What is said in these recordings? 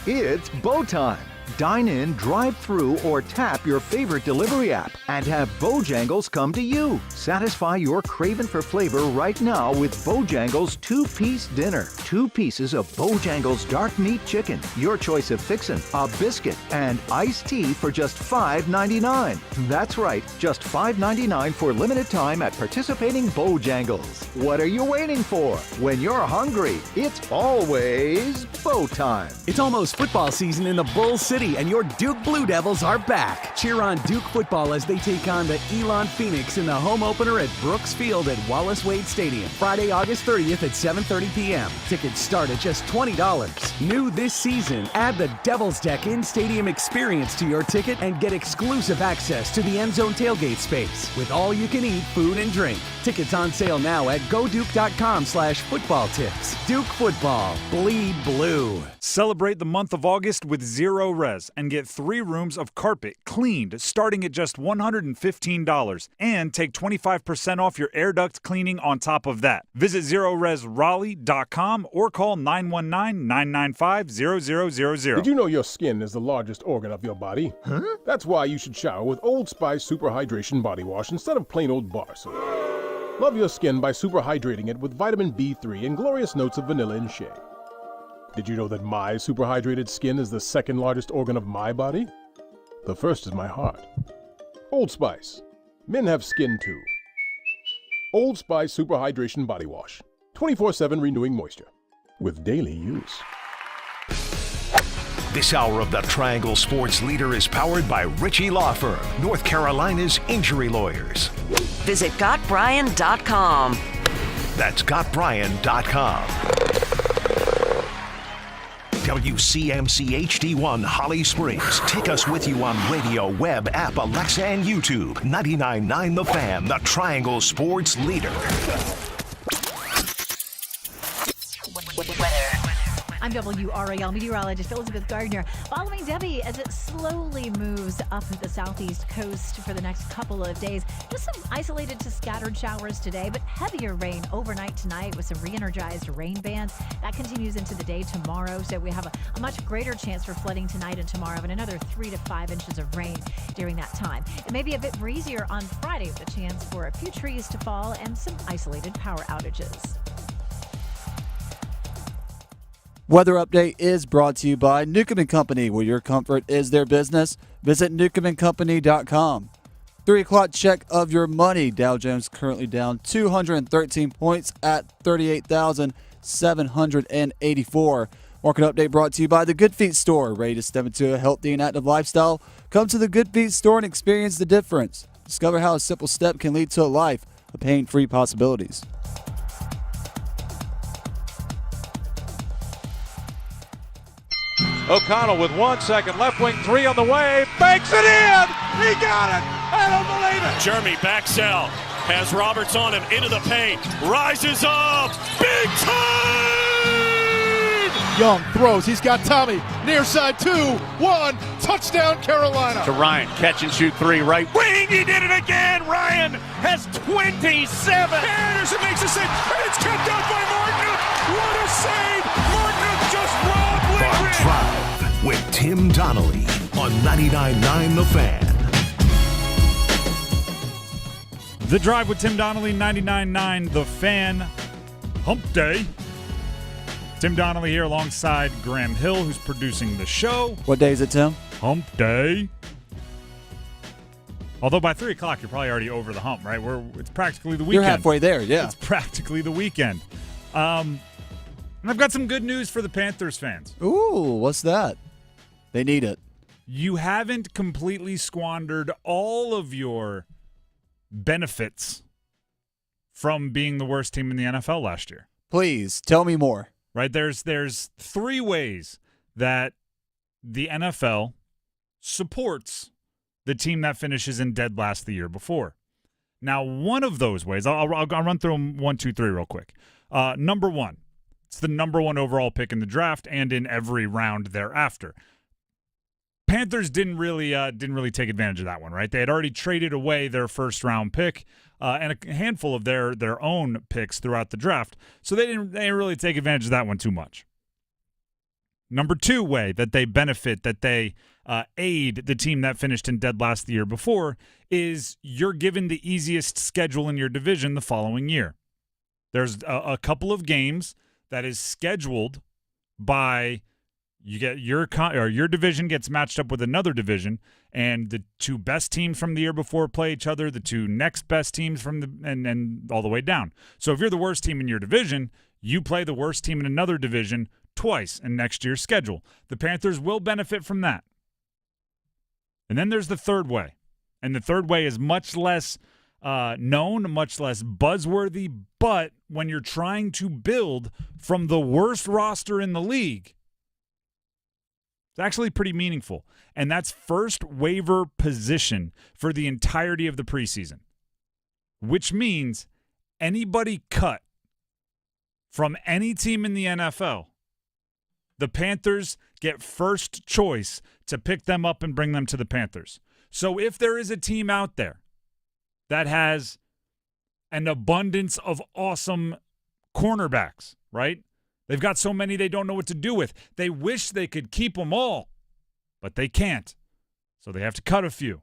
It's Bo time. Dine in, drive through, or tap your favorite delivery app and have Bojangles come to you. Satisfy your craving for flavor right now with Bojangles 2-piece dinner. 2 pieces of Bojangles dark meat chicken, your choice of fixin', a biscuit, and iced tea for just $5.99. That's right, just $5.99 for limited time at participating Bojangles. What are you waiting for? When you're hungry, it's always Bo time. It's almost football season in the Bull City, and your Duke Blue Devils are back. Cheer on Duke football as they take on the Elon Phoenix in the home opener at Brooks Field at Wallace Wade Stadium, Friday, August 30th at 7:30 p.m. Tickets start at just $20. New this season, add the Devil's Deck in-stadium experience to your ticket and get exclusive access to the end zone tailgate space with all-you-can-eat food and drink. Tickets on sale now at goduke.com/football tips. Duke football, bleed blue. Celebrate the month of August with Zero Res and get 3 rooms of carpet cleaned starting at just $115 and take 25% off your air duct cleaning on top of that. Visit ZeroResRaleigh.com or call 919-995-0000. Did you know your skin is the largest organ of your body? Huh? That's why you should shower with Old Spice Super Hydration Body Wash instead of plain old bar soap. Love your skin by super hydrating it with vitamin B3 and glorious notes of vanilla and shea. Did you know that my super hydrated skin is the second largest organ of my body? The first is my heart. Old Spice. Men have skin too. Old Spice Super Hydration Body Wash. 24/7 renewing moisture. With daily use. This hour of the Triangle Sports Leader is powered by Ritchie Law Firm, North Carolina's injury lawyers. Visit GotBryan.com. That's GotBryan.com. WCMC HD1 Holly Springs. Take us with you on radio, web, app, Alexa, and YouTube. 99.9 The Fan, the Triangle Sports Leader. I'm WRAL meteorologist Elizabeth Gardner. Following Debbie as it slowly moves up the southeast coast for the next couple of days. Just some isolated to scattered showers today, but heavier rain overnight tonight with some re-energized rain bands. That continues into the day tomorrow, so we have a much greater chance for flooding tonight and tomorrow, and another 3 to 5 inches of rain during that time. It may be a bit breezier on Friday with a chance for a few trees to fall and some isolated power outages. Weather update is brought to you by Newcomb & Company, where your comfort is their business. Visit newcombandcompany.com. 3 o'clock check of your money. Dow Jones currently down 213 points at 38,784. Market update brought to you by the Good Feet Store. Ready to step into a healthy and active lifestyle? Come to the Good Feet Store and experience the difference. Discover how a simple step can lead to a life of pain-free possibilities. O'Connell with 1 second, left wing 3 on the way, banks it in! He got it! I don't believe it! Jeremy Baxell has Roberts on him into the paint, rises up, big time! Young throws, he's got Tommy, near side 2-1, touchdown Carolina! To Ryan, catch and shoot 3, right wing, he did it again! Ryan has 27! Anderson makes a save, and it's kept out by Martin! What a save! Martin just robbed Liquid! Drive with Tim Donnelly on 99.9 The Fan. The Drive with Tim Donnelly, 99.9 The Fan. Hump Day. Tim Donnelly here alongside Graham Hill, who's producing the show. What day is it, Tim? Hump Day. Although by 3 o'clock, you're probably already over the hump, right? It's practically the weekend. You're halfway there, yeah. It's practically the weekend. And I've got some good news for the Panthers fans. Ooh, what's that? They need it. You haven't completely squandered all of your benefits from being the worst team in the NFL last year. Please, tell me more. Right? There's 3 ways that the NFL supports the team that finishes in dead last the year before. Now, one of those ways, I'll run through them 1, 2, 3 real quick. Number 1, it's the number 1 overall pick in the draft and in every round thereafter. Panthers didn't really take advantage of that one, right? They had already traded away their first-round pick and a handful of their own picks throughout the draft, so they didn't really take advantage of that one too much. Number 2 way that they benefit, that they aid the team that finished in dead last the year before, is you're given the easiest schedule in your division the following year. There's a couple of games that is scheduled by you get your division gets matched up with another division, and the 2 best teams from the year before play each other, the 2 next best teams from and all the way down. So if you're the worst team in your division, you play the worst team in another division twice in next year's schedule. The Panthers will benefit from that. And then there's the third way. And the third way is much less known, much less buzzworthy, but when you're trying to build from the worst roster in the league, it's actually pretty meaningful. And that's first waiver position for the entirety of the preseason, which means anybody cut from any team in the NFL, the Panthers get first choice to pick them up and bring them to the Panthers. So if there is a team out there that has an abundance of awesome cornerbacks, right? They've got so many they don't know what to do with. They wish they could keep them all, but they can't. So they have to cut a few.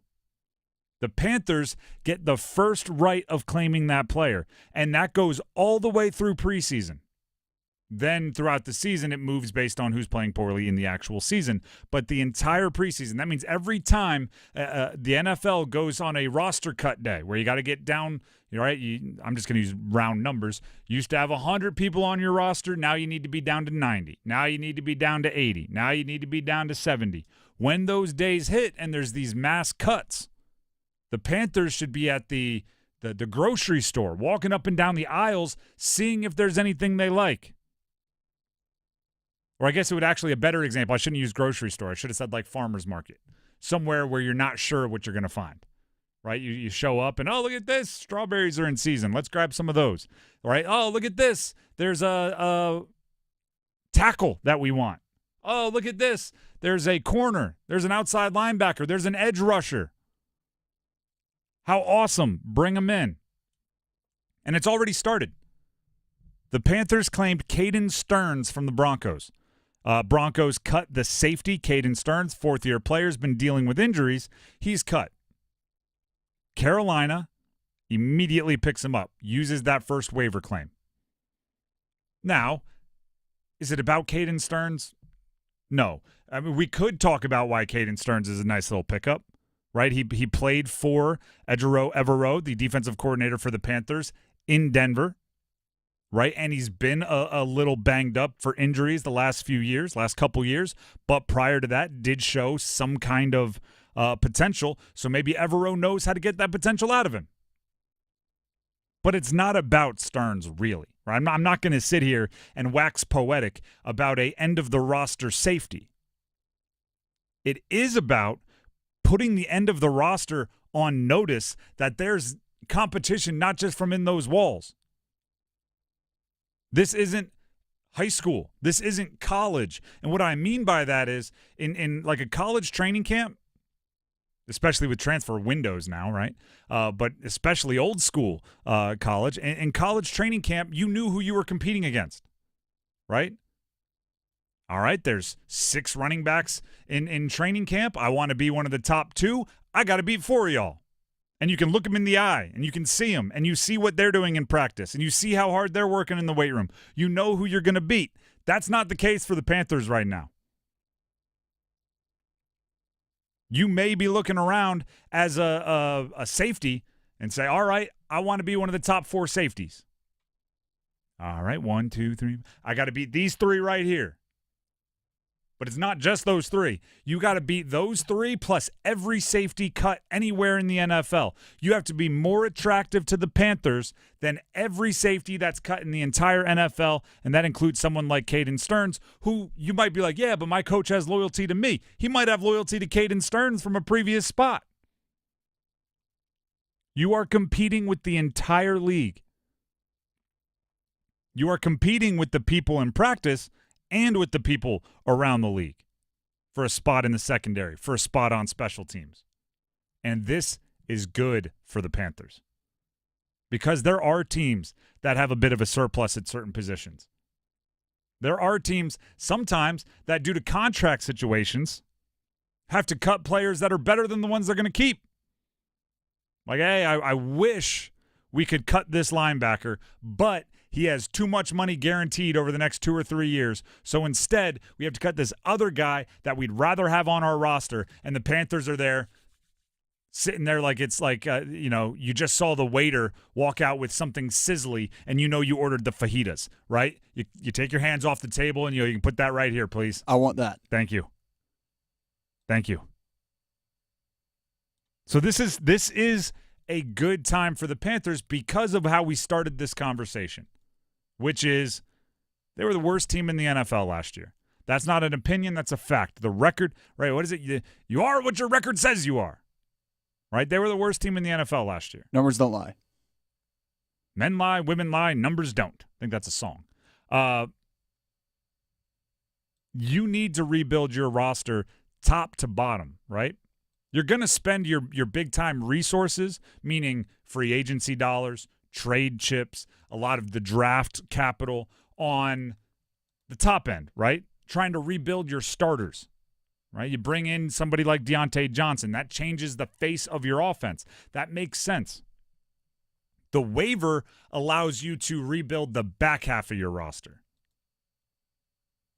The Panthers get the first right of claiming that player, and that goes all the way through preseason. Then throughout the season, it moves based on who's playing poorly in the actual season. But the entire preseason, that means every time the NFL goes on a roster cut day where you got to get down, right? I'm just going to use round numbers. You used to have 100 people on your roster. Now you need to be down to 90. Now you need to be down to 80. Now you need to be down to 70. When those days hit and there's these mass cuts, the Panthers should be at the grocery store, walking up and down the aisles, seeing if there's anything they like. Or I guess it would actually a better example. I shouldn't use grocery store. I should have said like farmer's market, somewhere where you're not sure what you're going to find, right? You show up and, oh, look at this. Strawberries are in season. Let's grab some of those, right? Oh, look at this. There's a tackle that we want. Oh, look at this. There's a corner. There's an outside linebacker. There's an edge rusher. How awesome. Bring them in. And it's already started. The Panthers claimed Caden Sterns from the Broncos. Broncos cut the safety, Caden Sterns, fourth-year player, has been dealing with injuries. He's cut. Carolina immediately picks him up, uses that first waiver claim. Now, is it about Caden Sterns? No. I mean, we could talk about why Caden Sterns is a nice little pickup, right? He played for Ejiro Evero, the defensive coordinator for the Panthers, in Denver. Right, and he's been a little banged up for injuries the last couple years, but prior to that did show some kind of potential, so maybe Evero knows how to get that potential out of him. But it's not about Sterns, really. Right? I'm not going to sit here and wax poetic about a end-of-the-roster safety. It is about putting the end of the roster on notice that there's competition not just from in those walls. This isn't high school. This isn't college. And what I mean by that is in like a college training camp, especially with transfer windows now, right? But especially old school college. In college training camp, you knew who you were competing against, right? All right, there's 6 running backs in training camp. I want to be one of the top 2. I got to beat 4 of y'all. And you can look them in the eye, and you can see them, and you see what they're doing in practice, and you see how hard they're working in the weight room. You know who you're going to beat. That's not the case for the Panthers right now. You may be looking around as a safety and say, all right, I want to be one of the top 4 safeties. All right, 1, 2, 3. I got to beat these 3 right here. But it's not just those 3. You got to beat those 3 plus every safety cut anywhere in the NFL. You have to be more attractive to the Panthers than every safety that's cut in the entire NFL, and that includes someone like Caden Sterns, who you might be like, yeah, but my coach has loyalty to me. He might have loyalty to Caden Sterns from a previous spot. You are competing with the entire league. You are competing with the people in practice and with the people around the league for a spot in the secondary, for a spot on special teams. And this is good for the Panthers because there are teams that have a bit of a surplus at certain positions. There are teams sometimes that, due to contract situations, have to cut players that are better than the ones they're going to keep. Like, hey, I wish we could cut this linebacker, but he has too much money guaranteed over the next 2 or 3 years. So instead, we have to cut this other guy that we'd rather have on our roster, and the Panthers are there sitting there like it's like, you just saw the waiter walk out with something sizzly, and you ordered the fajitas, right? You take your hands off the table, and you can put that right here, please. I want that. Thank you. Thank you. So this is a good time for the Panthers because of how we started this conversation, which is they were the worst team in the NFL last year. That's not an opinion. That's a fact. The record, right? What is it? You are what your record says you are, right? They were the worst team in the NFL last year. Numbers don't lie. Men lie, women lie, numbers don't. I think that's a song. You need to rebuild your roster top to bottom, right? You're going to spend your big-time resources, meaning free agency dollars, trade chips, a lot of the draft capital on the top end, right? Trying to rebuild your starters, right? You bring in somebody like Deontay Johnson. That changes the face of your offense. That makes sense. The waiver allows you to rebuild the back half of your roster.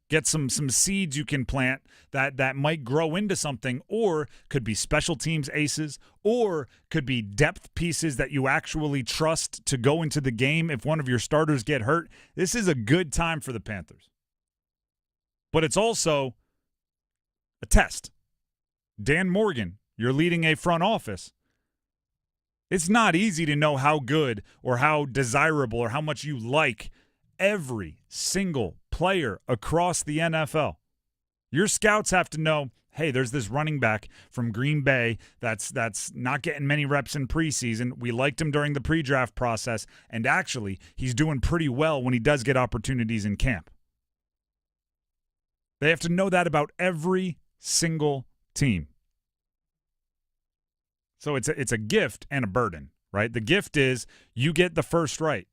Get some seeds you can plant that might grow into something, or could be special teams aces, or could be depth pieces that you actually trust to go into the game if one of your starters get hurt. This is a good time for the Panthers. But it's also a test. Dan Morgan, you're leading a front office. It's not easy to know how good or how desirable or how much you like every single player across the NFL. Your scouts have to know, hey, there's this running back from Green Bay that's not getting many reps in preseason. We liked him during the pre-draft process, and actually, he's doing pretty well when he does get opportunities in camp. They have to know that about every single team. So it's a gift and a burden, right? The gift is you get the first right.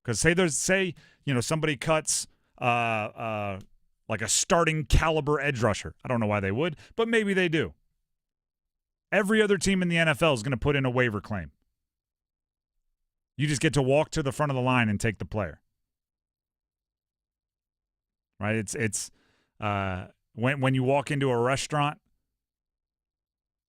Because say somebody cuts like a starting caliber edge rusher. I don't know why they would, but maybe they do. Every other team in the NFL is going to put in a waiver claim. You just get to walk to the front of the line and take the player. Right? It's when you walk into a restaurant.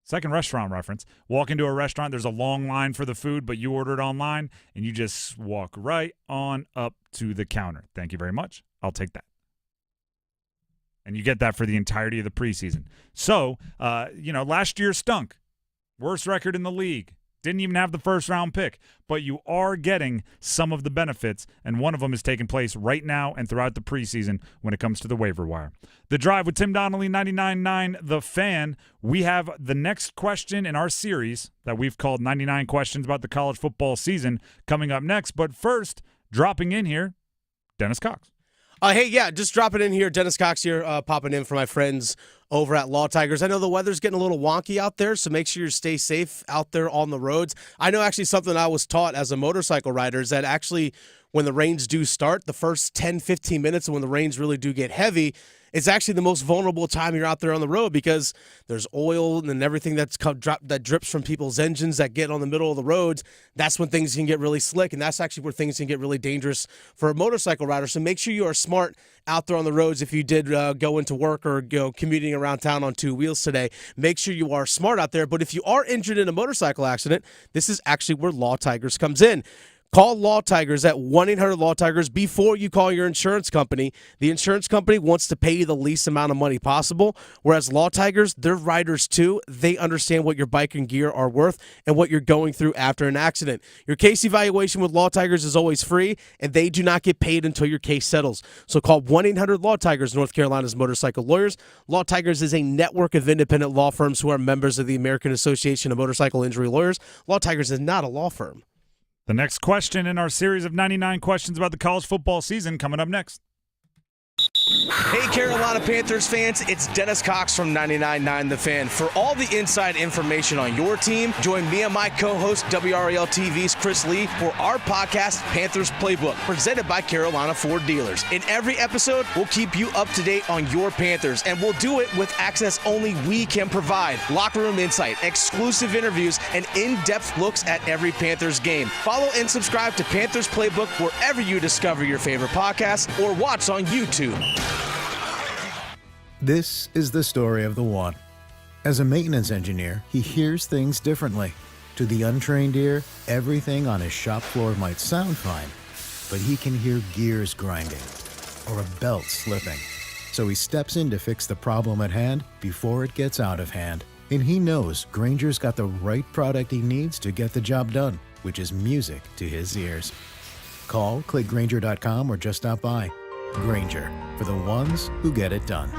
Second restaurant reference. Walk into a restaurant, there's a long line for the food, but you ordered online, and you just walk right on up to the counter. Thank you very much. I'll take that. And you get that for the entirety of the preseason. So, last year stunk. Worst record in the league. Didn't even have the first-round pick. But you are getting some of the benefits, and one of them is taking place right now and throughout the preseason when it comes to the waiver wire. The Drive with Tim Donnelly, 99.9 The Fan. We have the next question in our series that we've called 99 Questions About the College Football Season coming up next. But first, dropping in here, Dennis Cox. Just dropping in here. Dennis Cox here, popping in for my friends over at Law Tigers. I know the weather's getting a little wonky out there, so make sure you stay safe out there on the roads. I know actually something I was taught as a motorcycle rider is that actually when the rains do start, the first 10, 15 minutes when the rains really do get heavy, it's actually the most vulnerable time you're out there on the road because there's oil and everything that drips from people's engines that get on the middle of the roads. That's when things can get really slick, and that's actually where things can get really dangerous for a motorcycle rider. So make sure you are smart out there on the roads. If you did go into work or go commuting around town on two wheels today, make sure you are smart out there. But if you are injured in a motorcycle accident, this is actually where Law Tigers comes in. Call Law Tigers at 1-800-LAW-TIGERS before you call your insurance company. The insurance company wants to pay you the least amount of money possible, whereas Law Tigers, they're riders too. They understand what your bike and gear are worth and what you're going through after an accident. Your case evaluation with Law Tigers is always free, and they do not get paid until your case settles. So call 1-800-LAW-TIGERS, North Carolina's motorcycle lawyers. Law Tigers is a network of independent law firms who are members of the American Association of Motorcycle Injury Lawyers. Law Tigers is not a law firm. The next question in our series of 99 questions about the college football season coming up next. Hey, Carolina Panthers fans, it's Dennis Cox from 99.9 The Fan. For all the inside information on your team, join me and my co-host, WRAL TV's Chris Lee, for our podcast, Panthers Playbook, presented by Carolina Ford Dealers. In every episode, we'll keep you up to date on your Panthers, and we'll do it with access only we can provide. Locker room insight, exclusive interviews, and in-depth looks at every Panthers game. Follow and subscribe to Panthers Playbook wherever you discover your favorite podcasts or watch on YouTube. This is the story of the one. As a maintenance engineer, he hears things differently. To the untrained ear, everything on his shop floor might sound fine, but he can hear gears grinding or a belt slipping. So he steps in to fix the problem at hand before it gets out of hand. And he knows Grainger's got the right product he needs to get the job done, which is music to his ears. Call, click Grainger.com, or just stop by. Grainger, for the ones who get it done.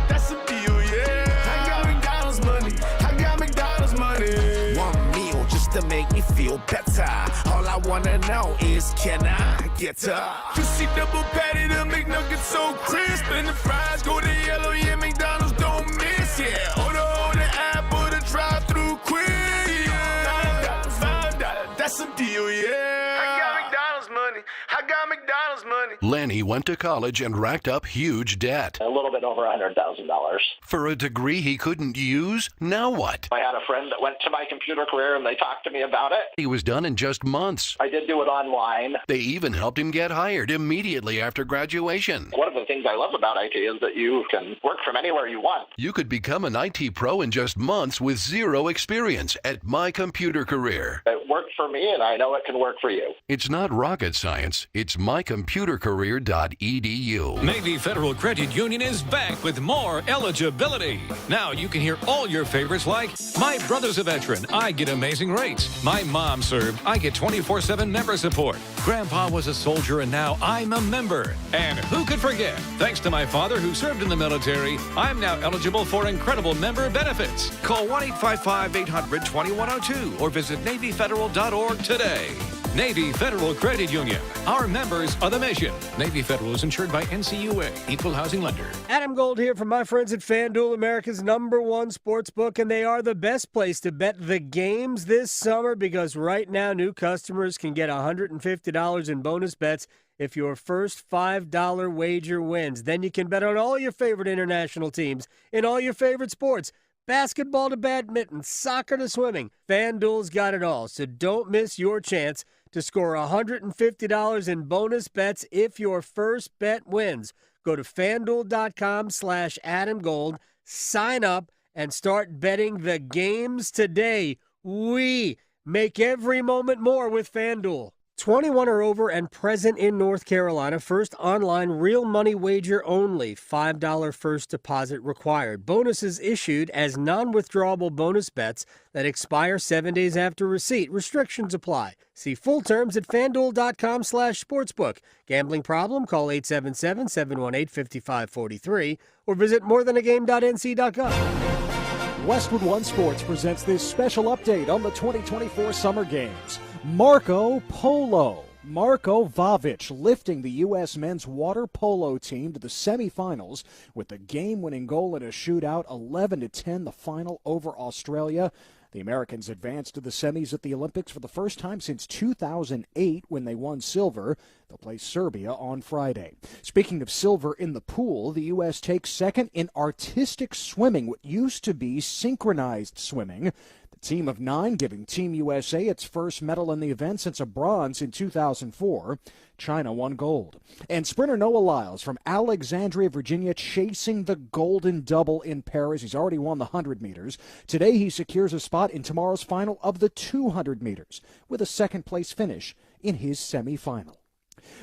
That's a deal, yeah. I got McDonald's money. I got McDonald's money. One meal just to make me feel better. All I wanna know is, can I get a juicy double patty, the McNuggets so crisp, and the fries go to yellow, yeah, McDonald's don't miss, yeah. Order the app or the drive-thru quick, yeah. $5, that's a deal, yeah. I got McDonald's money. I got McDonald's money. Lenny went to college and racked up huge debt. A little bit over $100,000. For a degree he couldn't use? Now what? I had a friend that went to my computer career and they talked to me about it. He was done in just months. I did do it online. They even helped him get hired immediately after graduation. One of the things I love about IT is that you can work from anywhere you want. You could become an IT pro in just months with zero experience at My Computer Career. It worked for me, and I know it can work for you. It's not rocket science. It's mycomputercareer.edu. Navy Federal Credit Union is back with more eligibility. Now you can hear all your favorites like, my brother's a veteran, I get amazing rates. My mom served, I get 24/7 member support. Grandpa was a soldier and now I'm a member. And who could forget, thanks to my father who served in the military, I'm now eligible for incredible member benefits. Call 1-855-800-2102 or visit NavyFederal.org today. Navy Federal Credit Union. Our members are the mission. Navy Federal is insured by NCUA, Equal Housing Lender. Adam Gold here from my friends at FanDuel, America's #1 sports book, and they are the best place to bet the games this summer because right now new customers can get $150 in bonus bets if your first $5 wager wins. Then you can bet on all your favorite international teams in all your favorite sports. Basketball to badminton, soccer to swimming. FanDuel's got it all, so don't miss your chance to score $150 in bonus bets if your first bet wins. Go to FanDuel.com/AdamGold, sign up, and start betting the games today. We make every moment more with FanDuel. 21 or over and present in North Carolina. First online real money wager only. $5 first deposit required. Bonuses issued as non-withdrawable bonus bets that expire 7 days after receipt. Restrictions apply. See full terms at FanDuel.com/sportsbook. Gambling problem? Call 877-718-5543 or visit morethanagame.nc.gov. Westwood One Sports presents this special update on the 2024 Summer Games. Marco Polo. Marko Vavic lifting the U.S. men's water polo team to the semifinals with the game-winning goal in a shootout, 11-10, the final over Australia. The Americans advanced to the semis at the Olympics for the first time since 2008 when they won silver. They'll play Serbia on Friday. Speaking of silver in the pool, the U.S. takes second in artistic swimming, what used to be synchronized swimming. The team of 9 giving Team USA its first medal in the event since a bronze in 2004. China won gold. And sprinter Noah Lyles from Alexandria, Virginia, chasing the golden double in Paris. He's already won the 100 meters. Today he secures a spot in tomorrow's final of the 200 meters with a second-place finish in his semifinal.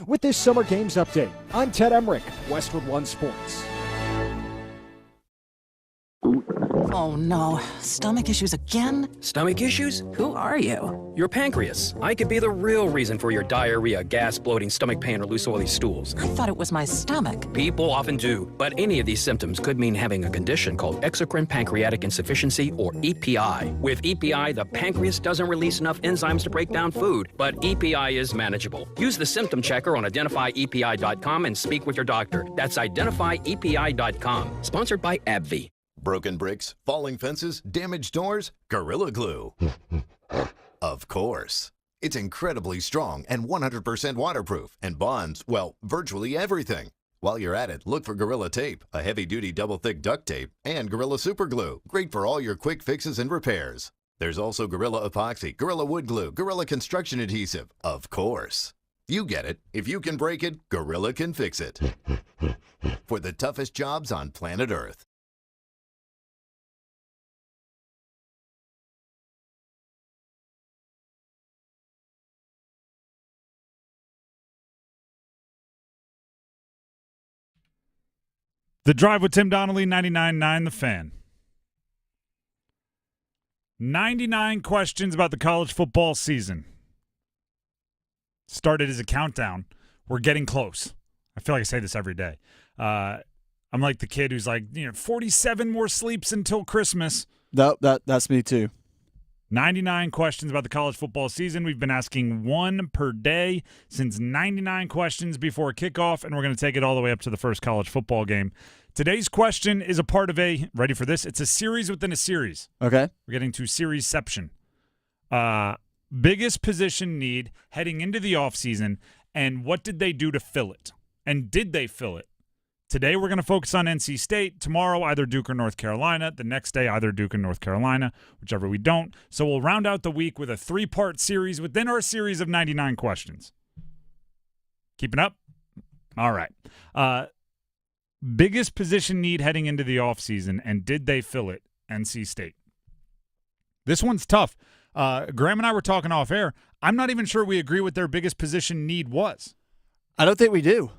With this Summer Games update, I'm Ted Emmerich, Westwood One Sports. Oh no, stomach issues again? Stomach issues? Who are you? Your pancreas. I could be the real reason for your diarrhea, gas, bloating, stomach pain, or loose oily stools. I thought it was my stomach. People often do, but any of these symptoms could mean having a condition called exocrine pancreatic insufficiency, or EPI. With EPI, the pancreas doesn't release enough enzymes to break down food, but EPI is manageable. Use the symptom checker on identifyepi.com and speak with your doctor. That's identifyepi.com. Sponsored by AbbVie. Broken bricks, falling fences, damaged doors, Gorilla Glue. Of course. It's incredibly strong and 100% waterproof and bonds, well, virtually everything. While you're at it, look for Gorilla Tape, a heavy-duty double-thick duct tape, and Gorilla Super Glue, great for all your quick fixes and repairs. There's also Gorilla Epoxy, Gorilla Wood Glue, Gorilla Construction Adhesive, of course. You get it. If you can break it, Gorilla can fix it. For the toughest jobs on planet Earth. The Drive with Tim Donnelly, 99.9 The Fan. 99 questions about the college football season. Started as a countdown. We're getting close. I feel like I say this every day. I'm like the kid who's like, 47 more sleeps until Christmas. That's me too. 99 questions about the college football season. We've been asking one per day since 99 questions before kickoff, and we're going to take it all the way up to the first college football game. Today's question is a part of ready for this? It's a series within a series. Okay. We're getting to seriesception. Biggest position need heading into the offseason, and what did they do to fill it? And did they fill it? Today we're going to focus on NC State. Tomorrow either Duke or North Carolina. The next day either Duke and North Carolina, whichever we don't. So we'll round out the week with a 3-part series within our series of 99 questions. Keeping up? All right. Biggest position need heading into the offseason, and did they fill it? NC State. This one's tough. Graham and I were talking off air. I'm not even sure we agree what their biggest position need was. I don't think we do.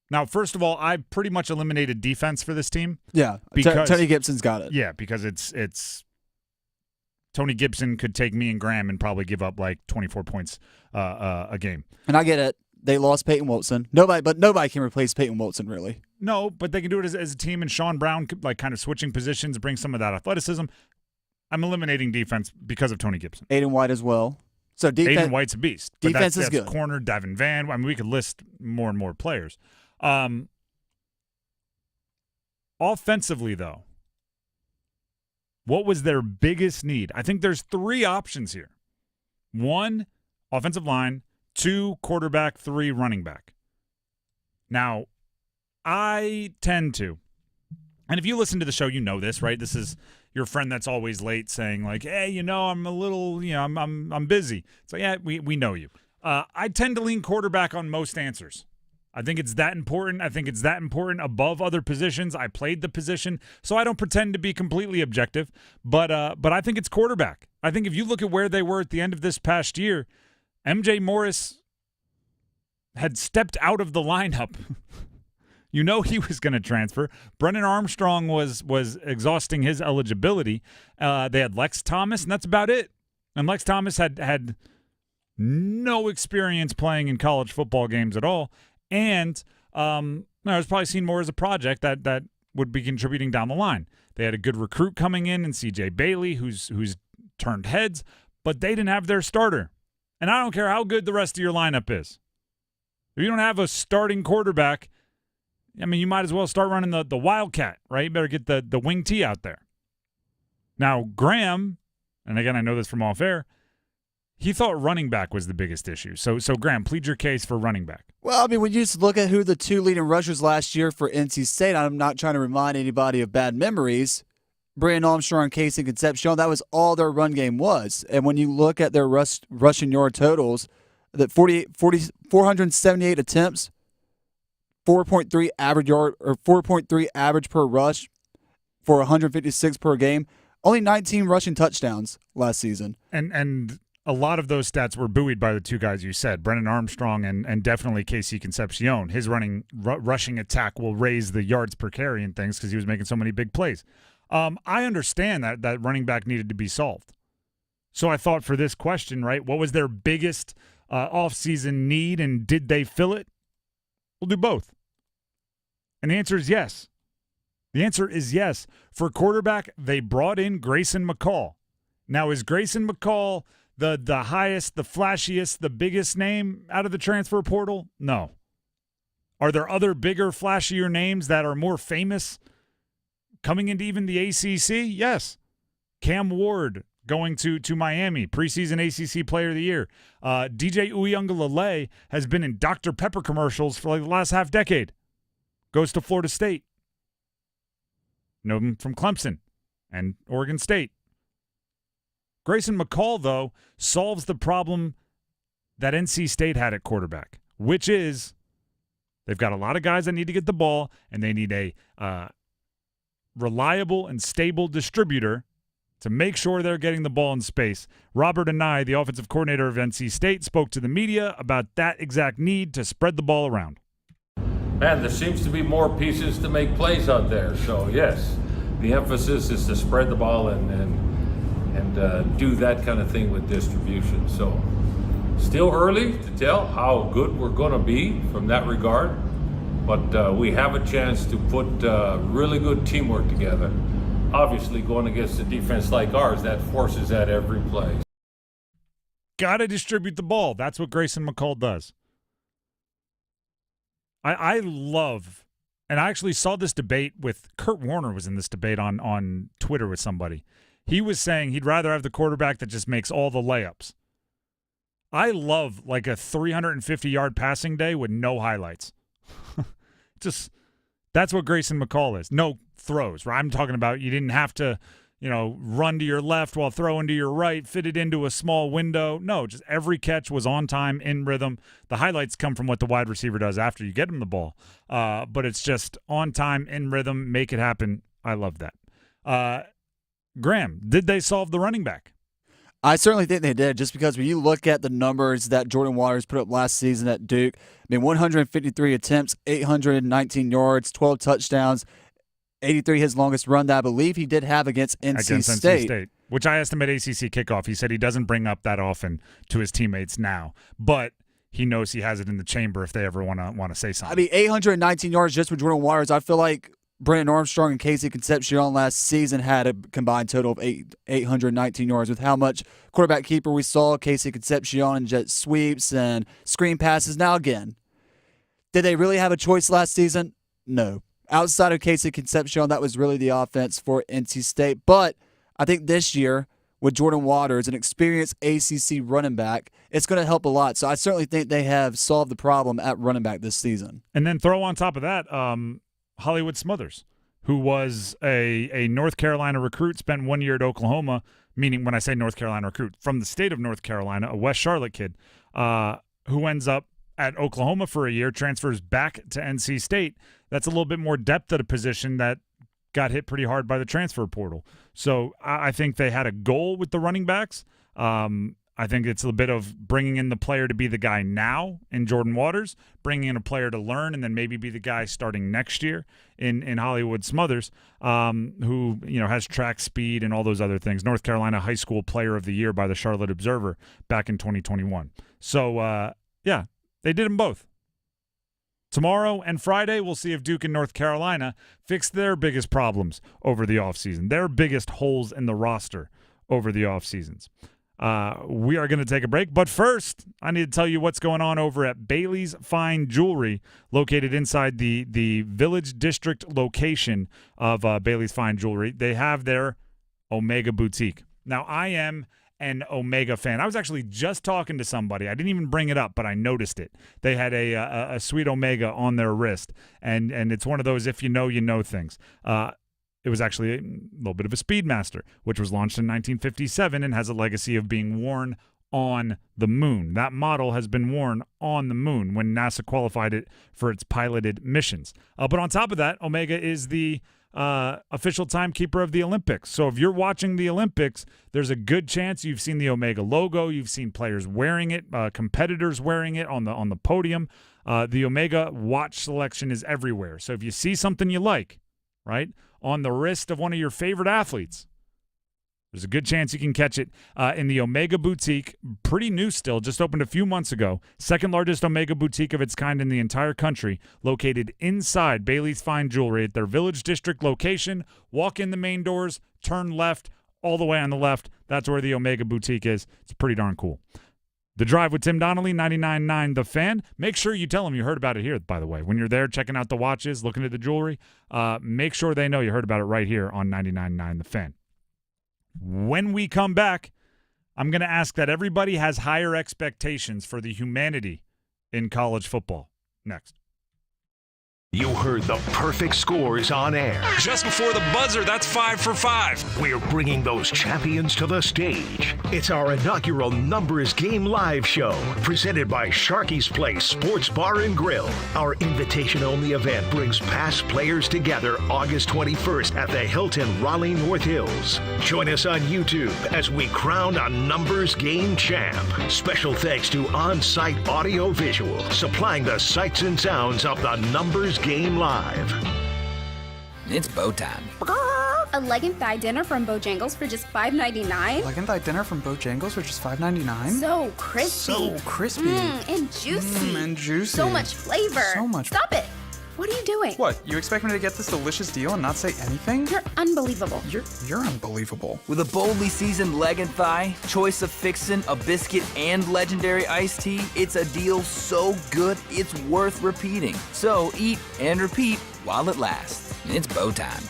Now, first of all, I pretty much eliminated defense for this team. Yeah, because Tony Gibson's got it. Yeah, because it's Tony Gibson could take me and Graham and probably give up like 24 points a game. And I get it. They lost Peyton Wilson. Nobody can replace Peyton Wilson, really. No, but they can do it as a team, and Sean Brown like kind of switching positions, bring some of that athleticism. I'm eliminating defense because of Tony Gibson. Aiden White as well. So Aiden White's a beast. Defense is good. Corner, Devin Van. I mean, we could list more and more players. Offensively, though, what was their biggest need? I think there's 3 options here. 1, offensive line. 2, quarterback. 3, running back. Now, I tend to, and if you listen to the show, you know this, right? This is your friend that's always late saying like, hey, I'm a little, I'm busy. So yeah, we know you. I tend to lean quarterback on most answers. I think it's that important. I think it's that important above other positions. I played the position, so I don't pretend to be completely objective. But I think it's quarterback. I think if you look at where they were at the end of this past year, MJ Morris had stepped out of the lineup. He was going to transfer. Brennan Armstrong was exhausting his eligibility. They had Lex Thomas, and that's about it. And Lex Thomas had no experience playing in college football games at all. And I was probably seen more as a project that would be contributing down the line. They had a good recruit coming in C.J. Bailey, who's turned heads, but they didn't have their starter. And I don't care how good the rest of your lineup is. If you don't have a starting quarterback, I mean, you might as well start running the Wildcat, right? You better get the wing T out there. Now, Graham, and again, I know this from off air, he thought running back was the biggest issue. So Graham, plead your case for running back. Well, I mean, when you just look at who the 2 leading rushers last year for NC State, I'm not trying to remind anybody of bad memories. Brandon Armstrong, Casey Concepcion, that was all their run game was. And when you look at their rushing yard totals, that 478 attempts, 4.3 average yard or 4.3 average per rush for 156 per game. Only 19 rushing touchdowns last season. And a lot of those stats were buoyed by the 2 guys you said, Brennan Armstrong and definitely Casey Concepcion. His rushing attack will raise the yards per carry and things because he was making so many big plays. I understand that running back needed to be solved. So I thought for this question, right, what was their biggest offseason need, and did they fill it? We'll do both. And the answer is yes. The answer is yes. For quarterback, they brought in Grayson McCall. Now, is Grayson McCall the highest, the flashiest, the biggest name out of the transfer portal? No. Are there other bigger, flashier names that are more famous coming into even the ACC? Yes. Cam Ward going to Miami, preseason ACC Player of the Year. DJ Uiagalelei has been in Dr. Pepper commercials for like the last half decade. Goes to Florida State. Know him from Clemson and Oregon State. Grayson McCall, though, solves the problem that NC State had at quarterback, which is they've got a lot of guys that need to get the ball, and they need a reliable and stable distributor to make sure they're getting the ball in space. Robert Anae, the offensive coordinator of NC State, spoke to the media about that exact need to spread the ball around. Man, there seems to be more pieces to make plays out there. So, yes, the emphasis is to spread the ball and do that kind of thing with distribution. So, still early to tell how good we're going to be from that regard, but we have a chance to put really good teamwork together. Obviously, going against a defense like ours, that forces that every play. Got to distribute the ball. That's what Grayson McCall does. I love, and I actually saw this debate with Kurt Warner was in this debate on Twitter with somebody. He was saying he'd rather have the quarterback that just makes all the layups. I love like a 350-yard passing day with no highlights. Just that's what Grayson McCall is. No throws, right? I'm talking about you didn't have to, run to your left while throwing to your right, fit it into a small window. No, just every catch was on time, in rhythm. The highlights come from what the wide receiver does after you get him the ball. But it's just on time, in rhythm, make it happen. I love that. Graham, did they solve the running back? I certainly think they did, just because when you look at the numbers that Jordan Waters put up last season at Duke, 153 attempts, 819 yards, 12 touchdowns, 83 his longest run that I believe he did have against NC State. Which I estimate ACC kickoff. He said he doesn't bring up that often to his teammates now, but he knows he has it in the chamber if they ever want to say something. 819 yards just with Jordan Waters. I feel like Brandon Armstrong and Casey Concepcion last season had a combined total of 819 yards. With how much quarterback keeper we saw, Casey Concepcion and jet sweeps and screen passes. Now again, did they really have a choice last season? No. Outside of Casey Concepcion, that was really the offense for NC State. But I think this year, with Jordan Waters, an experienced ACC running back, it's going to help a lot. So I certainly think they have solved the problem at running back this season. And then throw on top of that Hollywood Smothers, who was a North Carolina recruit, spent 1 year at Oklahoma, meaning when I say North Carolina recruit, from the state of North Carolina, a West Charlotte kid, who ends up at Oklahoma for a year, transfers back to NC State. That's a little bit more depth at a position that got hit pretty hard by the transfer portal. So I think they had a goal with the running backs. I think it's a bit of bringing in the player to be the guy now in Jordan Waters, bringing in a player to learn, and then maybe be the guy starting next year in Hollywood Smothers, who has track speed and all those other things. North Carolina High School Player of the Year by the Charlotte Observer back in 2021. So, they did them both. Tomorrow and Friday, we'll see if Duke and North Carolina fix their biggest problems over the offseason, their biggest holes in the roster over the offseasons. We are going to take a break, but first, I need to tell you what's going on over at Bailey's Fine Jewelry, located inside the Village District location of Bailey's Fine Jewelry. They have their Omega Boutique. Now, I am an Omega fan. I was actually just talking to somebody. I didn't even bring it up, but I noticed it. They had a sweet Omega on their wrist, and it's one of those if you know things. It was actually a little bit of a Speedmaster, which was launched in 1957 and has a legacy of being worn on the moon. That model has been worn on the moon when NASA qualified it for its piloted missions. But on top of that, Omega is the official timekeeper of the Olympics. So if you're watching the Olympics, there's a good chance you've seen the Omega logo. You've seen players wearing it, competitors wearing it on the podium. The Omega watch selection is everywhere. So if you see something you like, right, on the wrist of one of your favorite athletes, there's a good chance you can catch it in the Omega Boutique. Pretty new still, just opened a few months ago. Second largest Omega Boutique of its kind in the entire country, located inside Bailey's Fine Jewelry at their Village District location. Walk in the main doors, turn left, all the way on the left. That's where the Omega Boutique is. It's pretty darn cool. The Drive with Tim Donnelly, 99.9 The Fan. Make sure you tell them you heard about it here, by the way. When you're there checking out the watches, looking at the jewelry, make sure they know you heard about it right here on 99.9 The Fan. When we come back, I'm going to ask that everybody has higher expectations for the humanity in college football. Next. You heard the perfect scores on air. Just before the buzzer, that's 5 for 5. We're bringing those champions to the stage. It's our inaugural Numbers Game Live show, presented by Sharky's Place Sports Bar and Grill. Our invitation-only event brings past players together August 21st at the Hilton Raleigh North Hills. Join us on YouTube as we crown a Numbers Game champ. Special thanks to On-Site Audio Visual, supplying the sights and sounds of the Numbers Game Live. It's bow time. A leg and thigh dinner from Bojangles for just $5.99. Leg and thigh dinner from Bojangles for just $5.99. So crispy. So crispy. And juicy. And juicy. So much flavor. So much. Stop it. What are you doing? What, you expect me to get this delicious deal and not say anything? You're unbelievable. You're unbelievable. With a boldly seasoned leg and thigh, choice of fixin', a biscuit, and legendary iced tea, it's a deal so good it's worth repeating. So eat and repeat while it lasts. It's bow time.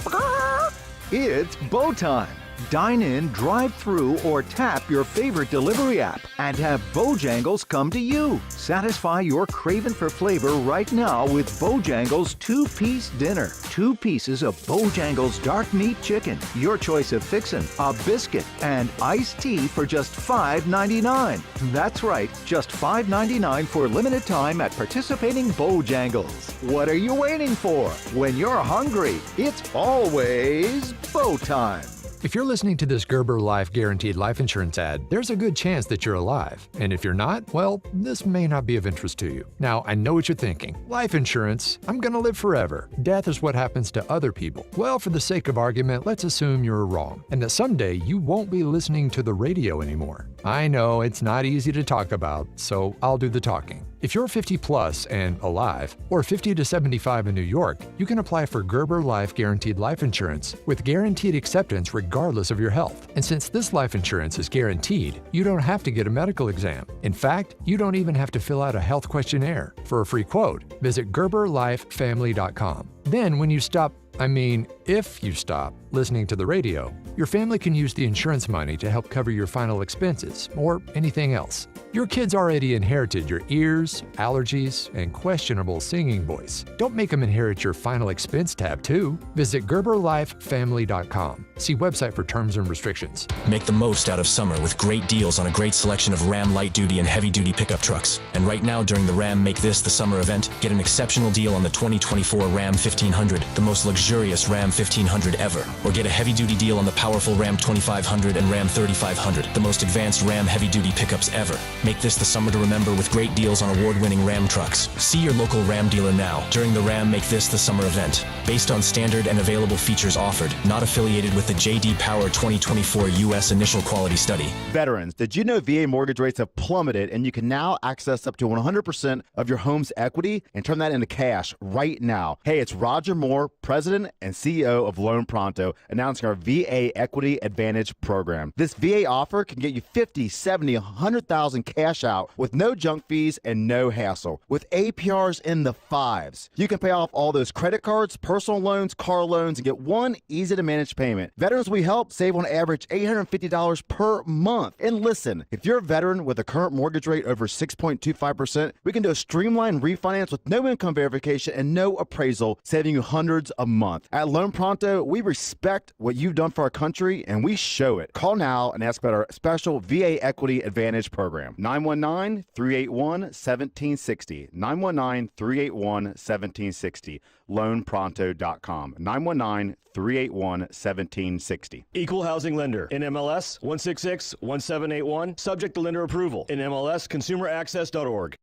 It's bow time. Dine in, drive through, or tap your favorite delivery app and have Bojangles come to you. Satisfy your craving for flavor right now with Bojangles 2-piece dinner. 2 pieces of Bojangles dark meat chicken, your choice of fixin', a biscuit, and iced tea for just $5.99. That's right, just $5.99 for limited time at participating Bojangles. What are you waiting for? When you're hungry, it's always bow time. If you're listening to this Gerber Life Guaranteed Life Insurance ad, there's a good chance that you're alive. And if you're not, well, this may not be of interest to you. Now, I know what you're thinking. Life insurance, I'm gonna live forever. Death is what happens to other people. Well, for the sake of argument, let's assume you're wrong, and that someday you won't be listening to the radio anymore. I know it's not easy to talk about, so I'll do the talking. If you're 50 plus and alive, or 50 to 75 in New York, you can apply for Gerber Life Guaranteed Life Insurance with guaranteed acceptance regardless of your health. And since this life insurance is guaranteed, you don't have to get a medical exam. In fact, you don't even have to fill out a health questionnaire. For a free quote, visit GerberLifeFamily.com. Then when you stop, if you stop listening to the radio, your family can use the insurance money to help cover your final expenses or anything else. Your kids already inherited your ears, allergies, and questionable singing voice. Don't make them inherit your final expense tab too. Visit GerberLifeFamily.com. See website for terms and restrictions. Make the most out of summer with great deals on a great selection of Ram light-duty and heavy-duty pickup trucks. And right now during the Ram Make This the Summer event, get an exceptional deal on the 2024 Ram 1500, the most luxurious Ram 1500 ever. Or get a heavy-duty deal on the powerful Ram 2500 and Ram 3500, the most advanced Ram heavy-duty pickups ever. Make this the summer to remember with great deals on award-winning Ram trucks. See your local Ram dealer now during the Ram Make This the Summer event. Based on standard and available features offered, not affiliated with the J.D. Power 2024 U.S. Initial Quality Study. Veterans, did you know VA mortgage rates have plummeted and you can now access up to 100% of your home's equity and turn that into cash right now? Hey, it's Roger Moore, President and CEO of Loan Pronto, announcing our VA Equity Advantage program. This VA offer can get you $50,000, $70,000, $100,000 cash out with no junk fees and no hassle, with APRs in the 5s. You can pay off all those credit cards, personal loans, car loans, and get one easy-to-manage payment. Veterans we help save on average $850 per month. And listen, if you're a veteran with a current mortgage rate over 6.25%, we can do a streamlined refinance with no income verification and no appraisal, saving you hundreds a month. At Loan Pronto, we respect what you've done for our country, and we show it. Call now and ask about our special VA Equity Advantage program. 919-381-1760. 919-381-1760. LoanPronto.com. 919-381-1760. Equal housing lender. NMLS 166-1781. Subject to lender approval. NMLS ConsumerAccess.org.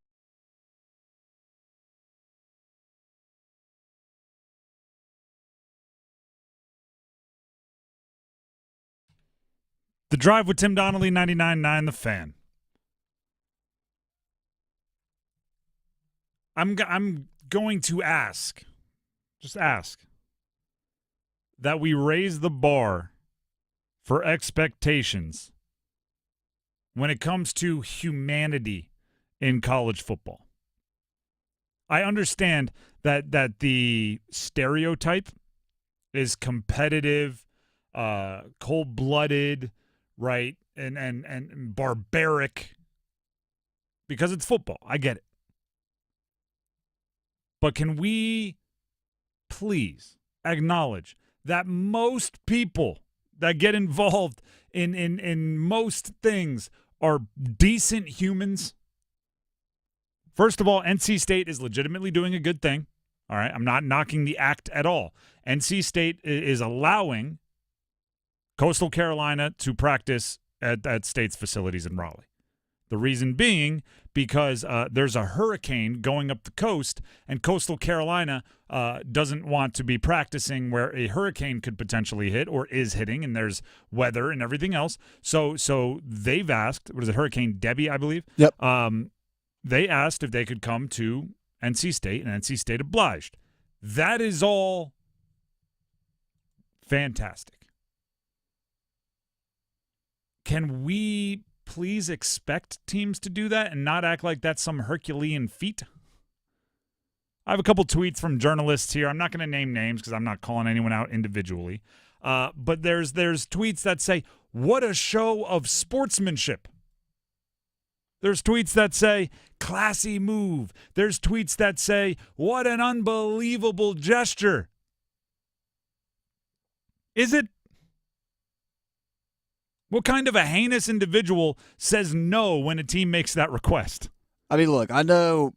The Drive with Tim Donnelly, 99.9 The Fan. I'm going to just ask, that we raise the bar for expectations when it comes to humanity in college football. I understand that the stereotype is competitive, cold-blooded, right, and barbaric because it's football. I get it. But can we please acknowledge that most people that get involved in most things are decent humans? First of all, NC State is legitimately doing a good thing. All right, I'm not knocking the act at all. NC State is allowing Coastal Carolina to practice at State's facilities in Raleigh. The reason being because there's a hurricane going up the coast, and Coastal Carolina doesn't want to be practicing where a hurricane could potentially hit or is hitting, and there's weather and everything else. So they've asked, what is it, Hurricane Debbie, I believe? Yep. They asked if they could come to NC State, and NC State obliged. That is all fantastic. Can we please expect teams to do that and not act like that's some Herculean feat? I have a couple tweets from journalists here. I'm not going to name names because I'm not calling anyone out individually. But there's tweets that say, what a show of sportsmanship. There's tweets that say, classy move. There's tweets that say, what an unbelievable gesture. Is it? What kind of a heinous individual says no when a team makes that request? I mean, look, I know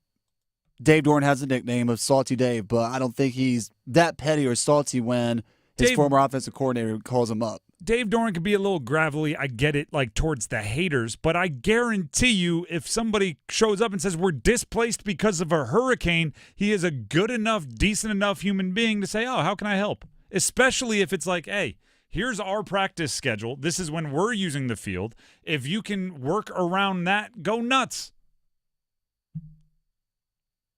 Dave Doran has a nickname of Salty Dave, but I don't think he's that petty or salty when his former offensive coordinator calls him up. Dave Doran could be a little gravelly. I get it, like towards the haters, but I guarantee you if somebody shows up and says we're displaced because of a hurricane, he is a good enough, decent enough human being to say, oh, how can I help? Especially if it's like, hey, here's our practice schedule. This is when we're using the field. If you can work around that, go nuts.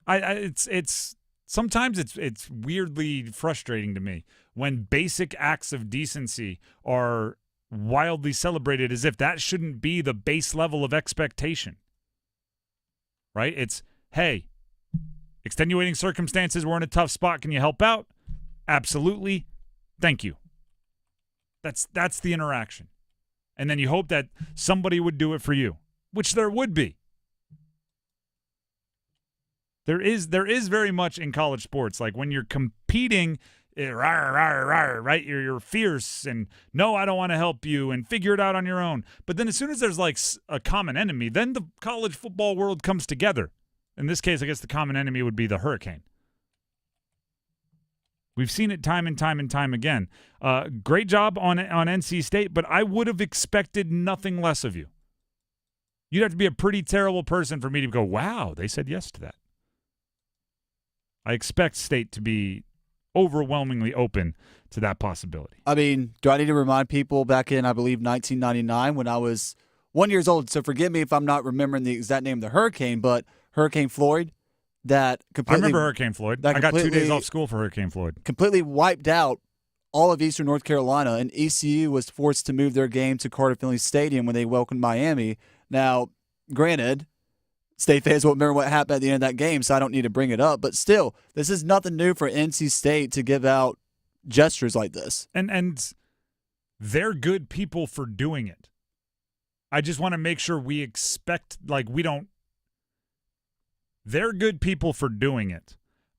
It's sometimes it's weirdly frustrating to me when basic acts of decency are wildly celebrated as if that shouldn't be the base level of expectation. Right? It's, hey, extenuating circumstances, we're in a tough spot. Can you help out? Absolutely. Thank you. That's the interaction. And then you hope that somebody would do it for you, which there would be. There is very much in college sports, like when you're competing, right? You're fierce and no, I don't want to help you and figure it out on your own. But then as soon as there's like a common enemy, then the college football world comes together. In this case, I guess the common enemy would be the hurricane. We've seen it time and time and time again. Great job on NC State, but I would have expected nothing less of you. You'd have to be a pretty terrible person for me to go, wow, they said yes to that. I expect State to be overwhelmingly open to that possibility. I mean, do I need to remind people back in, I believe, 1999 when I was 1 year old, so forgive me if I'm not remembering the exact name of the hurricane, but Hurricane Floyd, that completely... I remember Hurricane Floyd. I got 2 days off school for Hurricane Floyd. Completely wiped out all of Eastern North Carolina, and ECU was forced to move their game to Carter Finley Stadium when they welcomed Miami. Now, granted, State fans won't remember what happened at the end of that game, so I don't need to bring it up. But still, this is nothing new for NC State to give out gestures like this. And they're good people for doing it. I just want to make sure we expect, we don't. They're good people for doing it.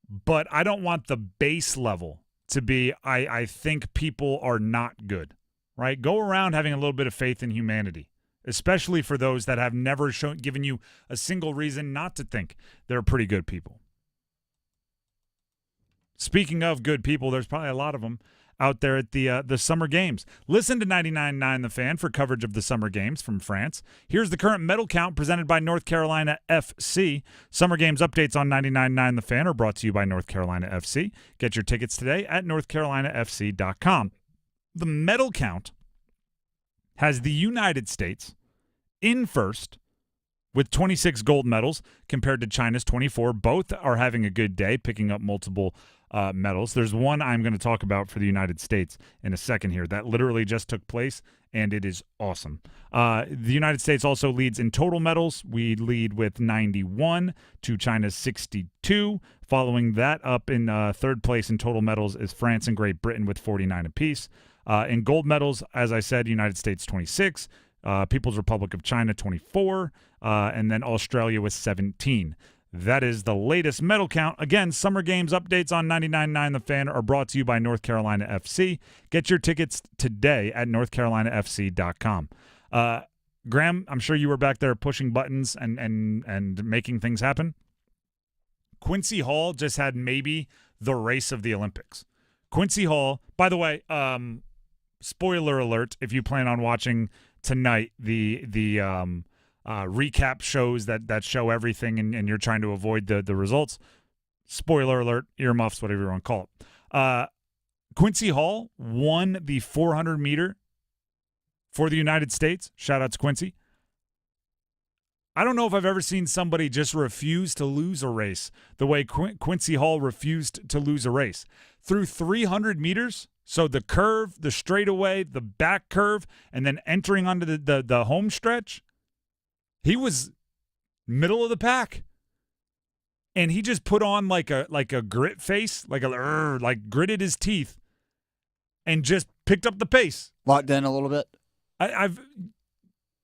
But I don't want the base level to be, I think people are not good, right? Go around having a little bit of faith in humanity. Especially for those that have never given you a single reason not to think they're pretty good people. Speaking of good people, there's probably a lot of them out there at the summer games. Listen to 99.9 The Fan for coverage of the summer games from France. Here's the current medal count presented by North Carolina FC. Summer games updates on 99.9 The Fan are brought to you by North Carolina FC. Get your tickets today at northcarolinafc.com. The medal count has the United States in first with 26 gold medals compared to China's 24. Both are having a good day, picking up multiple medals. There's one I'm going to talk about for the United States in a second here that literally just took place, and it is awesome. The United States also leads in total medals. We lead with 91 to China's 62. Following that, up in third place in total medals is France and Great Britain with 49 apiece. In gold medals, as I said, United States 26, People's Republic of China 24, and then Australia with 17. That is the latest medal count. Again, Summer Games updates on 99.9 The Fan are brought to you by North Carolina FC. Get your tickets today at northcarolinafc.com. Graham, I'm sure you were back there pushing buttons and making things happen. Quincy Hall just had maybe the race of the Olympics. Quincy Hall, by the way, spoiler alert, if you plan on watching tonight the recap shows that show everything and you're trying to avoid the results, spoiler alert, earmuffs, whatever you want to call it. Quincy Hall won the 400 meter for the United States. Shout out to Quincy. I don't know if I've ever seen somebody just refuse to lose a race the way Quincy Hall refused to lose a race. Through 300 meters, so the curve, the straightaway, the back curve, and then entering onto the home stretch, he was middle of the pack. And he just put on like a grit face, like gritted his teeth and just picked up the pace. Locked in a little bit. I've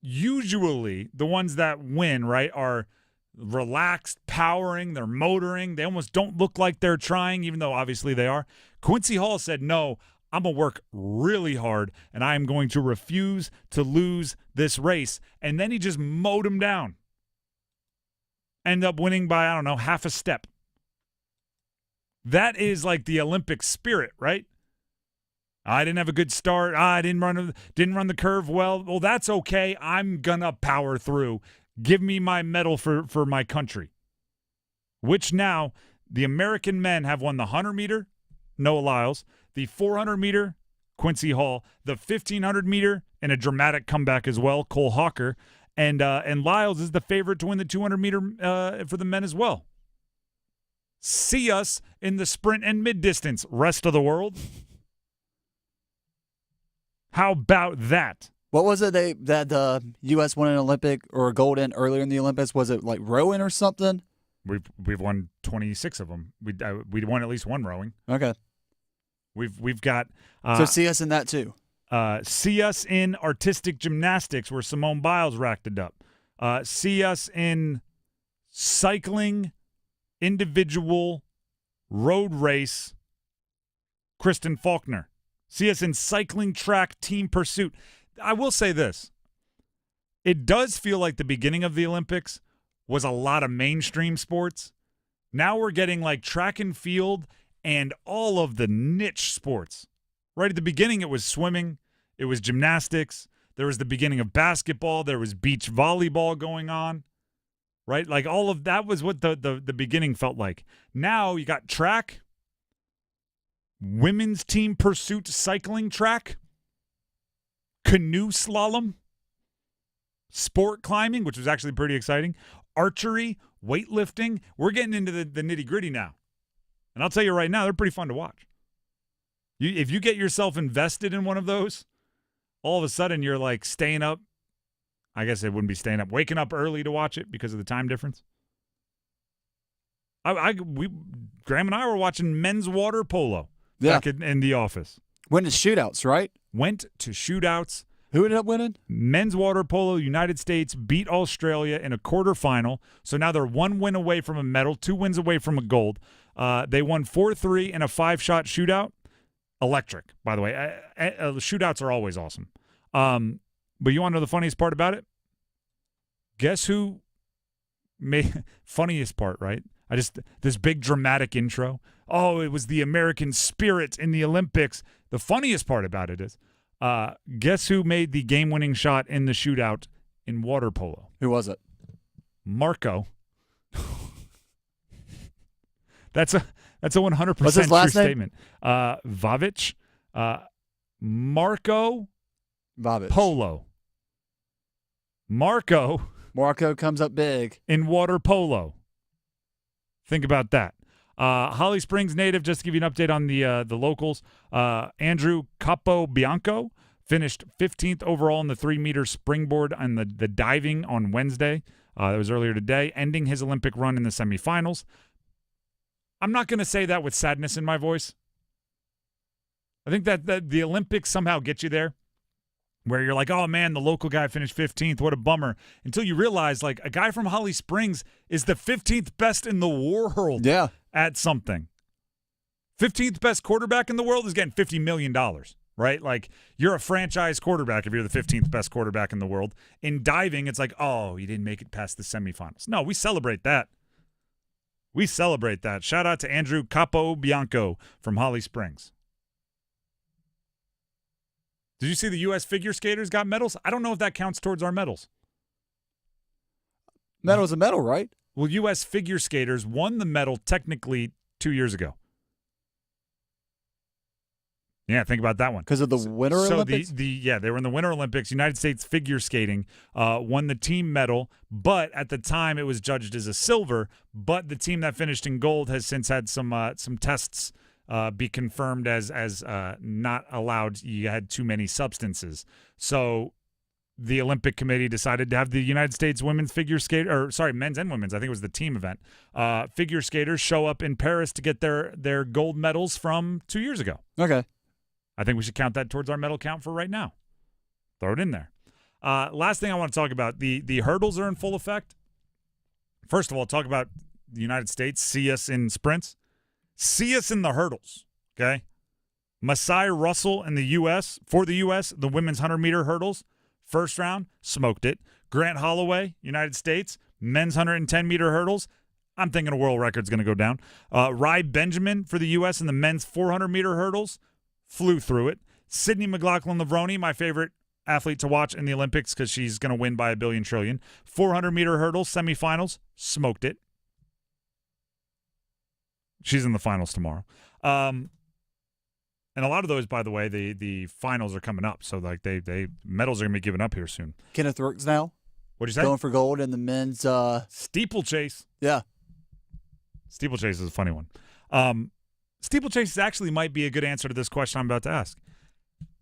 usually the ones that win, right, are relaxed, powering, they're motoring. They almost don't look like they're trying, even though obviously they are. Quincy Hall said, no, I'm going to work really hard, and I am going to refuse to lose this race. And then he just mowed him down. Ended up winning by, I don't know, half a step. That is like the Olympic spirit, right? I didn't have a good start. I didn't run the curve well. Well, that's okay. I'm going to power through. Give me my medal for my country. Which now, the American men have won the 100-meter, Noah Lyles, the 400-meter, Quincy Hall, the 1,500 meter, and a dramatic comeback as well, Cole Hawker, and Lyles is the favorite to win the 200-meter for the men as well. See us in the sprint and mid-distance, rest of the world. How about that? What was it that the U.S. won an Olympic or a gold in earlier in the Olympics? Was it like rowing or something? We've won 26 of them. We won at least one rowing. Okay. We've got so see us in that too. See us in artistic gymnastics where Simone Biles racked it up. See us in cycling, individual, road race, Kristen Faulkner. See us in cycling, track, team pursuit. I will say this. It does feel like the beginning of the Olympics was a lot of mainstream sports. Now we're getting like track and field and all of the niche sports. Right at the beginning, it was swimming. It was gymnastics. There was the beginning of basketball. There was beach volleyball going on. Right? Like all of that was what the beginning felt like. Now you got track, women's team pursuit cycling track, canoe slalom, sport climbing, which was actually pretty exciting, archery, weightlifting. We're getting into the nitty-gritty now. And I'll tell you right now, they're pretty fun to watch. If you get yourself invested in one of those, all of a sudden you're like staying up. I guess it wouldn't be staying up, waking up early to watch it because of the time difference. Graham and I were watching men's water polo back in the office. Went to shootouts, right? Went to shootouts. Who ended up winning? Men's water polo, United States beat Australia in a quarterfinal. So now they're 1 win away from a medal, 2 wins away from a gold. They won 4-3 in a 5-shot shootout. Electric, by the way. Shootouts are always awesome. But you want to know the funniest part about it? Guess who made funniest part, right? This big dramatic intro. Oh, it was the American spirit in the Olympics. The funniest part about it is, guess who made the game-winning shot in the shootout in water polo? Who was it? Marco. That's a 100% What's his last true name? statement. Vavic. Marco Vavic. Polo. Marco comes up big in water polo. Think about that. Holly Springs native, just to give you an update on the locals, Andrew Capobianco finished 15th overall in the 3-meter springboard on the diving on Wednesday. That was earlier today, ending his Olympic run in the semifinals. I'm not going to say that with sadness in my voice. I think that the Olympics somehow get you there, where you're like, oh, man, the local guy finished 15th. What a bummer. Until you realize, like, a guy from Holly Springs is the 15th best in the world at something. 15th best quarterback in the world is getting $50 million, right? Like, you're a franchise quarterback if you're the 15th best quarterback in the world. In diving, it's like, oh, you didn't make it past the semifinals. No, we celebrate that. We celebrate that. Shout out to Andrew Capobianco from Holly Springs. Did you see the U.S. figure skaters got medals? I don't know if that counts towards our medals. Medal is a medal, right? Well, U.S. figure skaters won the medal technically 2 years ago. Yeah, think about that one. Because of the Winter Olympics? They were in the Winter Olympics. United States figure skating won the team medal, but at the time it was judged as a silver. But the team that finished in gold has since had some tests be confirmed as not allowed. You had too many substances. So the Olympic Committee decided to have the United States men's and women's, I think it was the team event, figure skaters show up in Paris to get their gold medals from 2 years ago. Okay. I think we should count that towards our medal count for right now. Throw it in there. Last thing I want to talk about, the hurdles are in full effect. First of all, talk about the United States. See us in sprints. See us in the hurdles, okay? Masai Russell in the U.S., for the U.S., the women's 100-meter hurdles, first round, smoked it. Grant Holloway, United States, men's 110-meter hurdles, I'm thinking a world record's going to go down. Rye Benjamin for the U.S. in the men's 400-meter hurdles, flew through it. Sydney McLaughlin-Levrone, my favorite athlete to watch in the Olympics because she's going to win by a billion trillion. 400-meter hurdles, semifinals, smoked it. She's in the finals tomorrow. And a lot of those, by the way, the finals are coming up. So, like, they medals are going to be given up here soon. Kenneth Rooks now. What'd you say? Going for gold in the men's steeplechase. Yeah. Steeplechase is a funny one. Steeplechase actually might be a good answer to this question I'm about to ask.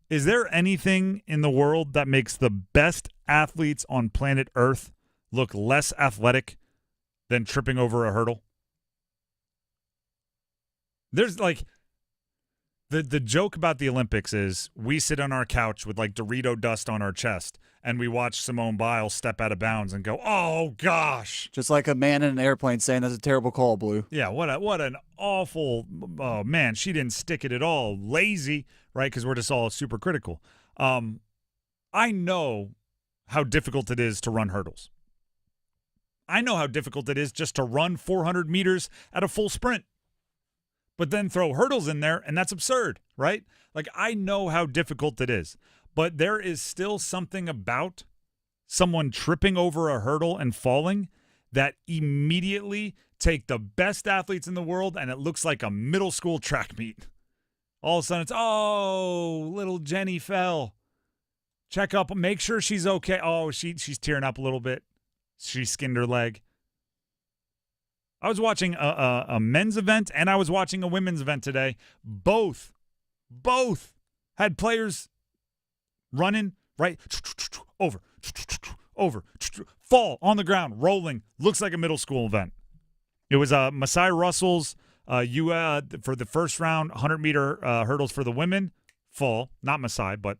Is there anything in the world that makes the best athletes on planet Earth look less athletic than tripping over a hurdle? There's like the joke about the Olympics is we sit on our couch with like Dorito dust on our chest and we watch Simone Biles step out of bounds and go, oh gosh. Just like a man in an airplane saying that's a terrible call, Blue. Yeah, what an awful, oh man, she didn't stick it at all. Lazy, right? Because we're just all super critical. I know how difficult it is to run hurdles. I know how difficult it is just to run 400 meters at a full sprint. But then throw hurdles in there, and that's absurd, right? Like, I know how difficult it is. But there is still something about someone tripping over a hurdle and falling that immediately take the best athletes in the world, and it looks like a middle school track meet. All of a sudden, it's, oh, little Jenny fell. Check up, make sure she's okay. Oh, she's tearing up a little bit. She skinned her leg. I was watching a men's event and I was watching a women's event today. Both had players running, right? Over, fall on the ground, rolling. Looks like a middle school event. It was Masai Russell's for the first round 100-meter hurdles for the women. Fall, not Masai, but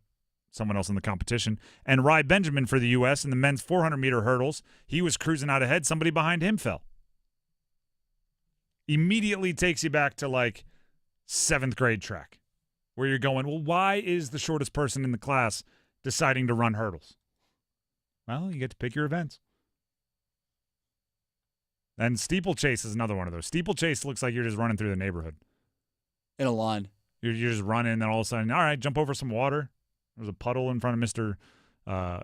someone else in the competition. And Rye Benjamin for the U.S. in the men's 400-meter hurdles. He was cruising out ahead. Somebody behind him fell. Immediately takes you back to like 7th grade track where you're going, well, why is the shortest person in the class deciding to run hurdles? Well, you get to pick your events. And steeplechase is another one of those. Steeplechase looks like you're just running through the neighborhood. In a line. You're just running, and all of a sudden, all right, jump over some water. There's a puddle in front of Mr.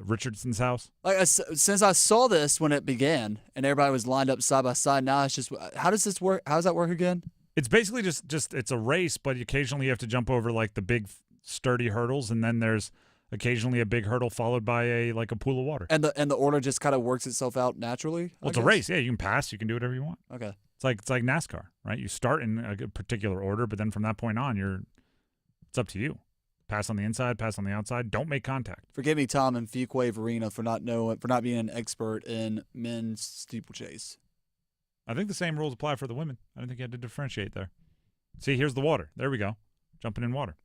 Richardson's house. Like since I saw this when it began and everybody was lined up side by side, now it's just, how does this work? How does that work again? It's basically just it's a race, but occasionally you have to jump over like the big sturdy hurdles, and then there's occasionally a big hurdle followed by a pool of water. And the order just kind of works itself out naturally. Well, it's a race. Yeah, you can pass. You can do whatever you want. Okay. It's like NASCAR, right? You start in a particular order, but then from that point on, it's up to you. Pass on the inside, pass on the outside. Don't make contact. Forgive me, Tom and Fuquay Arena, for not being an expert in men's steeplechase. I think the same rules apply for the women. I don't think you had to differentiate there. See, here's the water. There we go. Jumping in water.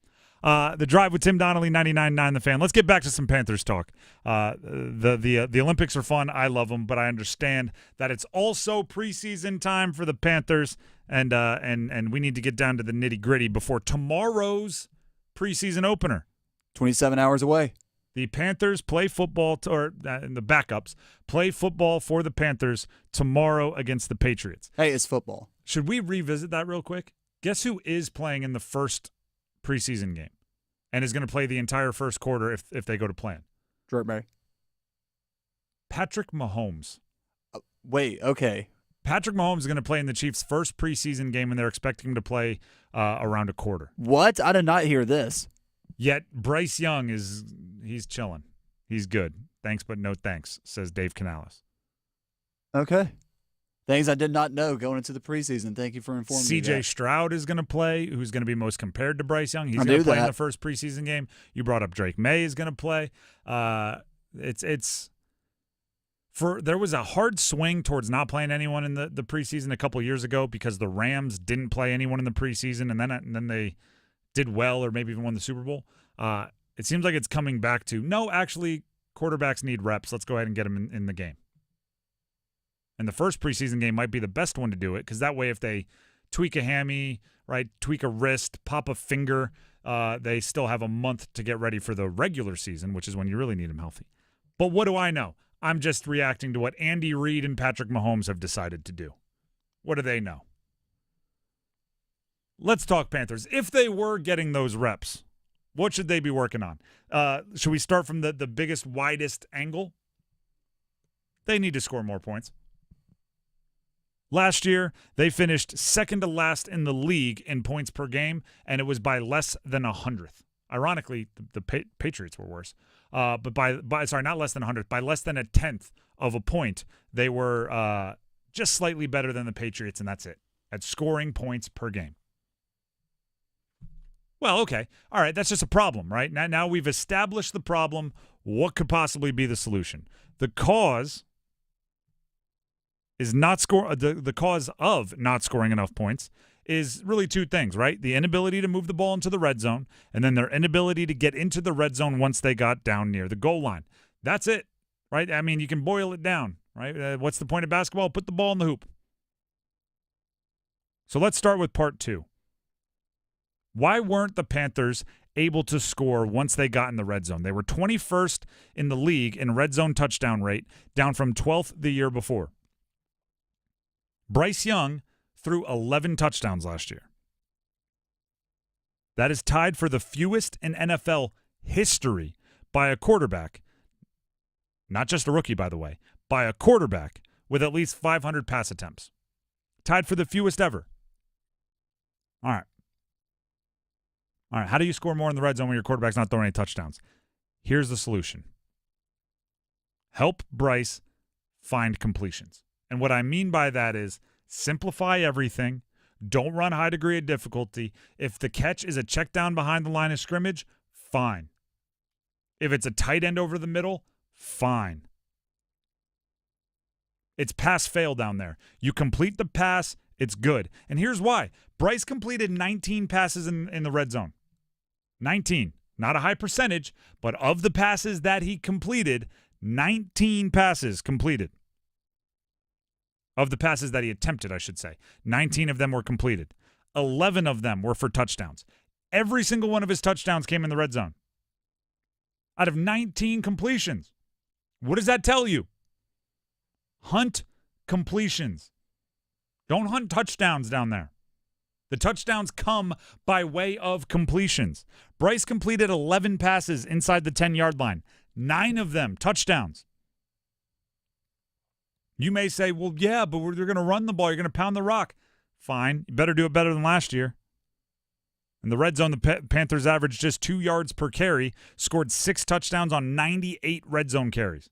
The Drive with Tim Donnelly, 99.9 The Fan. Let's get back to some Panthers talk. The Olympics are fun. I love them, but I understand that it's also preseason time for the Panthers, and we need to get down to the nitty-gritty before tomorrow's preseason opener. 27 hours away. The Panthers play football, the backups play football for the Panthers tomorrow against the Patriots. Hey, it's football. Should we revisit that real quick? Guess who is playing in the first preseason game and is going to play the entire first quarter if they go to plan? Drake May. Patrick Mahomes. Wait, okay. Patrick Mahomes is going to play in the Chiefs' first preseason game, and they're expecting him to play around a quarter. What? I did not hear this. Yet Bryce Young he's chilling. He's good. Thanks, but no thanks, says Dave Canales. Okay. Things I did not know going into the preseason. Thank you for informing me. CJ Stroud is going to play, who's going to be most compared to Bryce Young. He's going to play in the first preseason game. You brought up Drake May is going to play. There was a hard swing towards not playing anyone in the preseason a couple years ago because the Rams didn't play anyone in the preseason, and then they did well or maybe even won the Super Bowl. It seems like it's coming back to, no, actually, quarterbacks need reps. Let's go ahead and get them in the game. And the first preseason game might be the best one to do it because that way if they tweak a hammy, right, tweak a wrist, pop a finger, they still have a month to get ready for the regular season, which is when you really need them healthy. But what do I know? I'm just reacting to what Andy Reid and Patrick Mahomes have decided to do. What do they know? Let's talk Panthers. If they were getting those reps, what should they be working on? Should we start from the biggest, widest angle? They need to score more points. Last year, they finished second to last in the league in points per game, and it was by less than 100th. Ironically, the Patriots were worse. But by not less than 100th, by less than a 10th of a point, they were just slightly better than the Patriots, and that's it, at scoring points per game. Well, okay. All right, that's just a problem, right? Now we've established the problem. What could possibly be the solution? The cause is the cause of not scoring enough points is really two things, right? The inability to move the ball into the red zone, and then their inability to get into the red zone once they got down near the goal line. That's it, right? I mean, you can boil it down, right? What's the point of basketball? Put the ball in the hoop. So let's start with part two. Why weren't the Panthers able to score once they got in the red zone? They were 21st in the league in red zone touchdown rate, down from 12th the year before. Bryce Young threw 11 touchdowns last year. That is tied for the fewest in NFL history by a quarterback, not just a rookie, by the way, by a quarterback with at least 500 pass attempts. Tied for the fewest ever. All right. How do you score more in the red zone when your quarterback's not throwing any touchdowns? Here's the solution. Help Bryce find completions. And what I mean by that is simplify everything. Don't run high degree of difficulty. If the catch is a check down behind the line of scrimmage, fine. If it's a tight end over the middle, fine. It's pass-fail down there. You complete the pass, it's good. And here's why. Bryce completed 19 passes in the red zone. 19. Not a high percentage, but of the passes that he completed, 19 passes completed. Of the passes that he attempted, I should say. 19 of them were completed. 11 of them were for touchdowns. Every single one of his touchdowns came in the red zone. Out of 19 completions. What does that tell you? Hunt completions. Don't hunt touchdowns down there. The touchdowns come by way of completions. Bryce completed 11 passes inside the 10-yard line. 9 of them touchdowns. You may say, well, yeah, but they're going to run the ball. You're going to pound the rock. Fine. You better do it better than last year. In the red zone, the Panthers averaged just 2 yards per carry, scored 6 touchdowns on 98 red zone carries.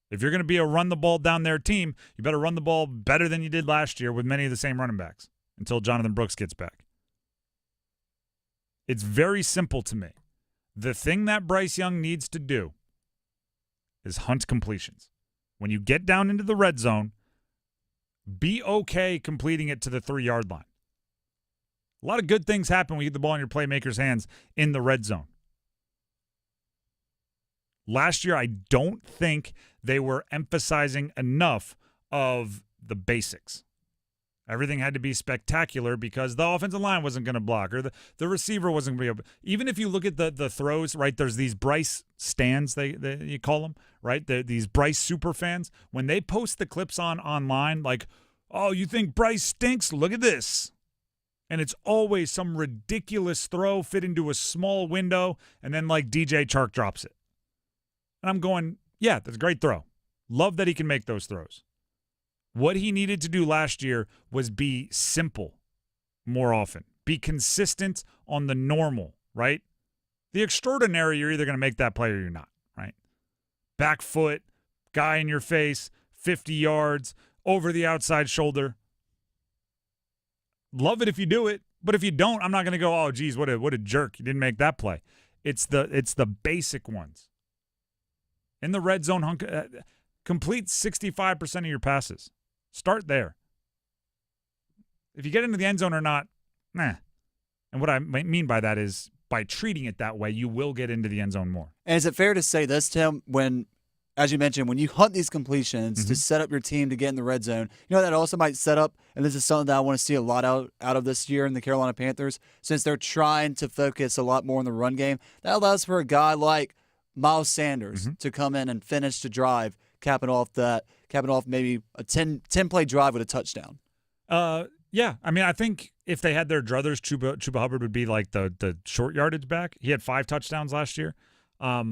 If you're going to be a run-the-ball-down-there team, you better run the ball better than you did last year with many of the same running backs until Jonathan Brooks gets back. It's very simple to me. The thing that Bryce Young needs to do is hunt completions. When you get down into the red zone, be okay completing it to the 3-yard line. A lot of good things happen when you get the ball in your playmaker's hands in the red zone. Last year, I don't think they were emphasizing enough of the basics. Everything had to be spectacular because the offensive line wasn't going to block or the receiver wasn't going to be able. Even if you look at the throws, right, there's these Bryce stands, you call them, right? These Bryce super fans. When they post the clips online, like, oh, you think Bryce stinks? Look at this. And it's always some ridiculous throw fit into a small window, and then like DJ Chark drops it. And I'm going, yeah, that's a great throw. Love that he can make those throws. What he needed to do last year was be simple more often. Be consistent on the normal, right? The extraordinary, you're either going to make that play or you're not, right? Back foot, guy in your face, 50 yards, over the outside shoulder. Love it if you do it, but if you don't, I'm not going to go, oh, geez, what a jerk. You didn't make that play. It's the basic ones. In the red zone, complete 65% of your passes. Start there. If you get into the end zone or not, nah. And what I mean by that is by treating it that way, you will get into the end zone more. And is it fair to say this, Tim, when, as you mentioned, when you hunt these completions to set up your team to get in the red zone, you know that also might set up, and this is something that I want to see a lot out of this year in the Carolina Panthers, since they're trying to focus a lot more on the run game. That allows for a guy like Miles Sanders to come in and finish the drive, capping off maybe a 10-play drive with a touchdown. Yeah, I mean, I think if they had their druthers, Chuba Hubbard would be like the short yardage back. He had 5 touchdowns last year. A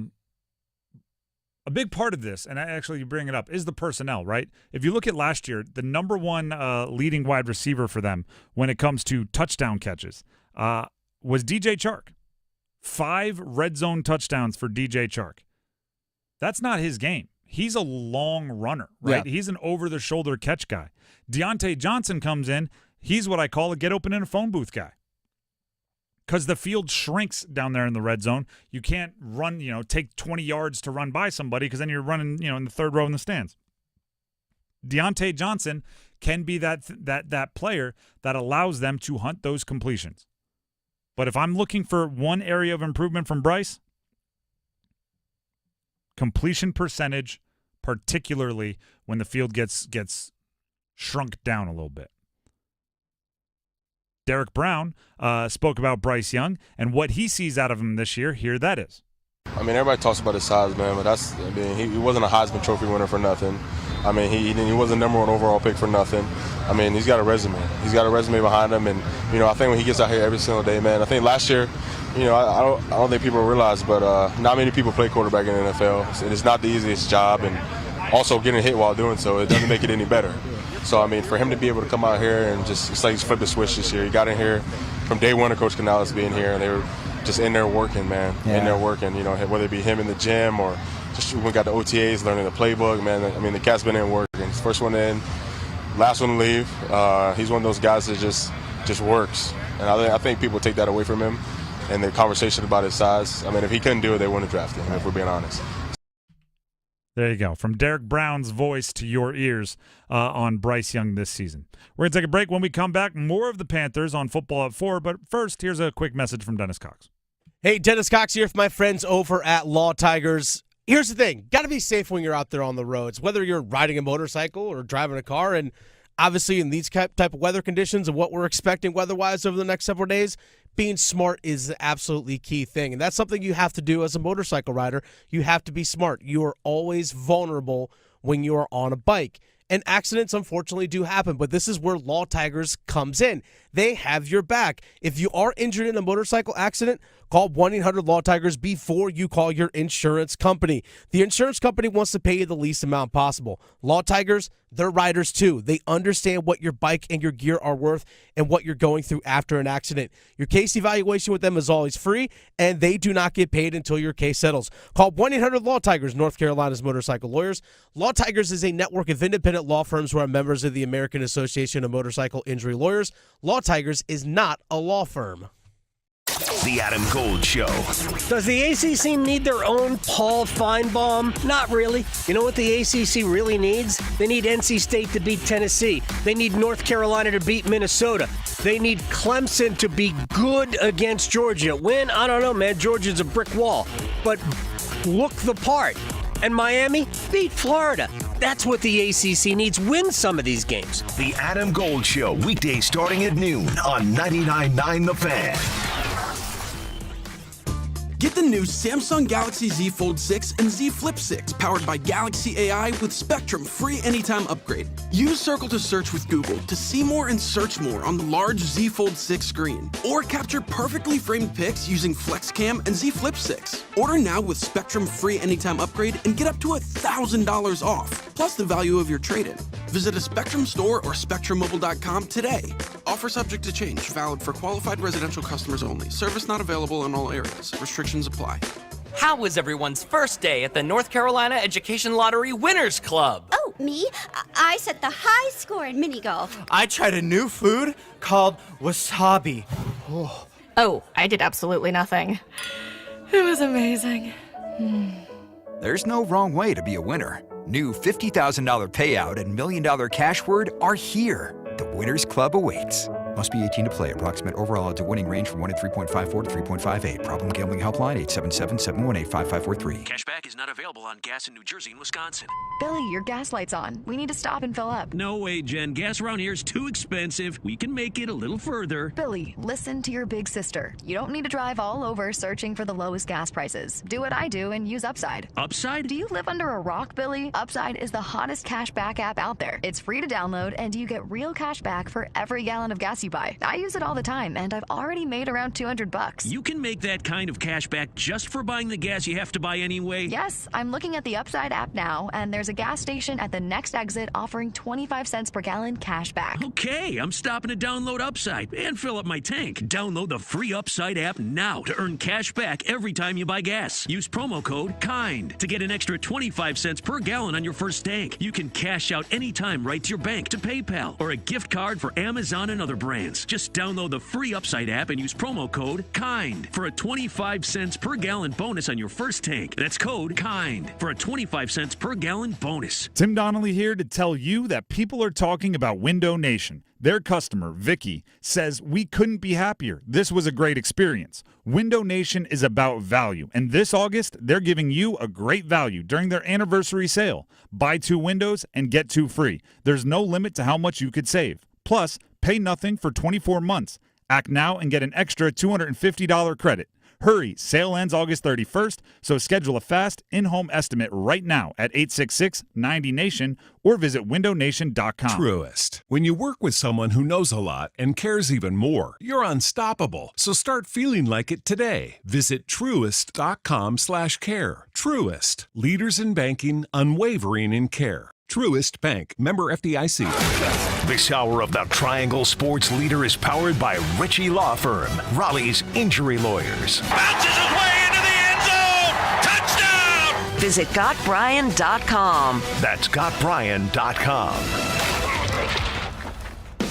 big part of this, and actually you bring it up, is the personnel, right? If you look at last year, the number one leading wide receiver for them when it comes to touchdown catches was DJ Chark. 5 red zone touchdowns for DJ Chark. That's not his game. He's a long runner, right? Yeah. He's an over-the-shoulder catch guy. Deontay Johnson comes in. He's what I call a get-open-in-a-phone booth guy. Because the field shrinks down there in the red zone. You can't run, take 20 yards to run by somebody because then you're running, in the third row in the stands. Deontay Johnson can be that player that allows them to hunt those completions. But if I'm looking for one area of improvement from Bryce, completion percentage, particularly when the field gets shrunk down a little bit. Derek Brown spoke about Bryce Young and what he sees out of him this year. Here that is. I mean, everybody talks about his size, man, but he wasn't a Heisman Trophy winner for nothing. I mean, he wasn't number 1 overall pick for nothing. I mean, he's got a resume. He's got a resume behind him, and I think when he gets out here every single day, man. I think last year, I don't think people realize, but not many people play quarterback in the NFL. And it's not the easiest job, and also getting hit while doing so, it doesn't make it any better. So I mean, for him to be able to come out here and it's like he's flipped the switch this year. He got in here from day one of Coach Canales being here, and they were just in there working, man. Yeah. In there working, whether it be him in the gym or just we got the OTAs, learning the playbook, man. I mean, the cat's been in working. He's first one in, last one to leave. He's one of those guys that just works. And I think people take that away from him and the conversation about his size. I mean, if he couldn't do it, they wouldn't have drafted him, if we're being honest. There you go. From Derek Brown's voice to your ears on Bryce Young this season. We're going to take a break. When we come back, more of the Panthers on Football at 4. But first, here's a quick message from Dennis Cox. Hey, Dennis Cox here for my friends over at Law Tigers. Here's the thing. Got to be safe when you're out there on the roads, whether you're riding a motorcycle or driving a car. And obviously in these type of weather conditions and what we're expecting weather-wise over the next several days, being smart is the absolutely key thing. And that's something you have to do as a motorcycle rider. You have to be smart. You are always vulnerable when you are on a bike. and accidents unfortunately do happen, but this is where Law Tigers comes in. They have your back. If you are injured in a motorcycle accident, call 1-800-LAW-TIGERS before you call your insurance company. The insurance company wants to pay you the least amount possible. Law Tigers, they're riders too. They understand what your bike and your gear are worth and what you're going through after an accident. Your case evaluation with them is always free, and they do not get paid until your case settles. Call 1-800-LAW-TIGERS, North Carolina's motorcycle lawyers. Law Tigers is a network of independent law firms who are members of the American Association of Motorcycle Injury Lawyers. Law Tigers is not a law firm. The Adam Gold Show. Does the ACC need their own Paul Feinbaum? Not really. You know what the ACC really needs? They need NC State to beat Tennessee. They need North Carolina to beat Minnesota. They need Clemson to be good against Georgia. Win? I don't know, man. Georgia's a brick wall. But look the part. And Miami beat Florida. That's what the ACC needs. Win some of these games. The Adam Gold Show, weekdays starting at noon on 99.9 The Fan. Get the new Samsung Galaxy Z Fold 6 and Z Flip 6 powered by Galaxy AI with Spectrum free anytime upgrade. Use Circle to search with Google to see more and search more on the large Z Fold 6 screen. Or capture perfectly framed pics using FlexCam and Z Flip 6. Order now with Spectrum free anytime upgrade and get up to $1,000 off, plus the value of your trade-in. Visit a Spectrum store or SpectrumMobile.com today. Offer subject to change, valid for qualified residential customers only. Service not available in all areas. Restrictions apply. How was everyone's first day at the North Carolina Education Lottery Winners Club? Oh, me? I set the high score in mini golf. I tried a new food called wasabi. Oh, I did absolutely nothing. It was amazing. There's no wrong way to be a winner. New $50,000 payout and $1 million cash word are here. The Winners Club awaits. Must be 18 to play. Approximate overall odds of winning range from 1 in 3.54 to 3.58. Problem gambling helpline 877-718-5543. Cashback is not available on gas in New Jersey and Wisconsin. Billy, your gas light's on. We need to stop and fill up. No way, Jen. Gas around here is too expensive. We can make it a little further. Billy, listen to your big sister. You don't need to drive all over searching for the lowest gas prices. Do what I do and use Upside. Upside? Do you live under a rock, Billy? Upside is the hottest cashback app out there. It's free to download, and you get real cash back for every gallon of gas you buy. I use it all the time, and I've already made around $200. You can make that kind of cash back just for buying the gas you have to buy anyway? Yes, I'm looking at the Upside app now, and there's a gas station at the next exit offering 25 cents per gallon cash back. Okay, I'm stopping to download Upside and fill up my tank. Download the free Upside app now to earn cash back every time you buy gas. Use promo code KIND to get an extra 25 cents per gallon on your first tank. You can cash out anytime right to your bank, to PayPal, or a gift card for Amazon and other brands. Just download the free Upside app and use promo code KIND for a 25 cents per gallon bonus on your first tank. That's code KIND for a 25 cents per gallon bonus. Tim Donnelly here to tell you that people are talking about Window Nation. Their customer, Vicky, says, "We couldn't be happier. This was a great experience." Window Nation is about value, and this August, they're giving you a great value during their anniversary sale. Buy 2 windows and get 2 free. There's no limit to how much you could save. Plus, pay nothing for 24 months. Act now and get an extra $250 credit. Hurry, sale ends August 31st, so schedule a fast in-home estimate right now at 866-90NATION or visit windownation.com. Truist. When you work with someone who knows a lot and cares even more, you're unstoppable. So start feeling like it today. Visit truist.com/care. Truist. Leaders in banking, unwavering in care. Truist Bank. Member FDIC. This hour of the Triangle Sports Leader is powered by Ritchie Law Firm, Raleigh's injury lawyers. Bounces his way into the end zone. Touchdown! Visit GotBrian.com. That's GotBrian.com.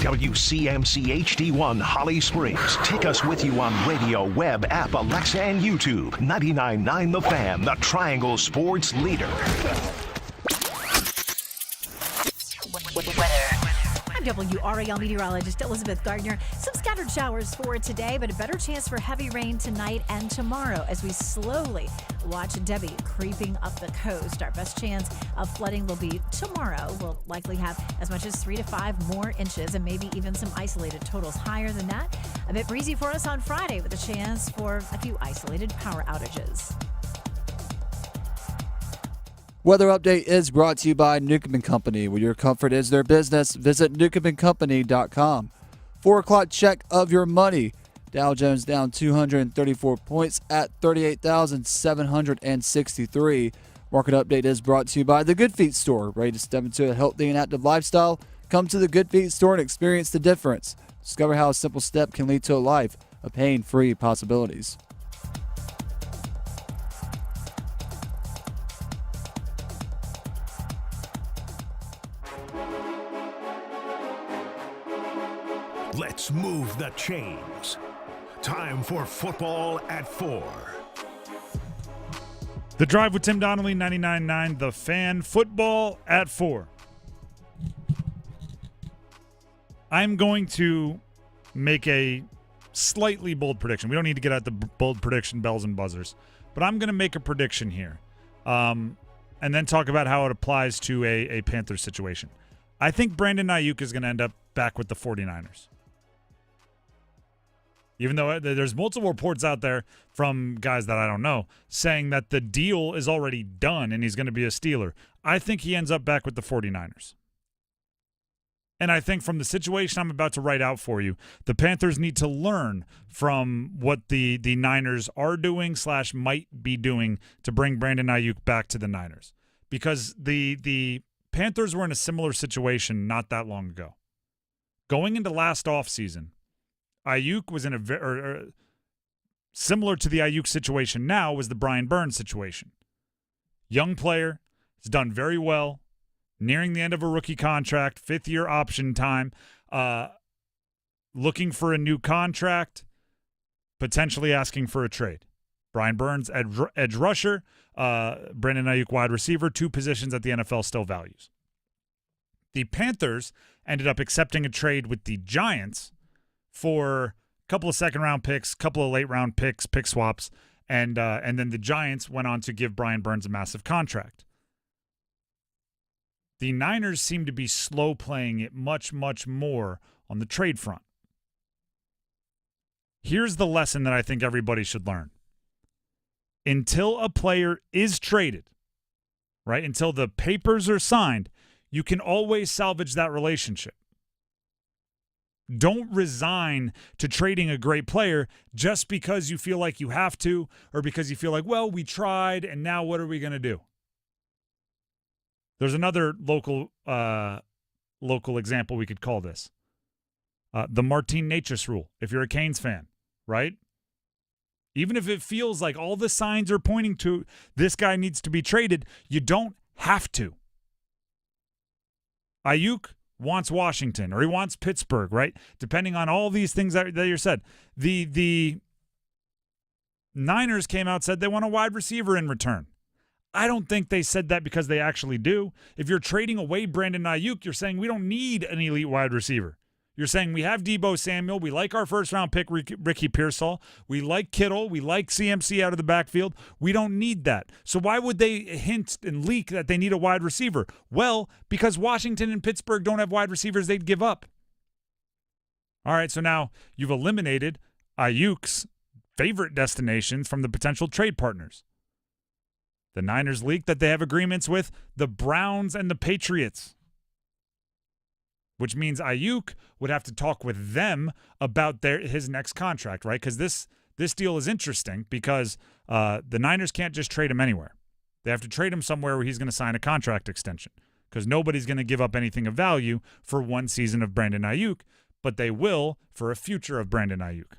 WCMC HD1 Holly Springs. Take us with you on radio, web, app, Alexa, and YouTube. 99.9 The Fan, the Triangle Sports Leader. I'm WRAL meteorologist Elizabeth Gardner. Some scattered showers for today, but a better chance for heavy rain tonight and tomorrow as we slowly watch Debbie creeping up the coast. Our best chance of flooding will be tomorrow. We'll likely have as much as 3 to 5 more inches and maybe even some isolated totals higher than that. A bit breezy for us on Friday with a chance for a few isolated power outages. Weather update is brought to you by Newcomb & Company. Where your comfort is their business, visit newcombandcompany.com. 4 o'clock check of your money. Dow Jones down 234 points at 38,763. Market update is brought to you by the Good Feet Store. Ready to step into a healthy and active lifestyle? Come to the Good Feet Store and experience the difference. Discover how a simple step can lead to a life of pain-free possibilities. Let's move the chains. Time for Football at 4. The Drive with Tim Donnelly, 99.9 The Fan. Football at 4. I'm going to make a slightly bold prediction. We don't need to get at the bold prediction bells and buzzers, but I'm going to make a prediction here and then talk about how it applies to a Panthers situation. I think Brandon Ayuk is going to end up back with the 49ers. Even though there's multiple reports out there from guys that I don't know saying that the deal is already done and he's going to be a Steeler. I think he ends up back with the 49ers. And I think from the situation I'm about to write out for you, the Panthers need to learn from what the Niners are doing / might be doing to bring Brandon Ayuk back to the Niners. Because the Panthers were in a similar situation not that long ago. Going into last offseason, Ayuk was in a similar to the Ayuk situation now was the Brian Burns situation. Young player, has done very well, nearing the end of a rookie contract, 5th-year option time, looking for a new contract, potentially asking for a trade. Brian Burns, edge rusher, Brandon Ayuk, wide receiver, 2 positions that the NFL still values. The Panthers ended up accepting a trade with the Giants for a couple of second-round picks, couple of late-round picks, pick swaps, and then the Giants went on to give Brian Burns a massive contract. The Niners seem to be slow playing it much, much more on the trade front. Here's the lesson that I think everybody should learn. Until a player is traded, right, until the papers are signed, you can always salvage that relationship. Don't resign to trading a great player just because you feel like you have to or because you feel like, well, we tried and now what are we going to do? There's another local example we could call this. The Martin Necas rule, if you're a Canes fan, right? Even if it feels like all the signs are pointing to this guy needs to be traded, you don't have to. Ayuk wants Washington or he wants Pittsburgh, right? Depending on all these things that you said. The Niners came out and said they want a wide receiver in return. I don't think they said that because they actually do. If you're trading away Brandon Ayuk, you're saying we don't need an elite wide receiver. You're saying we have Deebo Samuel. We like our first-round pick, Ricky Pearsall. We like Kittle. We like CMC out of the backfield. We don't need that. So why would they hint and leak that they need a wide receiver? Well, because Washington and Pittsburgh don't have wide receivers they'd give up. All right, so now you've eliminated Ayuk's favorite destinations from the potential trade partners. The Niners leaked that they have agreements with the Browns and the Patriots, which means Ayuk would have to talk with them about his next contract, right? Because this deal is interesting because the Niners can't just trade him anywhere. They have to trade him somewhere where he's going to sign a contract extension because nobody's going to give up anything of value for one season of Brandon Ayuk, but they will for a future of Brandon Ayuk.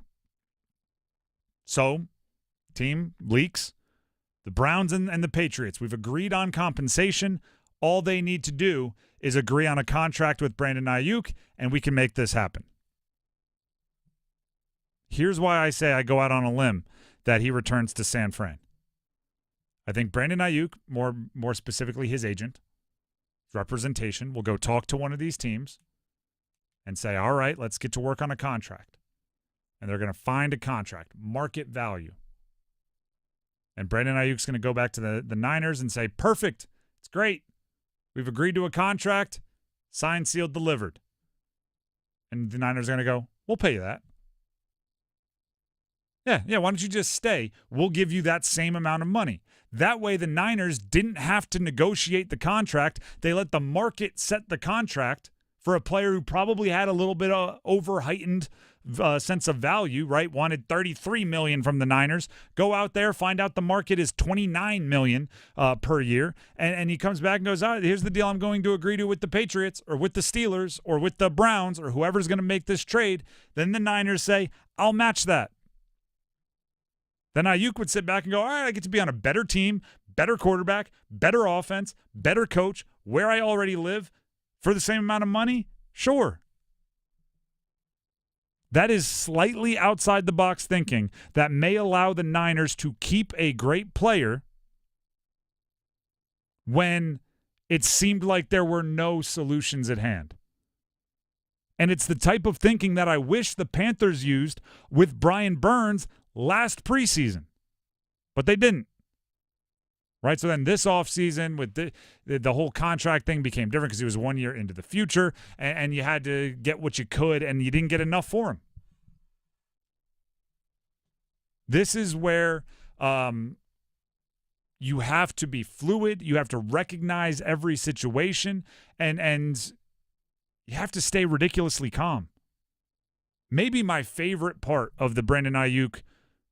So, team leaks. The Browns and the Patriots, we've agreed on compensation. All they need to do is agree on a contract with Brandon Ayuk, and we can make this happen. Here's why I say I go out on a limb that he returns to San Fran. I think Brandon Ayuk, more specifically his agent, representation, will go talk to one of these teams and say, all right, let's get to work on a contract. And they're going to find a contract, market value. And Brandon Ayuk's going to go back to the Niners and say, perfect, it's great. We've agreed to a contract, signed, sealed, delivered. And the Niners are going to go, we'll pay you that. Yeah, why don't you just stay? We'll give you that same amount of money. That way the Niners didn't have to negotiate the contract. They let the market set the contract for a player who probably had a little bit of over-heightened sense of value, right? Wanted $33 million from the Niners. Go out there, find out the market is $29 million per year, and he comes back and goes, all right, here's the deal I'm going to agree to with the Patriots or with the Steelers or with the Browns or whoever's going to make this trade. Then the Niners say, I'll match that. Then Ayuk would sit back and go, all right, I get to be on a better team, better quarterback, better offense, better coach, where I already live for the same amount of money? Sure. That is slightly outside the box thinking that may allow the Niners to keep a great player when it seemed like there were no solutions at hand. And it's the type of thinking that I wish the Panthers used with Brian Burns last preseason, but they didn't. Right, so then this offseason with the whole contract thing became different because he was 1 year into the future, and you had to get what you could, and you didn't get enough for him. This is where you have to be fluid. You have to recognize every situation, and you have to stay ridiculously calm. Maybe my favorite part of the Brandon Ayuk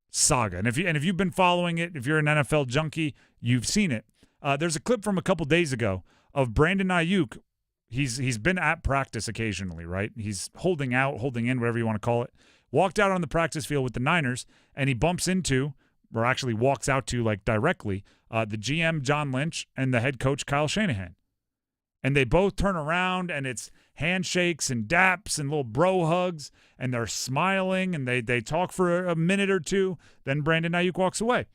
saga, and if you've been following it, if you're an NFL junkie, you've seen it. There's a clip from a couple days ago of Brandon Ayuk. He's been at practice occasionally, right? He's holding out, holding in, whatever you want to call it. Walked out on the practice field with the Niners, and he bumps into, or actually walks out to, like directly, the GM John Lynch and the head coach Kyle Shanahan. And they both turn around, and it's handshakes and daps and little bro hugs, and they're smiling, and they talk for a minute or two. Then Brandon Ayuk walks away.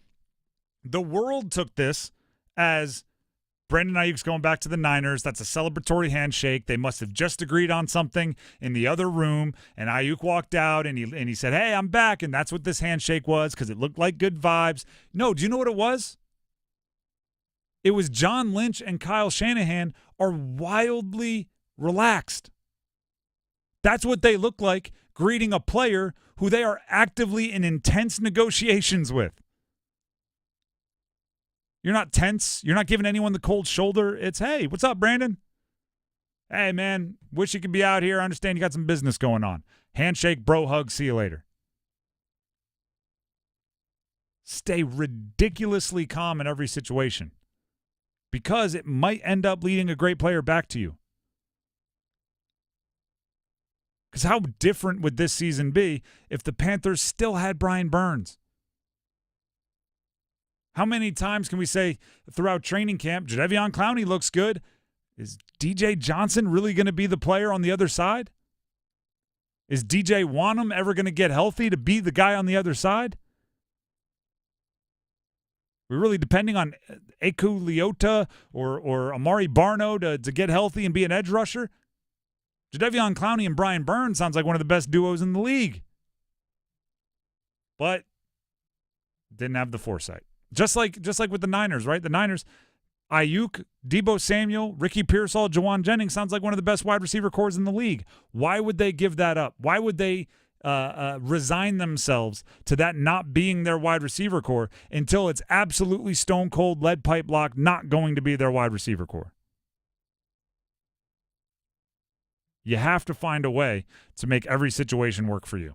The world took this as Brandon Ayuk's going back to the Niners. That's a celebratory handshake. They must have just agreed on something in the other room, and Ayuk walked out, and he said, hey, I'm back, and that's what this handshake was because it looked like good vibes. No, do you know what it was? It was John Lynch and Kyle Shanahan are wildly relaxed. That's what they look like greeting a player who they are actively in intense negotiations with. You're not tense. You're not giving anyone the cold shoulder. It's, hey, what's up, Brandon? Hey, man, wish you could be out here. I understand you got some business going on. Handshake, bro hug, see you later. Stay ridiculously calm in every situation because it might end up leading a great player back to you. Because how different would this season be if the Panthers still had Brian Burns? How many times can we say throughout training camp, Jadeveon Clowney looks good? Is DJ Johnson really going to be the player on the other side? Is DJ Wanham ever going to get healthy to be the guy on the other side? We're really depending on Eku Leota or Amari Barno to get healthy and be an edge rusher. Jadeveon Clowney and Brian Burns sounds like one of the best duos in the league. But didn't have the foresight. Just like with the Niners, right? The Niners, Ayuk, Deebo Samuel, Ricky Pearsall, Jawan Jennings sounds like one of the best wide receiver cores in the league. Why would they give that up? Why would they resign themselves to that not being their wide receiver core until it's absolutely stone cold lead pipe lock not going to be their wide receiver core? You have to find a way to make every situation work for you.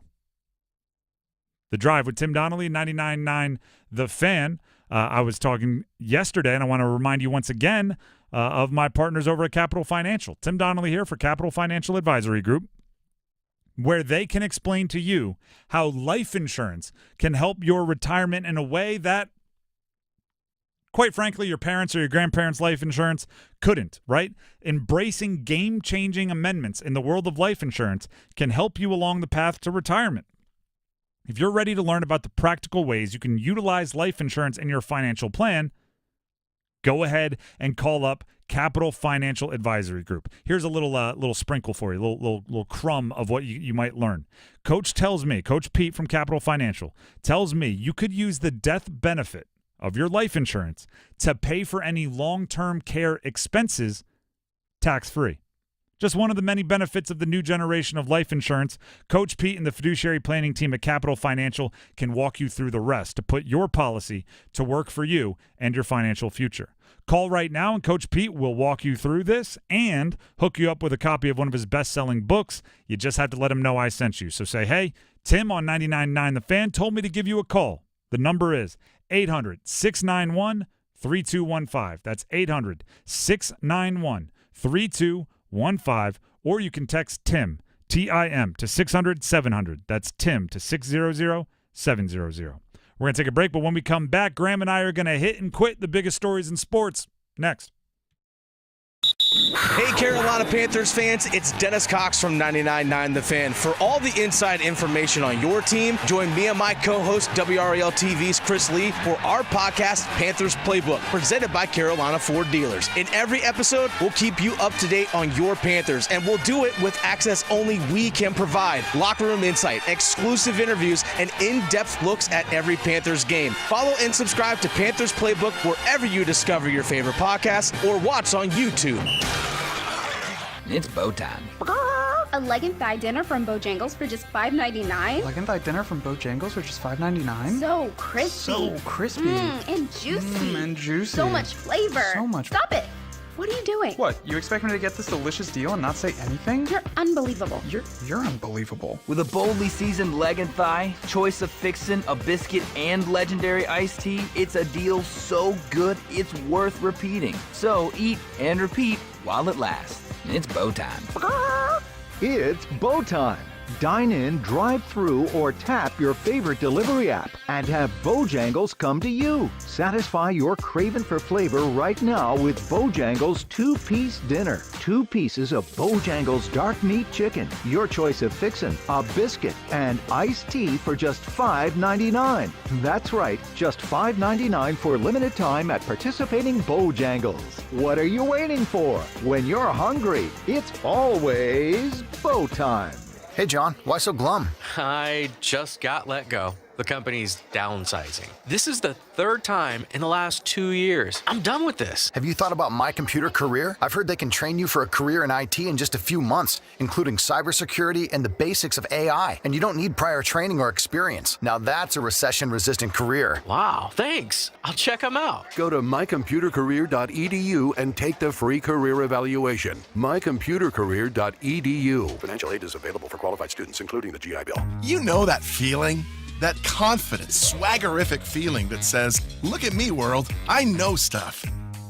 The Drive with Tim Donnelly, 99.9 The Fan. I was talking yesterday, and I want to remind you once again of my partners over at Capital Financial. Tim Donnelly here for Capital Financial Advisory Group, where they can explain to you how life insurance can help your retirement in a way that, quite frankly, your parents or your grandparents' life insurance couldn't, right? Embracing game-changing amendments in the world of life insurance can help you along the path to retirement. If you're ready to learn about the practical ways you can utilize life insurance in your financial plan, go ahead and call up Capital Financial Advisory Group. Here's a little sprinkle for you, little crumb of what you might learn. Coach Pete from Capital Financial tells me you could use the death benefit of your life insurance to pay for any long-term care expenses tax-free. Just one of the many benefits of the new generation of life insurance. Coach Pete and the fiduciary planning team at Capital Financial can walk you through the rest to put your policy to work for you and your financial future. Call right now and Coach Pete will walk you through this and hook you up with a copy of one of his best-selling books. You just have to let him know I sent you. So say, hey, Tim on 99.9 The Fan told me to give you a call. The number is 800-691-3215. That's 800-691-3215. Or you can text Tim, T-I-M, to 600-700. That's Tim to 600-700. We're going to take a break, but when we come back, Graham and I are going to hit and quit the biggest stories in sports. Next. Hey, Carolina Panthers fans, it's Dennis Cox from 99.9 The Fan. For all the inside information on your team, join me and my co-host, WRAL TV's Chris Lee, for our podcast, Panthers Playbook, presented by Carolina Ford Dealers. In every episode, we'll keep you up to date on your Panthers, and we'll do it with access only we can provide. Locker room insight, exclusive interviews, and in-depth looks at every Panthers game. Follow and subscribe to Panthers Playbook wherever you discover your favorite podcasts or watch on YouTube. It's bow time. A leg and thigh dinner from Bojangles for just $5.99. Leg and thigh dinner from Bojangles for just $5.99. So crispy. So crispy. And juicy. And juicy. So much flavor. So much. Stop it. What are you doing? What? You expect me to get this delicious deal and not say anything? You're unbelievable. You're unbelievable. With a boldly seasoned leg and thigh, choice of fixin', a biscuit, and legendary iced tea, it's a deal so good it's worth repeating. So eat and repeat while it lasts. It's bow time. It's bow time. Dine in, drive through, or tap your favorite delivery app and have Bojangles come to you. Satisfy your craving for flavor right now with Bojangles 2-piece dinner. 2 pieces of Bojangles dark meat chicken, your choice of fixin', a biscuit, and iced tea for just $5.99. That's right, just $5.99 for limited time at participating Bojangles. What are you waiting for? When you're hungry, it's always bow time. Hey, John, why so glum? I just got let go. The company's downsizing. This is the 3rd time in the last 2 years. I'm done with this. Have you thought about My Computer Career? I've heard they can train you for a career in IT in just a few months, including cybersecurity and the basics of AI. And you don't need prior training or experience. Now that's a recession-resistant career. Wow, thanks. I'll check them out. Go to mycomputercareer.edu and take the free career evaluation. mycomputercareer.edu. Financial aid is available for qualified students, including the GI Bill. You know that feeling? That confident, swaggerific feeling that says, look at me, world, I know stuff.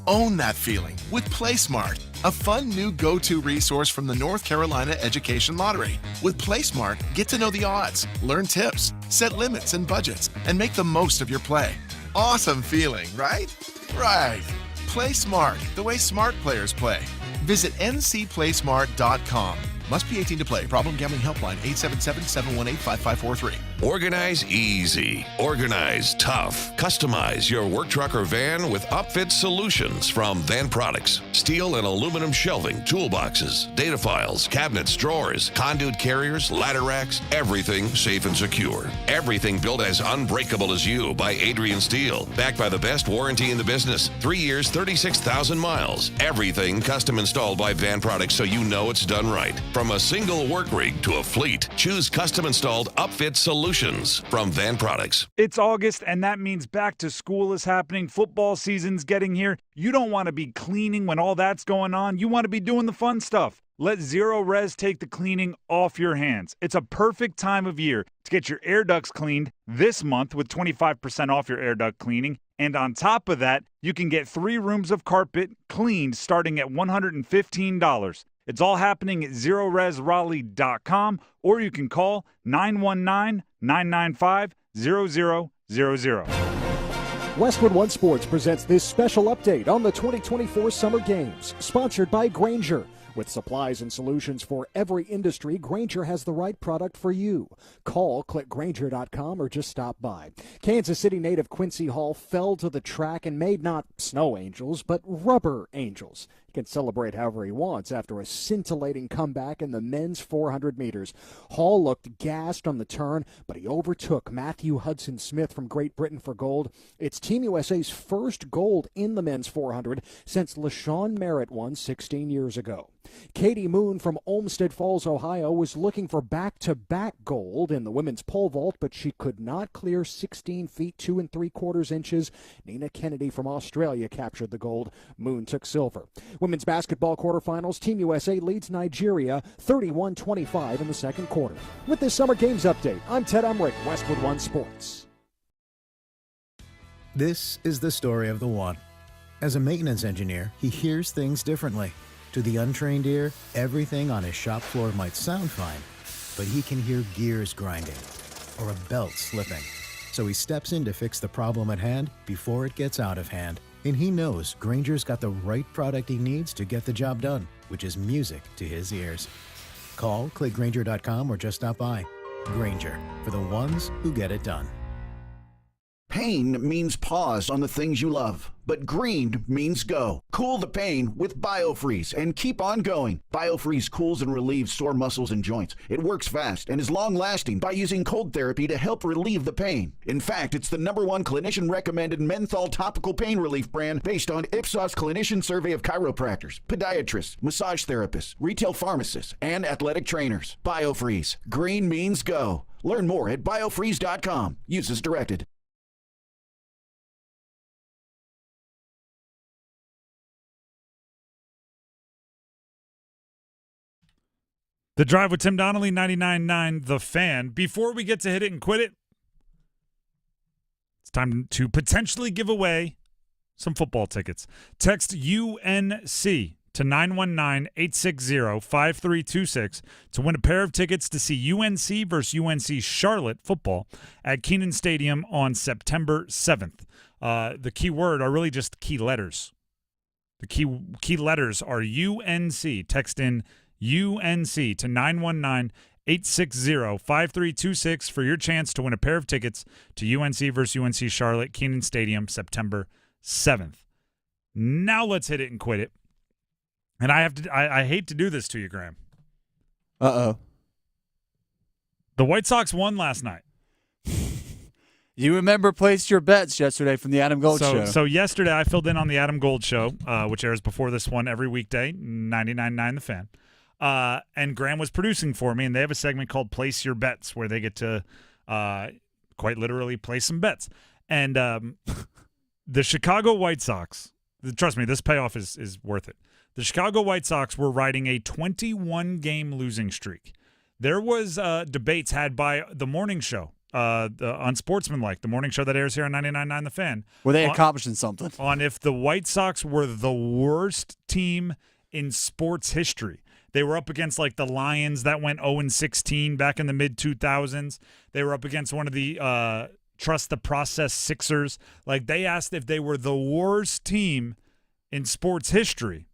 Own that feeling with PlaySmart, a fun new go-to resource from the North Carolina Education Lottery. With PlaySmart, get to know the odds, learn tips, set limits and budgets, and make the most of your play. Awesome feeling, right? Right. Play smart, the way smart players play. Visit ncplaysmart.com. Must be 18 to play. Problem gambling helpline 877-718-5543. Organize easy. Organize tough. Customize your work truck or van with upfit solutions from Van Products. Steel and aluminum shelving, toolboxes, data files, cabinets, drawers, conduit carriers, ladder racks, everything safe and secure. Everything built as unbreakable as you by Adrian Steel. Backed by the best warranty in the business. 3 years, 36,000 miles. Everything custom installed by Van Products so you know it's done right. From a single work rig to a fleet, choose custom installed upfit solutions from Van Products. It's August, and that means back to school is happening. Football season's getting here. You don't want to be cleaning when all that's going on. You want to be doing the fun stuff. Let Zero Res take the cleaning off your hands. It's a perfect time of year to get your air ducts cleaned this month with 25% off your air duct cleaning. And on top of that, you can get 3 rooms of carpet cleaned starting at $115. It's all happening at ZeroResRaleigh.com, or you can call 919-995-0000. Westwood One Sports presents this special update on the 2024 Summer Games, sponsored by Grainger. With supplies and solutions for every industry, Grainger has the right product for you. Call, click Grainger.com, or just stop by. Kansas City native Quincy Hall fell to the track and made not snow angels, but rubber angels. He can celebrate however he wants after a scintillating comeback in the men's 400 meters. Hall looked gassed on the turn, but he overtook Matthew Hudson-Smith from Great Britain for gold. It's Team USA's first gold in the men's 400 since LaShawn Merritt won 16 years ago. Katie Moon from Olmsted Falls, Ohio, was looking for back-to-back gold in the women's pole vault, but she could not clear 16 feet 2 3/4 inches. Nina Kennedy from Australia captured the gold. Moon took silver. Women's basketball quarterfinals, Team USA leads Nigeria 31-25 in the second quarter. With this Summer Games update, I'm Ted Umrick, Westwood One Sports. This is the story of the one. As a maintenance engineer, he hears things differently. To the untrained ear, everything on his shop floor might sound fine, but he can hear gears grinding or a belt slipping. So he steps in to fix the problem at hand before it gets out of hand. And he knows Grainger's got the right product he needs to get the job done, which is music to his ears. Call, click Grainger.com, or just stop by. Grainger, for the ones who get it done. Pain means pause on the things you love, but green means go. Cool the pain with BioFreeze and keep on going. BioFreeze cools and relieves sore muscles and joints. It works fast and is long-lasting by using cold therapy to help relieve the pain. In fact, it's the #1 clinician-recommended menthol topical pain relief brand based on Ipsos clinician survey of chiropractors, podiatrists, massage therapists, retail pharmacists, and athletic trainers. BioFreeze. Green means go. Learn more at biofreeze.com. Use as directed. The Drive with Tim Donnelly, 99.9 The Fan. Before we get to Hit It and Quit It, it's time to potentially give away some football tickets. Text UNC to 919-860-5326 to win a pair of tickets to see UNC versus UNC Charlotte football at Kenan Stadium on September 7th. The key word are really just key letters. The key letters are UNC. Text in UNC to 919-860-5326 for your chance to win a pair of tickets to UNC versus UNC Charlotte, Kenan Stadium, September 7th. Now let's hit it and quit it. And I hate to do this to you, Graham. Uh-oh. The White Sox won last night. You remember placed your bets yesterday from the Adam Gold Show. So yesterday I filled in on the Adam Gold Show, which airs before this one every weekday, 99.9 The Fan. And Graham was producing for me, and they have a segment called Place Your Bets where they get to quite literally place some bets. And the Chicago White Sox, trust me, this payoff is worth it. The Chicago White Sox were riding a 21-game losing streak. There was debates had by the morning show, Unsportsmanlike, the morning show that airs here on 99.9 The Fan. Were they accomplishing something? On if the White Sox were the worst team in sports history. They were up against like the Lions that went 0-16 back in the mid-2000s. They were up against one of the Trust the Process Sixers. Like they asked if they were the worst team in sports history.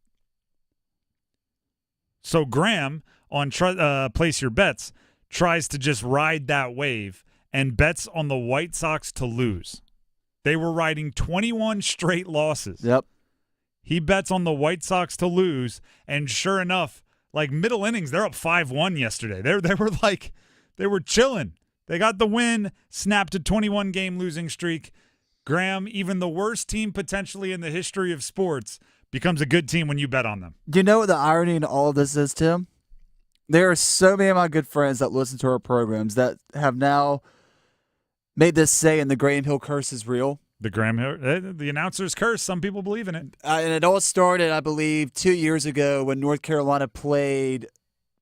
So Graham on Place Your Bets tries to just ride that wave and bets on the White Sox to lose. They were riding 21 straight losses. Yep. He bets on the White Sox to lose, and sure enough, like middle innings, they're up 5-1 yesterday. They were chilling. They got the win, snapped a 21-game losing streak. Graham, even the worst team potentially in the history of sports, becomes a good team when you bet on them. You know what the irony in all of this is, Tim? There are so many of my good friends that listen to our programs that have now made this saying the Graham Hill curse is real. The Graham Hill, the announcer's curse. Some people believe in it. And it all started, I believe, 2 years ago when North Carolina played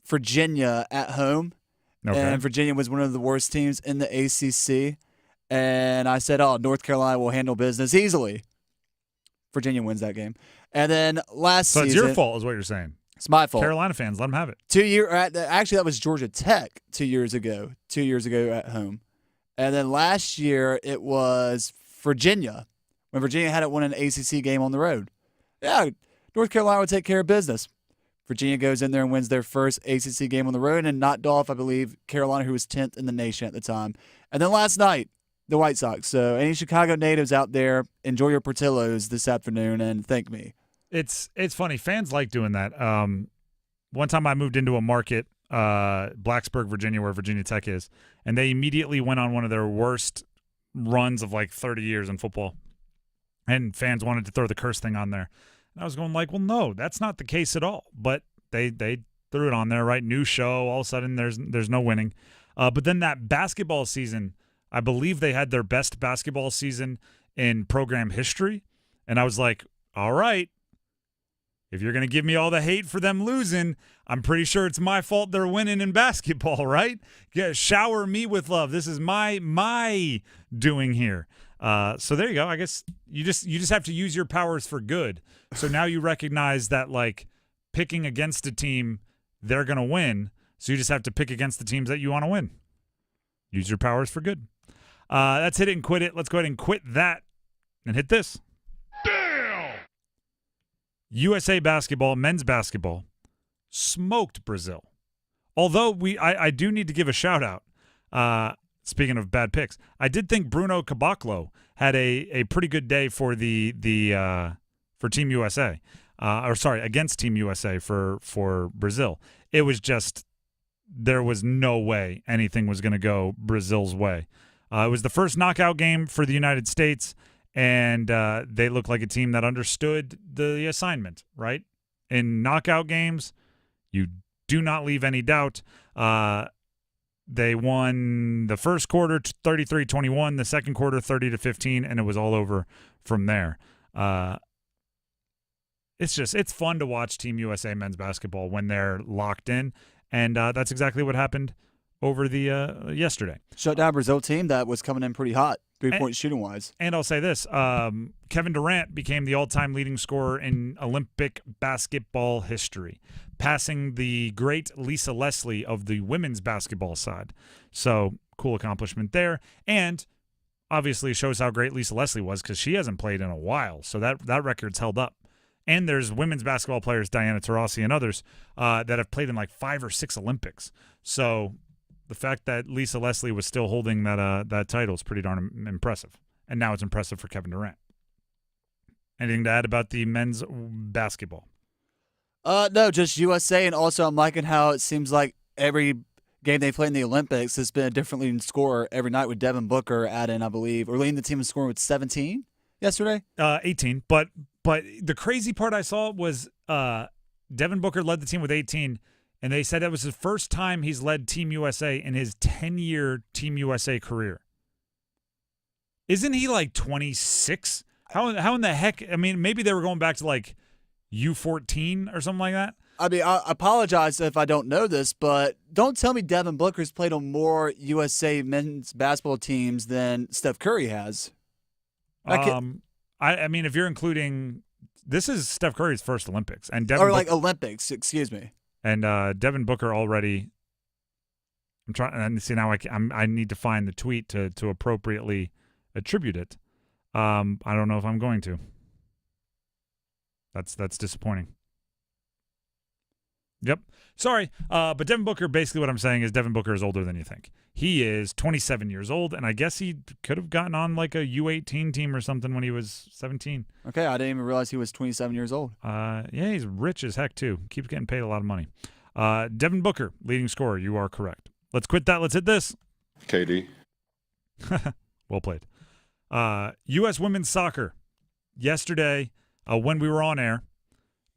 Virginia at home. Okay. And Virginia was one of the worst teams in the ACC. And I said, North Carolina will handle business easily. Virginia wins that game. And then last season. So it's your fault is what you're saying. It's my fault. Carolina fans, let them have it. Actually, that was Georgia Tech 2 years ago. 2 years ago at home. And then last year it was Virginia, when Virginia hadn't won an ACC game on the road. Yeah, North Carolina would take care of business. Virginia goes in there and wins their first ACC game on the road and knocked off, I believe, Carolina, who was 10th in the nation at the time. And then last night, the White Sox. So any Chicago natives out there, enjoy your Portillos this afternoon and thank me. It's funny. Fans like doing that. One time I moved into a market, Blacksburg, Virginia, where Virginia Tech is, and they immediately went on one of their worst runs of like 30 years in football. And fans wanted to throw the curse thing on there. And I was going like, well, no, that's not the case at all. But they threw it on there, right? New show. All of a sudden, there's no winning. But then that basketball season, I believe they had their best basketball season in program history. And I was like, all right, if you're going to give me all the hate for them losing, I'm pretty sure it's my fault they're winning in basketball, right? Yeah, shower me with love. This is my doing here. So there you go. I guess you just have to use your powers for good. So now you recognize that, like, picking against a team, they're going to win. So you just have to pick against the teams that you want to win. Use your powers for good. That's hit it and quit it. Let's go ahead and quit that and hit this. Damn! USA basketball, men's basketball, smoked Brazil. Although I do need to give a shout out. Speaking of bad picks, I did think Bruno Caboclo had a pretty good day for for Team USA, against Team USA for Brazil. It was just there was no way anything was going to go Brazil's way. It was the first knockout game for the United States, and they looked like a team that understood the assignment. Right, in knockout games, you do not leave any doubt. They won the first quarter 33-21, the second quarter 30-15, and it was all over from there. It's fun to watch Team USA men's basketball when they're locked in, and that's exactly what happened over the yesterday. Shut down Brazil team that was coming in pretty hot, 3-point shooting wise. And I'll say this: Kevin Durant became the all-time leading scorer in Olympic basketball history, passing the great Lisa Leslie of the women's basketball side. So cool accomplishment there, and obviously shows how great Lisa Leslie was because she hasn't played in a while. So that record's held up. And there's women's basketball players, Diana Taurasi and others, that have played in like 5 or 6 Olympics. So the fact that Lisa Leslie was still holding that title is pretty darn impressive. And now it's impressive for Kevin Durant. Anything to add about the men's basketball? No, just USA, and also I'm liking how it seems like every game they play in the Olympics has been a different leading scorer every night, with Devin Booker adding, I believe, or leading the team in scoring with 17 yesterday? 18, but the crazy part I saw was Devin Booker led the team with 18, and they said that was the first time he's led Team USA in his 10-year Team USA career. Isn't he like 26? How in the heck? I mean, maybe they were going back to like U14 or something like that. I mean, I apologize if I don't know this, but don't tell me Devin Booker's played on more USA men's basketball teams than Steph Curry has. I mean, if you're including, this is Steph Curry's first Olympics, and Olympics, excuse me. And Devin Booker already. I'm trying, and see now I need to find the tweet to appropriately attribute it. I don't know if I'm going to. That's disappointing. Yep. Sorry. But Devin Booker, basically what I'm saying is Devin Booker is older than you think. He is 27 years old, and I guess he could have gotten on like a U18 team or something when he was 17. Okay, I didn't even realize he was 27 years old. Yeah, he's rich as heck, too. Keeps getting paid a lot of money. Devin Booker, leading scorer. You are correct. Let's quit that. Let's hit this. KD. Well played. U.S. women's soccer, yesterday, when we were on air,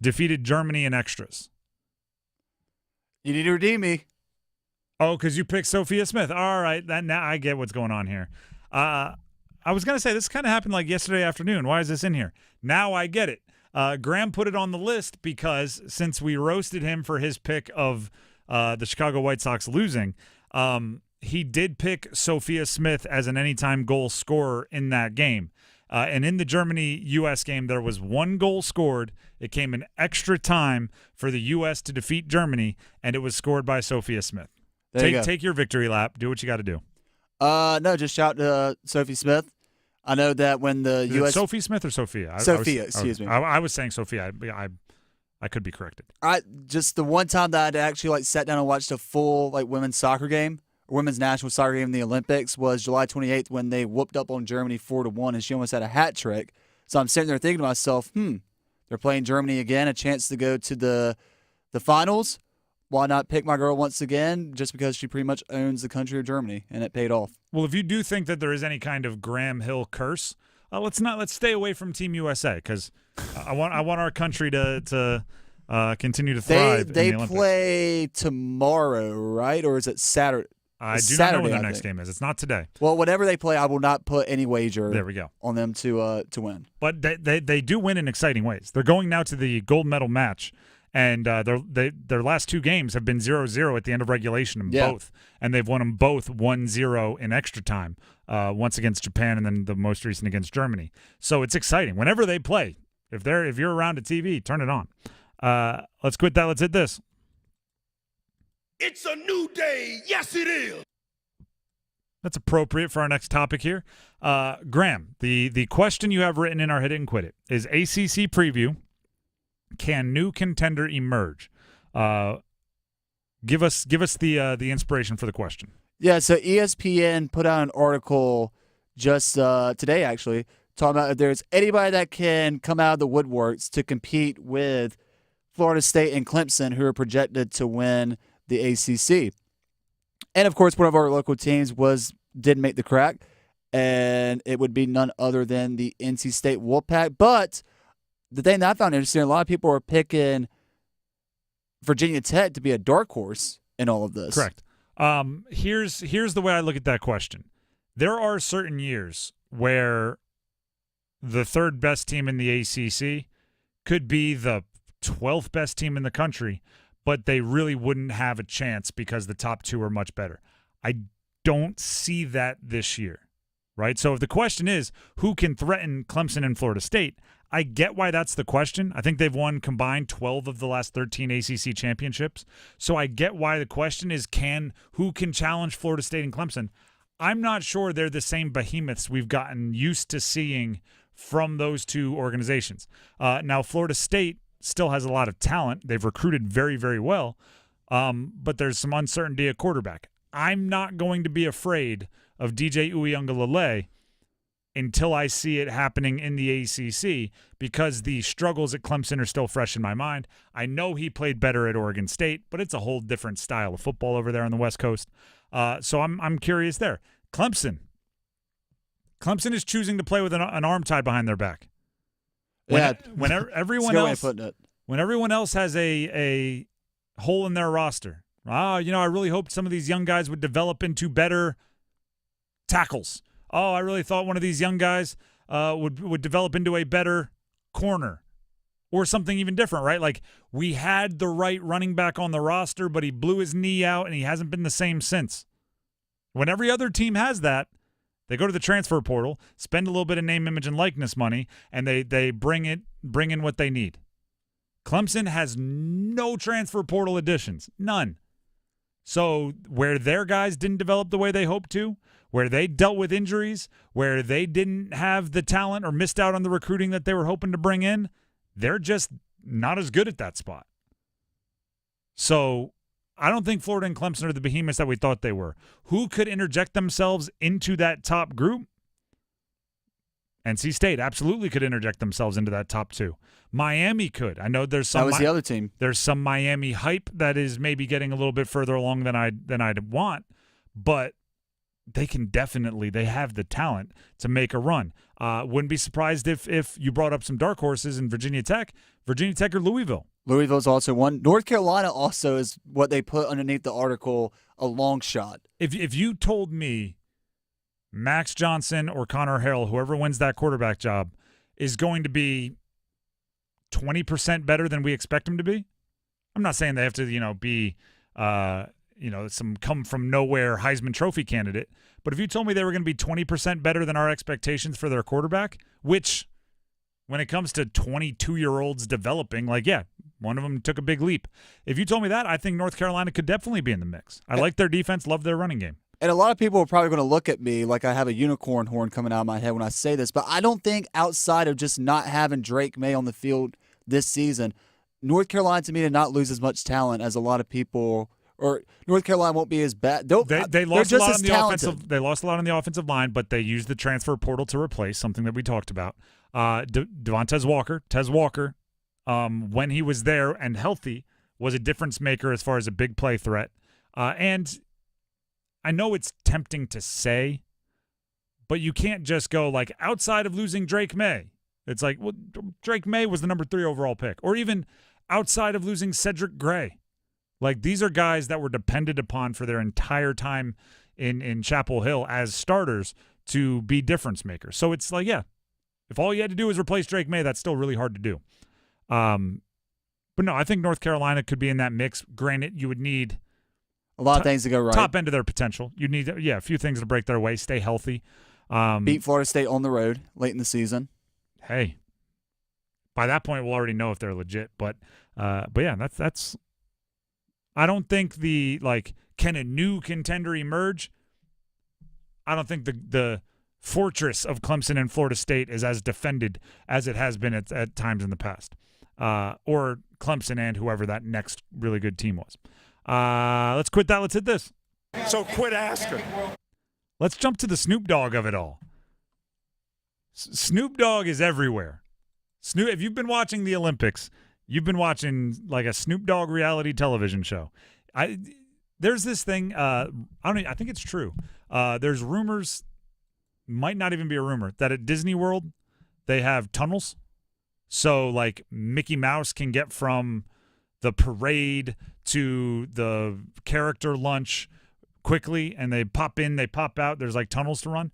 defeated Germany in extras. You need to redeem me. Oh, because you picked Sophia Smith. All right, now I get what's going on here. I was going to say, this kind of happened like yesterday afternoon. Why is this in here? Now I get it. Graham put it on the list because since we roasted him for his pick of the Chicago White Sox losing, he did pick Sophia Smith as an anytime goal scorer in that game. And in the Germany-U.S. game, there was 1 goal scored. It came in extra time for the U.S. to defeat Germany, and it was scored by Sophia Smith. Take your victory lap. Do what you got to do. No, just shout to Sophie Smith. I know that when the U.S. Sophie Smith or Sophia? Excuse me. I was saying Sophia. I could be corrected. Just the one time that I actually sat down and watched a full women's soccer game, or women's national soccer game in the Olympics, was July 28th when they whooped up on Germany 4-1, and she almost had a hat trick. So I'm sitting there thinking to myself, They're playing Germany again, a chance to go to the finals. Why not pick my girl once again, just because she pretty much owns the country of Germany, and it paid off. Well, if you do think that there is any kind of Graham Hill curse, let's stay away from Team USA, because I want our country to continue to thrive. They in the Olympics. play tomorrow, right? Or is it Saturday? I do Saturday, not know when their I next think. game is. It's not today. Well, whenever they play, I will not put any wager There we go. on them to win. But they do win in exciting ways. They're going now to the gold medal match, and their last 2 games have been 0-0 at the end of regulation in both, and they've won them both 1-0 in extra time. Once against Japan, and then the most recent against Germany. So it's exciting whenever they play. If you're around a TV, turn it on. Let's quit that. Let's hit this. It's a new day. Yes, it is. That's appropriate for our next topic here. Graham, the question you have written in our Hit It and Quit It is ACC preview. Can new contender emerge? Give us the inspiration for the question. Yeah, so ESPN put out an article just today, actually, talking about if there's anybody that can come out of the woodworks to compete with Florida State and Clemson, who are projected to win the ACC. And, of course, one of our local teams did make the crack, and it would be none other than the NC State Wolfpack. But the thing that I found interesting, a lot of people are picking Virginia Tech to be a dark horse in all of this. Correct. Here's the way I look at that question. There are certain years where the third best team in the ACC could be the 12th best team in the country, but they really wouldn't have a chance because the top 2 are much better. I don't see that this year, right? So if the question is who can threaten Clemson and Florida State, I get why that's the question. I think they've won combined 12 of the last 13 ACC championships. So I get why the question is who can challenge Florida State and Clemson. I'm not sure they're the same behemoths we've gotten used to seeing from those 2 organizations. Now, Florida State still has a lot of talent. They've recruited very, very well, but there's some uncertainty at quarterback. I'm not going to be afraid of DJ Uiagalelei until I see it happening in the ACC, because the struggles at Clemson are still fresh in my mind. I know he played better at Oregon State, but it's a whole different style of football over there on the West Coast. So I'm curious there. Clemson is choosing to play with an arm tied behind their back. When everyone else has a hole in their roster. I really hoped some of these young guys would develop into better tackles. I really thought one of these young guys would develop into a better corner or something even different, right? Like, we had the right running back on the roster, but he blew his knee out and he hasn't been the same since. When every other team has that, they go to the transfer portal, spend a little bit of name, image, and likeness money, and they bring in what they need. Clemson has no transfer portal additions, none. So where their guys didn't develop the way they hoped to, where they dealt with injuries, where they didn't have the talent or missed out on the recruiting that they were hoping to bring in, they're just not as good at that spot. So I don't think Florida and Clemson are the behemoths that we thought they were. Who could interject themselves into that top group? NC State absolutely could interject themselves into that top 2. Miami could. I know there's some. That was the other team. There's some Miami hype that is maybe getting a little bit further along than I'd want, but they can definitely. They have the talent to make a run. Wouldn't be surprised if you brought up some dark horses in Virginia Tech or Louisville. Louisville's also one. North Carolina also is what they put underneath the article, a long shot. If you told me Max Johnson or Connor Harrell, whoever wins that quarterback job, is going to be 20% better than we expect him to be, I'm not saying they have to, be, some come from nowhere Heisman Trophy candidate, but if you told me they were going to be 20% better than our expectations for their quarterback, which when it comes to 22-year-olds developing, one of them took a big leap. If you told me that, I think North Carolina could definitely be in the mix. I like their defense, love their running game. And a lot of people are probably going to look at me like I have a unicorn horn coming out of my head when I say this, but I don't think outside of just not having Drake May on the field this season, North Carolina to me did not lose as much talent as a lot of people, or North Carolina won't be as bad. They lost a lot on the offensive. They lost a lot on the offensive line, but they used the transfer portal to replace something that we talked about. Tez Walker when he was there and healthy, was a difference maker as far as a big play threat. And I know it's tempting to say, but you can't just go like outside of losing Drake May. It's like, well, Drake May was the number 3 overall pick, or even outside of losing Cedric Gray. Like, these are guys that were depended upon for their entire time in Chapel Hill as starters to be difference makers. So it's like, yeah, if all you had to do is replace Drake May, that's still really hard to do. But no, I think North Carolina could be in that mix. Granted, you would need a lot of things to go right. Top end of their potential. You need, a few things to break their way, stay healthy. Beat Florida State on the road late in the season. Hey, by that point, we'll already know if they're legit. But yeah, that's. I don't think can a new contender emerge? I don't think the fortress of Clemson and Florida State is as defended as it has been at times in the past, or Clemson and whoever that next really good team was. Let's quit that. Let's hit this. So quit asking. Let's jump to the Snoop Dogg of it all. Snoop Dogg is everywhere. If you've been watching the Olympics, you've been watching like a Snoop Dogg reality television show. There's this thing. I think it's true. There's rumors, might not even be a rumor, that at Disney World they have tunnels. So like Mickey Mouse can get from the parade to the character lunch quickly, and they pop in, they pop out. There's like tunnels to run.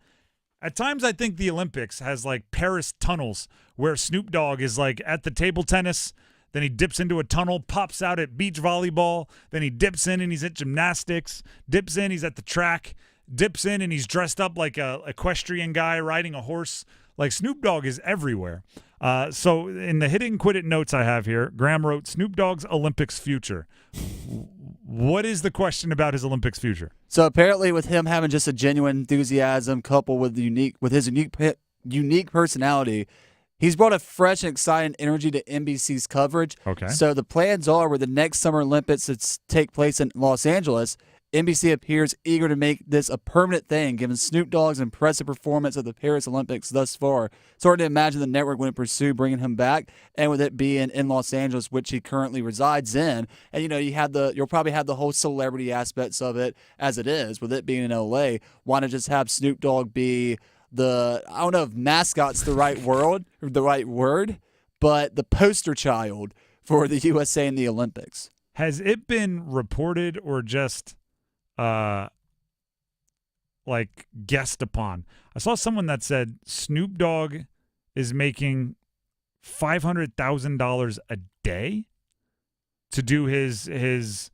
At times, I think the Olympics has like Paris tunnels where Snoop Dogg is like at the table tennis, then he dips into a tunnel, pops out at beach volleyball, then he dips in and he's at gymnastics, dips in, he's at the track, dips in and he's dressed up like a equestrian guy riding a horse. Like Snoop Dogg is everywhere. So in the Hit It and Quit It notes I have here, Graham wrote Snoop Dogg's Olympics future. What is the question about his Olympics future? So apparently, with him having just a genuine enthusiasm coupled with his unique personality, he's brought a fresh and exciting energy to NBC's coverage. Okay. So the plans are, with the next Summer Olympics that take place in Los Angeles, NBC appears eager to make this a permanent thing, given Snoop Dogg's impressive performance at the Paris Olympics thus far. It's hard to imagine the network wouldn't pursue bringing him back, and with it being in Los Angeles, which he currently resides in, and you'll probably have the whole celebrity aspects of it as it is, with it being in LA. Why not just have Snoop Dogg be I don't know if mascot's the right word, but the poster child for the USA in the Olympics? Has it been reported or just guessed upon? I saw someone that said Snoop Dogg is making $500,000 a day to do his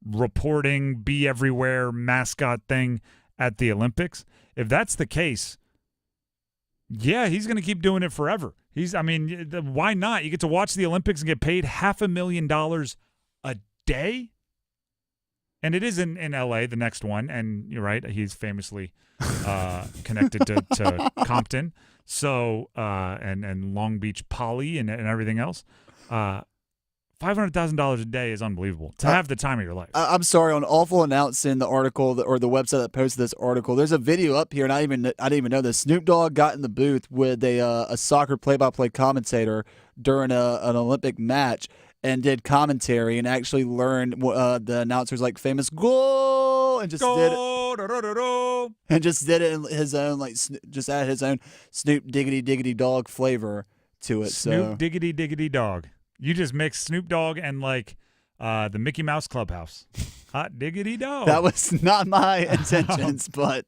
reporting, be everywhere mascot thing at the Olympics. If that's the case, yeah, he's going to keep doing it forever. Why not? You get to watch the Olympics and get paid $500,000 a day. And it is in L.A., the next one. And you're right, he's famously connected to Compton, so and Long Beach Poly and everything else. $500,000 a day is unbelievable to have the time of your life. I'm sorry, on Awful Announcing, the article or the website that posted this article, there's a video up here, and I didn't even know this. Snoop Dogg got in the booth with a soccer play-by-play commentator during an Olympic match and did commentary and actually learned the announcers like famous goal and just did it. And just did it in his own, just added his own Snoop Diggity Dogg flavor to it. Snoop Diggity Dogg. You just mixed Snoop Dogg and the Mickey Mouse Clubhouse. Hot diggity dog. That was not my intentions, but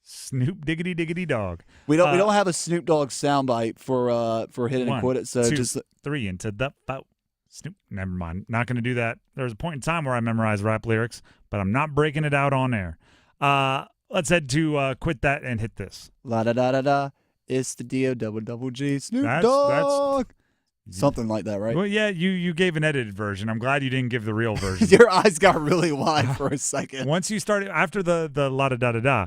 Snoop Diggity Dog. We don't have a Snoop Dogg soundbite for Hit It and Quit It. So 2, just 3 into the boat. Snoop. Never mind. Not going to do that. There was a point in time where I memorized rap lyrics, but I'm not breaking it out on air. Let's head to Quit That and Hit This. La da da da da. It's the D-O-double-G Snoop Dogg. Something like that, right? Well, yeah, you gave an edited version. I'm glad you didn't give the real version. Your eyes got really wide for a second. Once you started, after the la-da-da-da-da,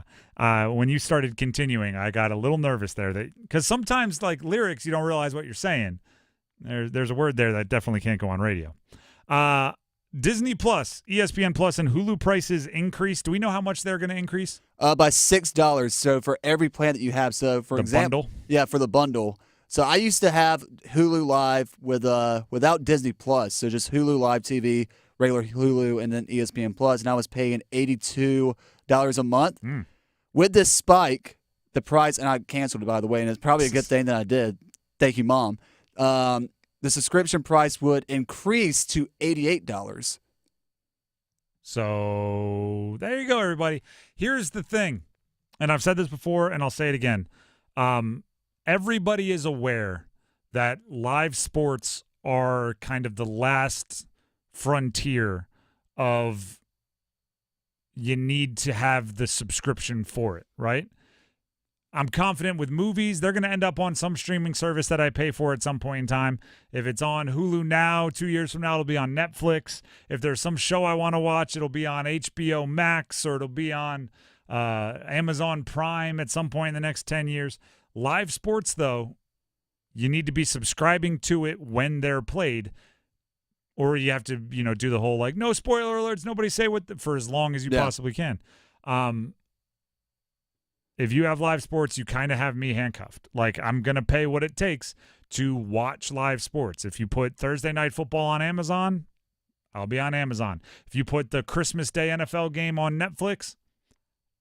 when you started continuing, I got a little nervous there. Because sometimes, lyrics, you don't realize what you're saying. There's a word there that definitely can't go on radio. Disney Plus, ESPN Plus, and Hulu prices increase. Do we know how much they're going to increase? By $6. So for every plan that you have. So for example, bundle? Yeah, for the bundle. So I used to have Hulu Live without Disney Plus, so just Hulu Live TV, regular Hulu, and then ESPN Plus, and I was paying $82 a month. With this spike, the price, and I canceled it, by the way, and it's probably a good thing that I did. Thank you, Mom. The subscription price would increase to $88. So there you go, everybody. Here's the thing, and I've said this before, and I'll say it again. Everybody is aware that live sports are kind of the last frontier of you need to have the subscription for it, right? I'm confident with movies, they're going to end up on some streaming service that I pay for at some point in time. If it's on Hulu now, 2 years from now, it'll be on Netflix. If there's some show I want to watch, it'll be on HBO Max, or it'll be on Amazon Prime at some point in the next 10 years. Live sports, though, you need to be subscribing to it when they're played, or you have to, do the whole, no spoiler alerts, nobody say what, for as long as you possibly can. If you have live sports, you kind of have me handcuffed. I'm going to pay what it takes to watch live sports. If you put Thursday Night Football on Amazon, I'll be on Amazon. If you put the Christmas Day NFL game on Netflix,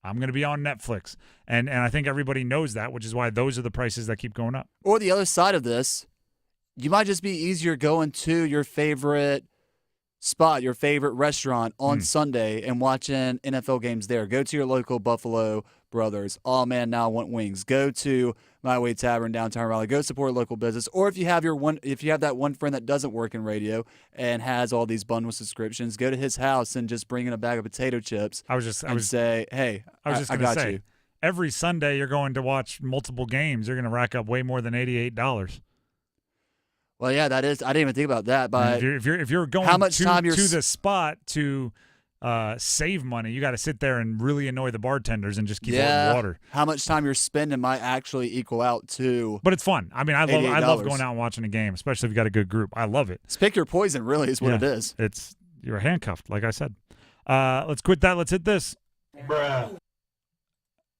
I'm going to be on Netflix. And I think everybody knows that, which is why those are the prices that keep going up. Or the other side of this, you might just be easier going to your favorite spot, your favorite restaurant on Sunday and watching NFL games there. Go to your local Buffalo Brothers. Oh, man, now I want wings. Go to My Way Tavern downtown Raleigh. Go support a local business. Or if you have that one friend that doesn't work in radio and has all these bundle subscriptions, go to his house and just bring in a bag of potato chips. Say, hey, I got you. Every Sunday you're going to watch multiple games. You're going to rack up way more than $88. Well, yeah, that is. I didn't even think about that. But if you're going how much time to the spot to save money, you got to sit there and really annoy the bartenders and just keep ordering water. How much time you're spending might actually equal out to. But it's fun. I mean, I love going out and watching a game, especially if you got a good group. I love it. It's pick your poison, really, is what it is. You're handcuffed, like I said. Let's quit that. Let's hit this. Bruh.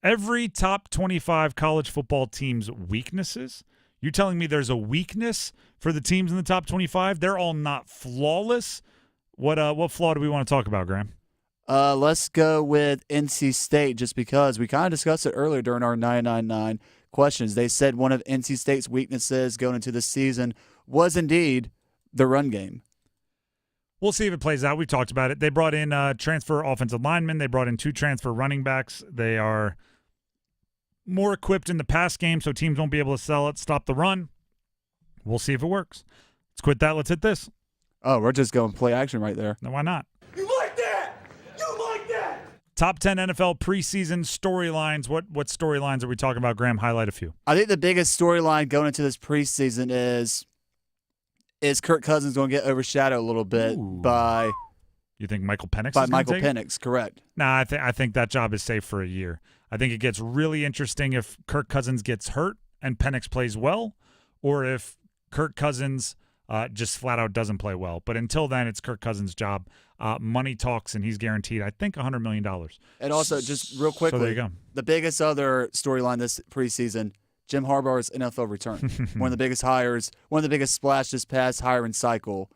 Every top 25 college football team's weaknesses. You're telling me there's a weakness for the teams in the top 25? They're all not flawless. What flaw do we want to talk about, Graham? Let's go with NC State, just because we kind of discussed it earlier during our 999 questions. They said one of NC State's weaknesses going into the season was indeed the run game. We'll see if it plays out. We've talked about it. They brought in transfer offensive linemen. They brought in 2 transfer running backs. They are more equipped in the pass game, so teams won't be able to stop the run. We'll see if it works. Let's quit that. Let's hit this. Oh, we're just going play action right there. No, why not? You like that? You like that? Top 10 NFL preseason storylines. What storylines are we talking about, Graham? Highlight a few. I think the biggest storyline going into this preseason is Kirk Cousins going to get overshadowed a little bit by. You think Michael Penix? By Michael Penix, correct? Nah, I think that job is safe for a year. I think it gets really interesting if Kirk Cousins gets hurt and Penix plays well, or if Kirk Cousins just flat out doesn't play well. But until then, it's Kirk Cousins' job. Money talks, and he's guaranteed, I think, $100 million. And also, just real quickly, so there you go. The biggest other storyline this preseason, Jim Harbaugh's NFL return. One of the biggest hires, one of the biggest splash this past hiring cycle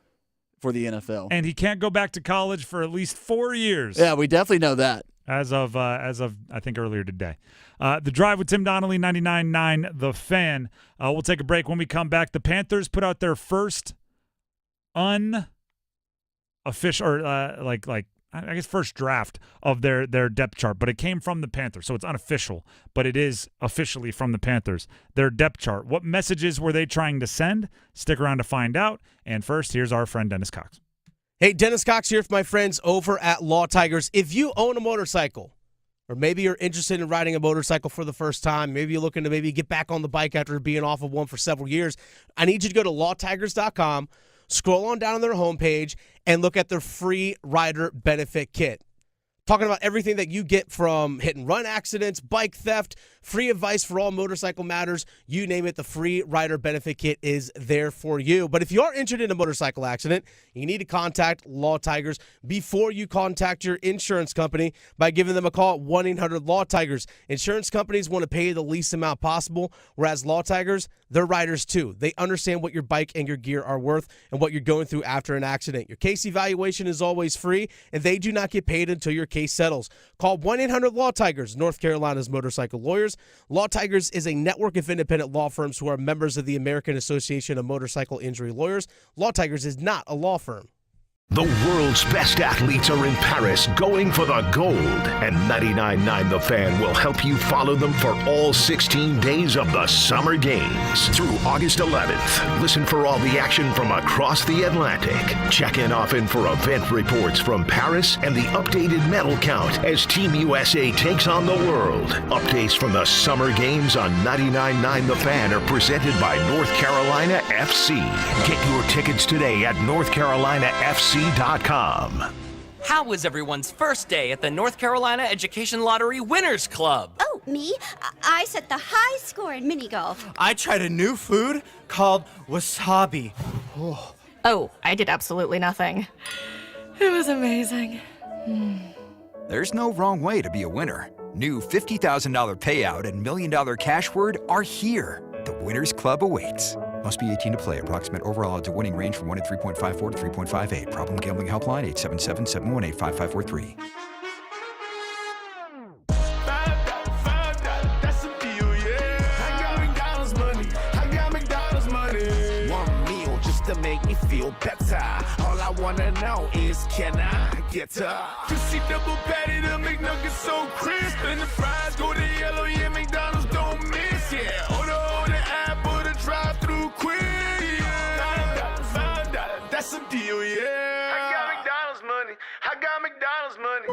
for the NFL. And he can't go back to college for at least 4 years. Yeah, we definitely know that. As of I think earlier today. The Drive with Tim Donnelly, 99.9 The Fan. We'll take a break. When we come back, the Panthers put out their first unofficial, or first draft of their depth chart, but it came from the Panthers, so it's unofficial, but it is officially from the Panthers. Their depth chart. What messages were they trying to send? Stick around to find out. And first, here's our friend Dennis Cox. Hey, Dennis Cox here for my friends over at Law Tigers. If you own a motorcycle, or maybe you're interested in riding a motorcycle for the first time, maybe you're looking to get back on the bike after being off of one for several years, I need you to go to lawtigers.com, scroll on down on their homepage, and look at their free rider benefit kit. Talking about everything that you get from hit and run accidents, bike theft, free advice for all motorcycle matters. You name it, the free rider benefit kit is there for you. But if you are injured in a motorcycle accident, you need to contact Law Tigers before you contact your insurance company by giving them a call at 1-800-LAW-TIGERS. Insurance companies want to pay you the least amount possible, whereas Law Tigers, they're riders too. They understand what your bike and your gear are worth and what you're going through after an accident. Your case evaluation is always free, and they do not get paid until your case settles. Call 1-800-LAW-TIGERS, North Carolina's motorcycle lawyers. Law Tigers is a network of independent law firms who are members of the American Association of Motorcycle Injury Lawyers. Law Tigers is not a law firm. The world's best athletes are in Paris going for the gold, and 99.9 The Fan will help you follow them for all 16 days of the Summer Games through August 11th. Listen for all the action from across the Atlantic. Check in often for event reports from Paris and the updated medal count as Team USA takes on the world. Updates from the Summer Games on 99.9 The Fan are presented by North Carolina FC. Get your tickets today at NorthCarolinaFC.com. How was everyone's first day at the North Carolina Education Lottery Winners Club? Oh, me? I set the high score in mini golf. I tried a new food called wasabi. Oh, I did absolutely nothing. It was amazing. There's no wrong way to be a winner. New $50,000 payout and $1 million cash word are here. The Winners Club awaits. Must be 18 to play. Approximate overall odds of winning range from 1 in 3.54 to 3.58. Problem gambling helpline 877-718-5543. That's a deal, yeah. I got McDonald's money. I got McDonald's money. One meal just to make me feel better. All I wanna know is, can I get her? Juicy double patty, the McNuggets so crisp, and the fries go to yellow. Yeah, McDonald's don't miss. Yeah, order app or the drive-through quick. $5, that's a deal, yeah. I got McDonald's money.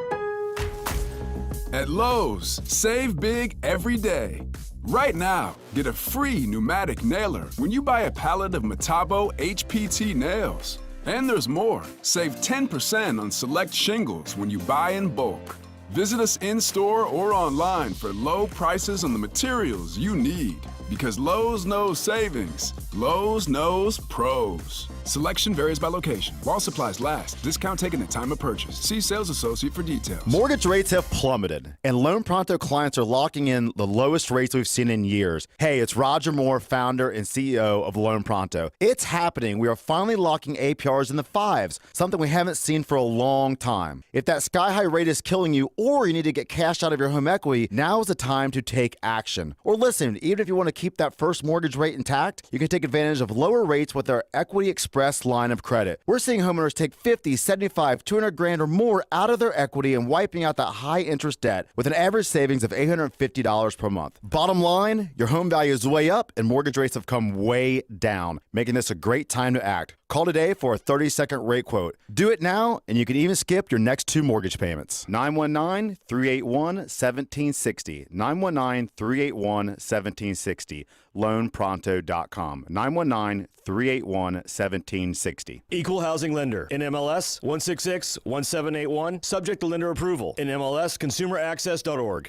At Lowe's, save big every day. Right now, get a free pneumatic nailer when you buy a pallet of Metabo HPT nails. And there's more. Save 10% on select shingles when you buy in bulk. Visit us in-store or online for low prices on the materials you need. Because Lowe's knows savings. Lowe's knows pros. Selection varies by location. While supplies last. Discount taken at time of purchase. See sales associate for details. Mortgage rates have plummeted, and Loan Pronto clients are locking in the lowest rates we've seen in years. Hey, it's Roger Moore, founder and CEO of Loan Pronto. It's happening. We are finally locking APRs in the 5s, something we haven't seen for a long time. If that sky-high rate is killing you, or you need to get cash out of your home equity, now is the time to take action. Or listen, even if you want to keep that first mortgage rate intact, you can take advantage of lower rates with our Equity Express line of credit. We're seeing homeowners take 50, 75, 200 grand or more out of their equity and wiping out that high interest debt with an average savings of $850 per month. Bottom line, your home value is way up and mortgage rates have come way down, making this a great time to act. Call today for a 30-second rate quote. Do it now, and you can even skip your next 2 mortgage payments. 919-381-1760. 919-381-1760. LoanPronto.com. 919-381-1760. Equal housing lender. NMLS 166-1781. Subject to lender approval. NMLS ConsumerAccess.org.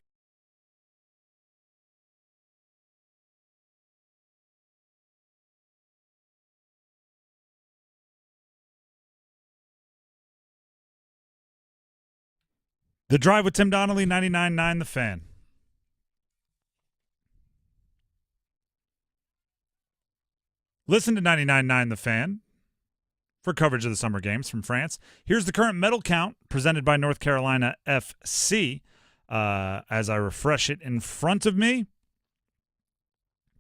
The Drive with Tim Donnelly, 99.9 The Fan. Listen to 99.9 The Fan for coverage of the Summer Games from France. Here's the current medal count presented by North Carolina FC. As I refresh it in front of me,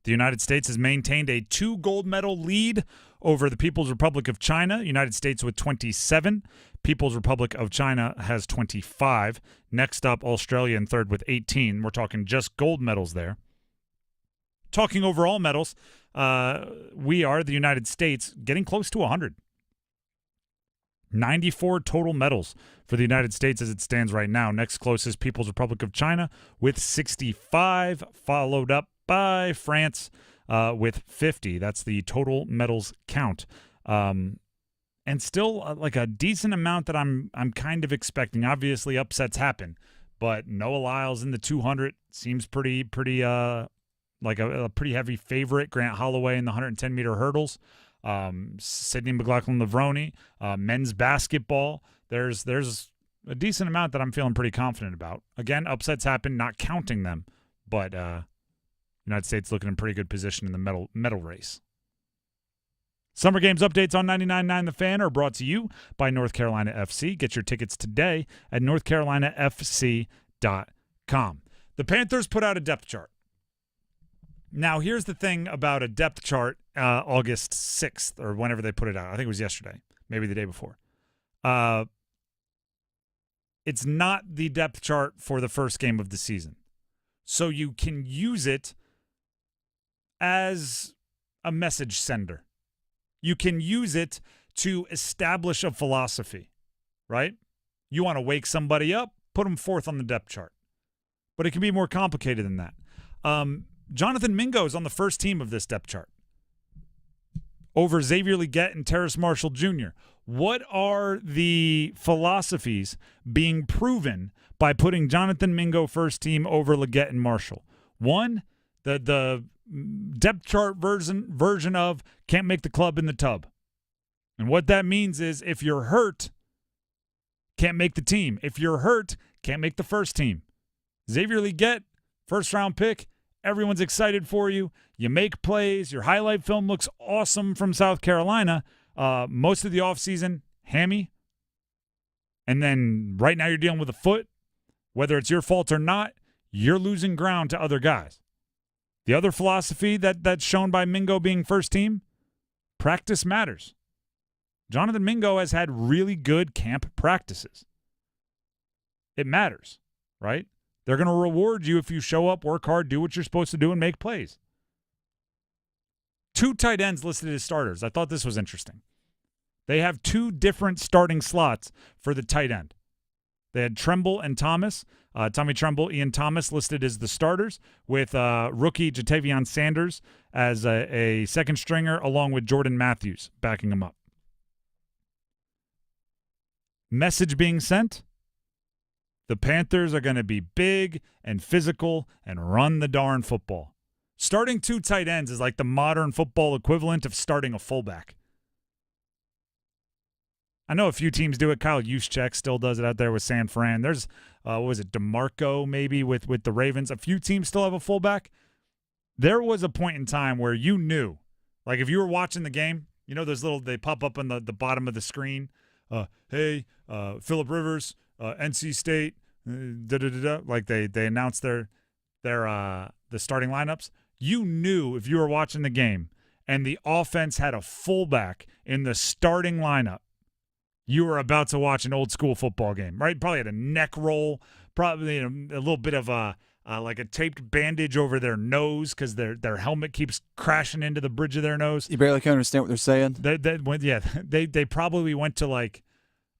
the United States has maintained a 2 gold medal lead over the People's Republic of China. United States with 27. People's Republic of China has 25. Next up, Australia in third with 18. We're talking just gold medals there. Talking overall medals, we are, the United States, getting close to 100. 94 total medals for the United States as it stands right now. Next closest, People's Republic of China with 65, followed up by France with 50. That's the total medals count. And still like a decent amount that I'm kind of expecting. Obviously, upsets happen, but Noah Lyles in the 200 seems pretty like a pretty heavy favorite. Grant Holloway in the 110-meter hurdles. Sidney McLaughlin-Lavroni, men's basketball. There's a decent amount that I'm feeling pretty confident about. Again, upsets happen, not counting them, but United States looking in pretty good position in the medal race. Summer Games updates on 99.9 The Fan are brought to you by North Carolina FC. Get your tickets today at northcarolinafc.com. The Panthers put out a depth chart. Now, here's the thing about a depth chart August 6th or whenever they put it out. I think it was yesterday, maybe the day before. It's not the depth chart for the first game of the season. So you can use it as a message sender. You can use it to establish a philosophy, right? You want to wake somebody up, put them fourth on the depth chart. But it can be more complicated than that. Jonathan Mingo is on the first team of this depth chart over Xavier Legette and Terrace Marshall Jr. What are the philosophies being proven by putting Jonathan Mingo first team over Legette and Marshall? One, the depth chart version of can't make the club in the tub. And what that means is if you're hurt, can't make the team. If you're hurt, can't make the first team. Xavier Legette, first-round pick, everyone's excited for you. You make plays. Your highlight film looks awesome from South Carolina. Most of the offseason, hammy. And then right now you're dealing with a foot. Whether it's your fault or not, you're losing ground to other guys. The other philosophy that's shown by Mingo being first team, practice matters. Jonathan Mingo has had really good camp practices. It matters, right? They're going to reward you if you show up, work hard, do what you're supposed to do, and make plays. 2 tight ends listed as starters. I thought this was interesting. They have 2 different starting slots for the tight end. They had Tremble and Thomas. Tommy Tremble, Ian Thomas listed as the starters, with rookie Jatavion Sanders as a second stringer, along with Jordan Matthews backing him up. Message being sent: the Panthers are going to be big and physical and run the darn football. Starting 2 tight ends is like the modern football equivalent of starting a fullback. I know a few teams do it. Kyle Juszczyk still does it out there with San Fran. There's, what was it, DeMarco maybe with the Ravens. A few teams still have a fullback. There was a point in time where you knew, like if you were watching the game, you know those little, they pop up on the bottom of the screen. Hey, Phillip Rivers, NC State, like they announced the starting lineups. You knew if you were watching the game and the offense had a fullback in the starting lineup, you were about to watch an old school football game, right? Probably had a neck roll, probably a little bit of like a taped bandage over their nose because their helmet keeps crashing into the bridge of their nose. You barely can understand what they're saying. They probably went to like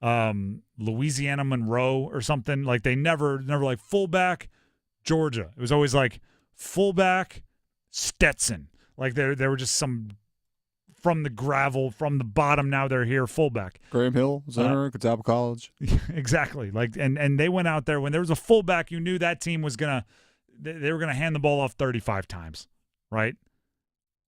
Louisiana Monroe or something. Like they never like fullback Georgia. It was always like fullback Stetson. Like they were just some from the gravel, from the bottom. Now they're here, fullback. Graham Hill, center, Catawba College. Exactly. Like, and they went out there when there was a fullback. You knew that team was they were gonna hand the ball off 35 times, right?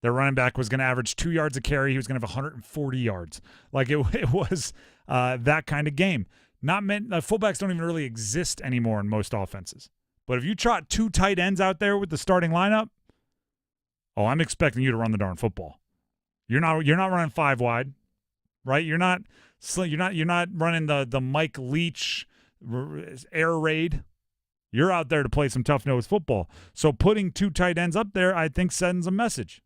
Their running back was gonna average 2 yards a carry. He was gonna have 140 yards. Like it was that kind of game. Not meant fullbacks don't even really exist anymore in most offenses. But if you trot 2 tight ends out there with the starting lineup, oh, I'm expecting you to run the darn football. You're not running 5 wide, right? You're not running the Mike Leach air raid. You're out there to play some tough-nosed football. So putting 2 tight ends up there, I think, sends a message.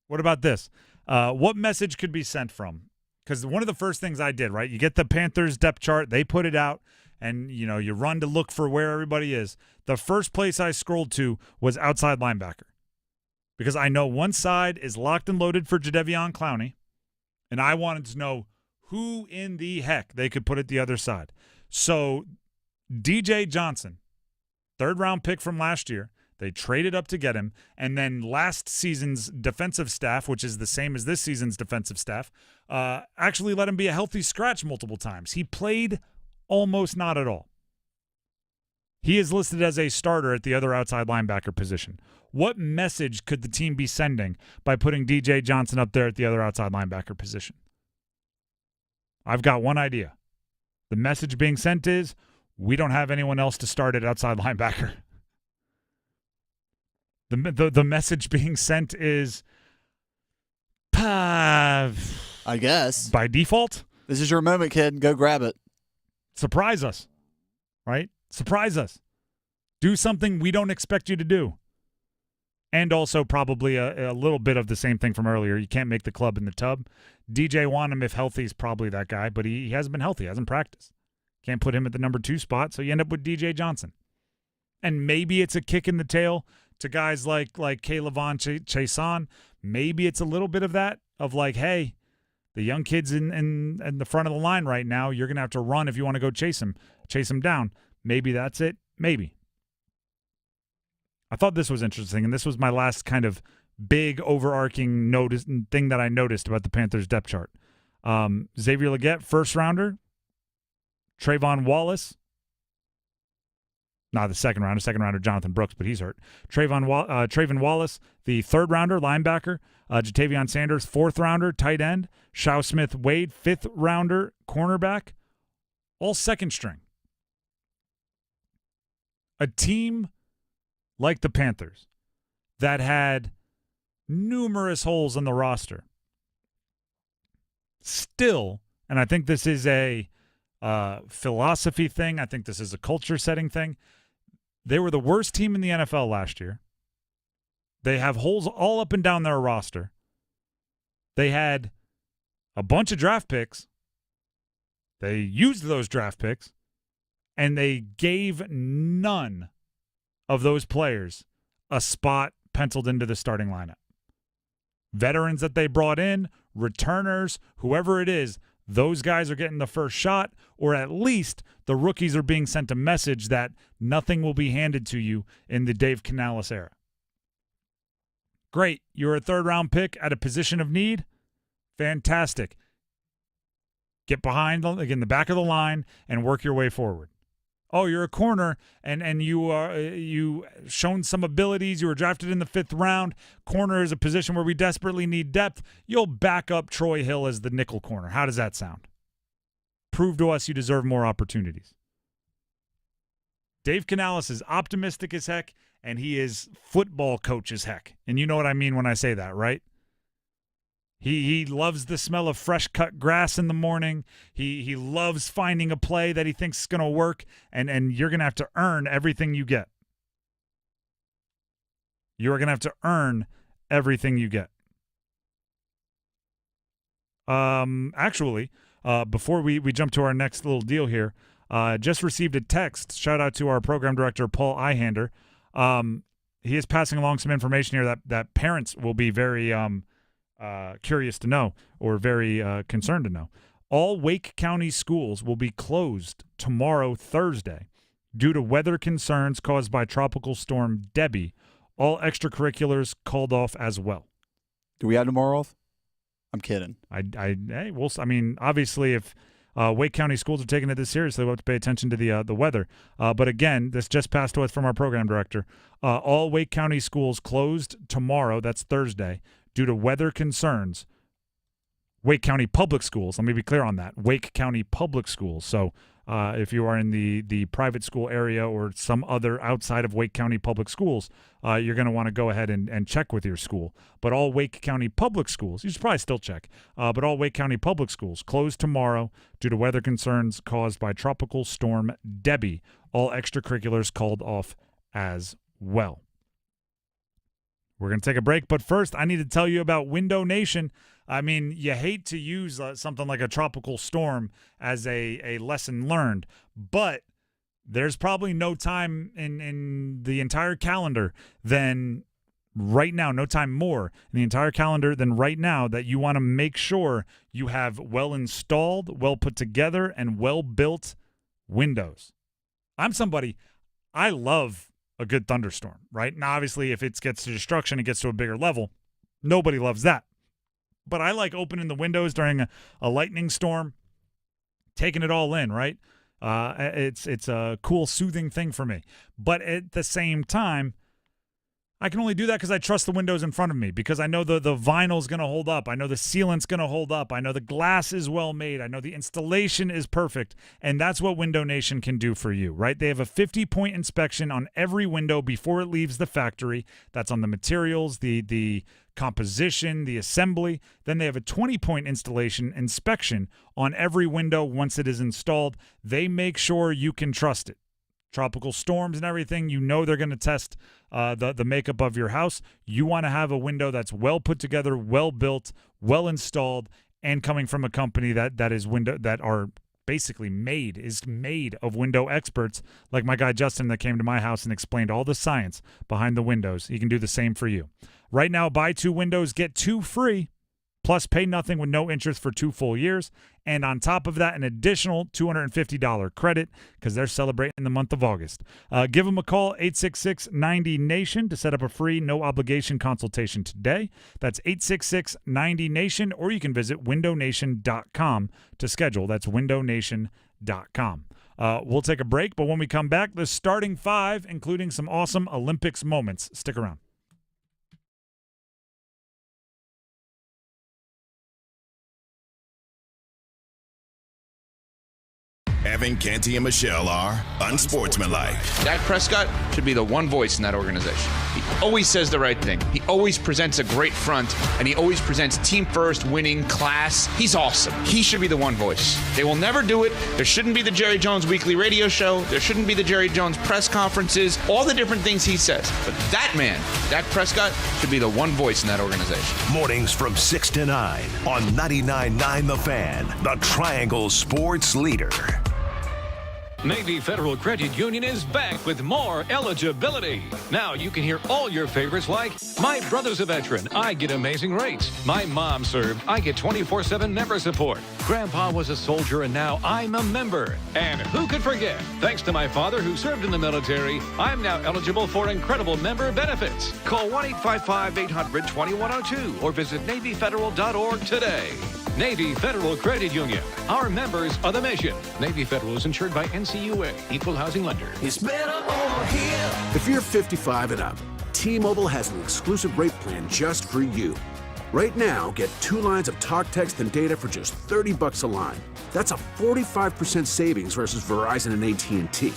What about this? What message could be sent from? Because one of the first things I did, right? You get the Panthers depth chart. They put it out, and you run to look for where everybody is. The first place I scrolled to was outside linebacker. Because I know one side is locked and loaded for Jadeveon Clowney, and I wanted to know who in the heck they could put at the other side. So DJ Johnson, 3rd-round pick from last year, they traded up to get him, and then last season's defensive staff, which is the same as this season's defensive staff, actually let him be a healthy scratch multiple times. He played almost not at all. He is listed as a starter at the other outside linebacker position. What message could the team be sending by putting DJ Johnson up there at the other outside linebacker position? I've got one idea. The message being sent is, we don't have anyone else to start at outside linebacker. The message being sent is, I guess. By default. This is your moment, kid. Go grab it. Surprise us, right? Surprise us. Do something we don't expect you to do. And also probably a little bit of the same thing from earlier. You can't make the club in the tub. DJ Wanham, if healthy, is probably that guy, but he hasn't been healthy, hasn't practiced. Can't put him at the number 2 spot, so you end up with DJ Johnson. And maybe it's a kick in the tail to guys like Kaylavon Chason. Maybe it's a little bit of that, of like, hey, the young kid's in the front of the line right now. You're going to have to run if you want to go chase him down. Maybe that's it. Maybe. I thought this was interesting, and this was my last kind of big overarching thing that I noticed about the Panthers depth chart. Xavier Legette, first rounder. Trayvon Wallace. Not the second rounder, Jonathan Brooks, but he's hurt. Trayvon Wallace, the third rounder, linebacker. Jatavion Sanders, fourth rounder, tight end. Shao Smith Wade, fifth rounder, cornerback. All second string. A team like the Panthers that had numerous holes in the roster. Still, and I think this is a philosophy thing, I think this is a culture setting thing, they were the worst team in the NFL last year. They have holes all up and down their roster. They had a bunch of draft picks. They used those draft picks, and they gave none of those players a spot penciled into the starting lineup. Veterans that they brought in, returners, whoever it is, those guys are getting the first shot, or at least the rookies are being sent a message that nothing will be handed to you in the Dave Canales era. Great. You're a third-round pick at a position of need. Fantastic. Get behind, in the back of the line and work your way forward. Oh, you're a corner, and you shown some abilities. You were drafted in the 5th round. Corner is a position where we desperately need depth. You'll back up Troy Hill as the nickel corner. How does that sound? Prove to us you deserve more opportunities. Dave Canales is optimistic as heck, and he is football coach as heck. And you know what I mean when I say that, right? He loves the smell of fresh cut grass in the morning. He loves finding a play that he thinks is going to work, and you're going to have to earn everything you get. You are going to have to earn everything you get. Actually, before we jump to our next little deal here, just received a text. Shout out to our program director, Paul Ihander. He is passing along some information here that parents will be very curious to know, or very concerned to know. All Wake County schools will be closed tomorrow, Thursday, due to weather concerns caused by Tropical Storm Debbie. All extracurriculars called off as well. Do we have tomorrow off? I'm kidding. I mean, obviously, if Wake County schools are taking it this seriously, we'll have to pay attention to the weather. But again, this just passed to us from our program director. All Wake County schools closed tomorrow, that's Thursday, due to weather concerns. Wake County Public Schools, let me be clear on that. Wake County Public Schools. So if you are in the private school area or some other outside of Wake County Public Schools, you're going to want to go ahead and check with your school. But all Wake County Public Schools, you should probably still check, but all Wake County Public Schools closed tomorrow due to weather concerns caused by Tropical Storm Debbie. All extracurriculars called off as well. We're going to take a break, but first I need to tell you about Window Nation. I mean, you hate to use something like a tropical storm as a lesson learned, but there's probably no time in the entire calendar than right now, no time more in the entire calendar than right now that you want to make sure you have well-installed, well put-together, and well-built windows. I'm somebody, I love a good thunderstorm, right? Now, obviously, if it gets to destruction, it gets to a bigger level. Nobody loves that. But I like opening the windows during a lightning storm, taking it all in, right? It's a cool, soothing thing for me. But at the same time, I can only do that because I trust the windows in front of me, because I know the vinyl's going to hold up. I know the sealant's going to hold up. I know the glass is well made. I know the installation is perfect. And that's what Window Nation can do for you, right? They have a 50-point inspection on every window before it leaves the factory. That's on the materials, the composition, the assembly. Then they have a 20-point installation inspection on every window once it is installed. They make sure you can trust it. Tropical storms and everything, you know they're going to test the makeup of your house. You want to have a window that's well put together, well built, well installed, and coming from a company that is window that are basically made of window experts, like my guy Justin that came to my house and explained all the science behind the windows. He can do the same for you. Right now, buy 2 windows, get 2 free. Plus, pay nothing with no interest for 2 full years. And on top of that, an additional $250 credit because they're celebrating the month of August. Give them a call, 866-90-NATION, to set up a free, no-obligation consultation today. That's 866-90-NATION, or you can visit windownation.com to schedule. That's windownation.com. We'll take a break, but when we come back, the starting 5, including some awesome Olympics moments. Stick around. Evan, Canty, and Michelle are unsportsmanlike. Dak Prescott should be the one voice in that organization. He always says the right thing. He always presents a great front, and he always presents team first, winning, class. He's awesome. He should be the one voice. They will never do it. There shouldn't be the Jerry Jones weekly radio show. There shouldn't be the Jerry Jones press conferences, all the different things he says. But that man, Dak Prescott, should be the one voice in that organization. Mornings from 6 to 9 on 99.9 The Fan, the Triangle Sports Leader. Navy Federal Credit Union is back with more eligibility. Now you can hear all your favorites like, my brother's a veteran, I get amazing rates. My mom served, I get 24/7 member support. Grandpa was a soldier and now I'm a member. And who could forget, thanks to my father who served in the military, I'm now eligible for incredible member benefits. Call 1-855-800-2102 or visit NavyFederal.org today. Navy Federal Credit Union. Our members are the mission. Navy Federal is insured by NCUA, Equal Housing Lender. It's better over here. If you're 55 and up, T-Mobile has an exclusive rate plan just for you. Right now, get 2 lines of talk, text, and data for just $30 a line. That's a 45% savings versus Verizon and AT&T.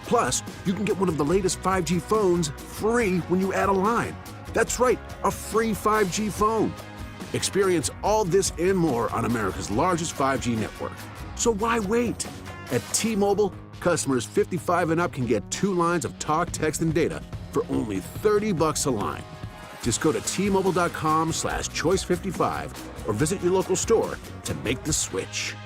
Plus, you can get one of the latest 5G phones free when you add a line. That's right, a free 5G phone. Experience all this and more on America's largest 5G network. So why wait? At T-Mobile, customers 55 and up can get 2 lines of talk, text, and data for only $30 a line. Just go to T-Mobile.com/choice55 or visit your local store to make the switch.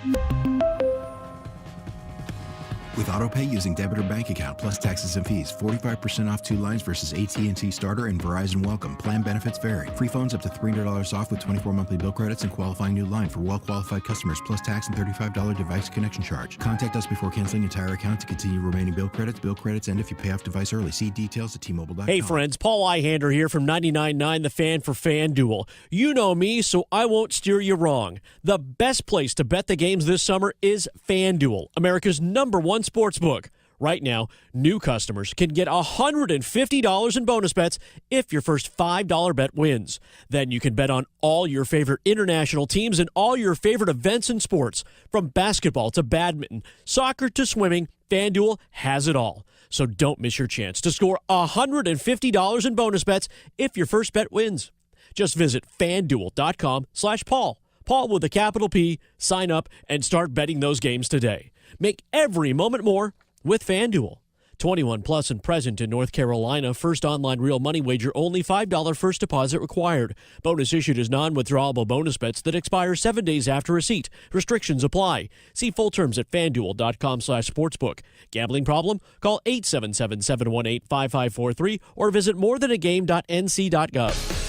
With AutoPay using debit or bank account plus taxes and fees, 45% off 2 lines versus AT&T Starter and Verizon Welcome. Plan benefits vary. Free phones up to $300 off with 24 monthly bill credits and qualifying new line for well-qualified customers plus tax and $35 device connection charge. Contact us before canceling entire account to continue remaining bill credits. Bill credits end if you pay off device early. See details at T-Mobile.com. Hey friends, Paul Eihander here from 99.9 The Fan for FanDuel. You know me, so I won't steer you wrong. The best place to bet the games this summer is FanDuel, America's #1 sportsbook. Right now, new customers can get $150 in bonus bets if your first $5 bet wins. Then you can bet on all your favorite international teams and all your favorite events and sports. From basketball to badminton, soccer to swimming, FanDuel has it all. So don't miss your chance to score $150 in bonus bets if your first bet wins. Just visit FanDuel.com/Paul. Paul with a capital P. Sign up and start betting those games today. Make every moment more with FanDuel. 21 plus and present in North Carolina. First online real money wager only. $5 first deposit required. Bonus issued as non-withdrawable bonus bets that expire 7 days after receipt. Restrictions apply. See full terms at FanDuel.com/sportsbook. Gambling problem? Call 877-718-5543 or visit morethanagame.nc.gov.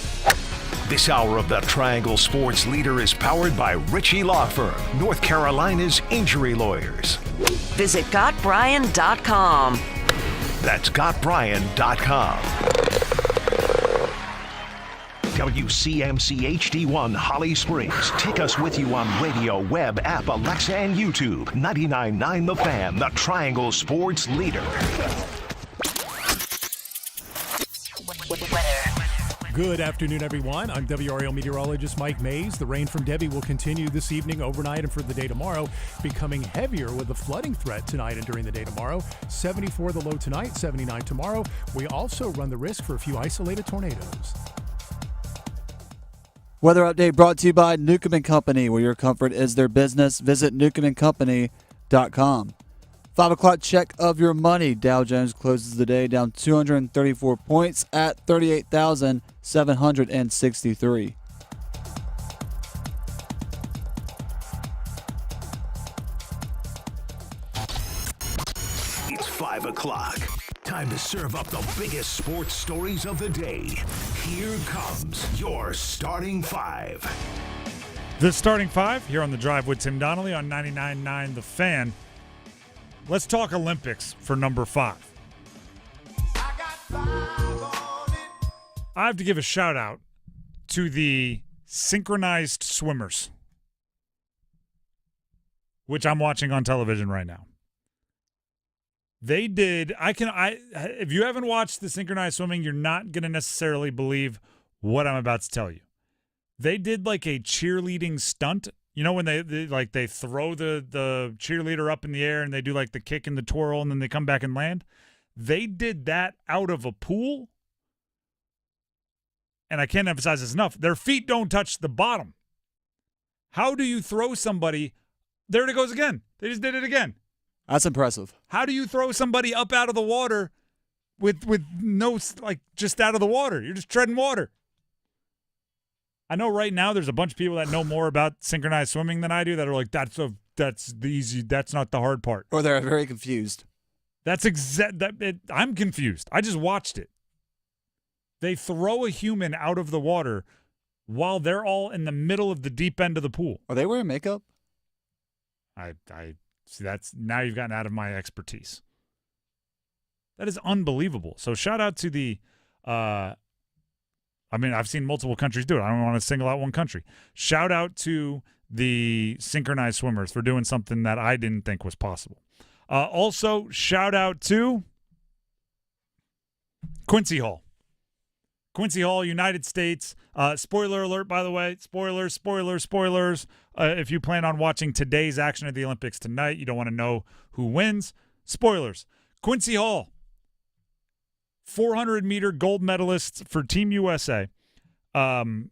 This hour of the Triangle Sports Leader is powered by Ritchie Law Firm, North Carolina's injury lawyers. Visit GotBryan.com. That's GotBryan.com. WCMC HD1 Holly Springs. Take us with you on radio, web, app, Alexa, and YouTube. 99.9 The Fan, the Triangle Sports leader. Good afternoon, everyone. I'm WRAL meteorologist Mike Mays. The rain from Debbie will continue this evening, overnight, and for the day tomorrow, becoming heavier with a flooding threat tonight and during the day tomorrow. 74 the low tonight, 79 tomorrow. We also run the risk for a few isolated tornadoes. Weather update brought to you by Newcomb & Company, where your comfort is their business. Visit newcombandcompany.com. 5 o'clock check of your money. Dow Jones closes the day down 234 points at 38,763. It's 5 o'clock. Time to serve up the biggest sports stories of the day. Here comes your starting five. The starting five here on The Drive with Tim Donnelly on 99.9 The Fan. Let's talk Olympics for number 5. I have to give a shout out to the synchronized swimmers, which I'm watching on television right now. They did, if you haven't watched the synchronized swimming, you're not going to necessarily believe what I'm about to tell you. They did like a cheerleading stunt. You know when they throw the cheerleader up in the air and they do like the kick and the twirl and then they come back and land? They did that out of a pool. And I can't emphasize this enough. Their feet don't touch the bottom. How do you throw somebody? There it goes again. They just did it again. That's impressive. How do you throw somebody up out of the water with no, like, just out of the water? You're just treading water. I know right now there's a bunch of people that know more about synchronized swimming than I do that are like, that's the easy, that's not the hard part. Or they're very confused. I'm confused. I just watched it. They throw a human out of the water while they're all in the middle of the deep end of the pool. Are they wearing makeup? I see, that's now you've gotten out of my expertise. That is unbelievable. So shout out to the I've seen multiple countries do it. I don't want to single out one country. Shout out to the synchronized swimmers for doing something that I didn't think was possible. Also, shout out to Quincy Hall. Quincy Hall, United States. Spoiler alert, by the way. Spoilers. If you plan on watching today's action at the Olympics tonight, you don't want to know who wins. Spoilers. Quincy Hall, 400-meter gold medalist for Team USA. The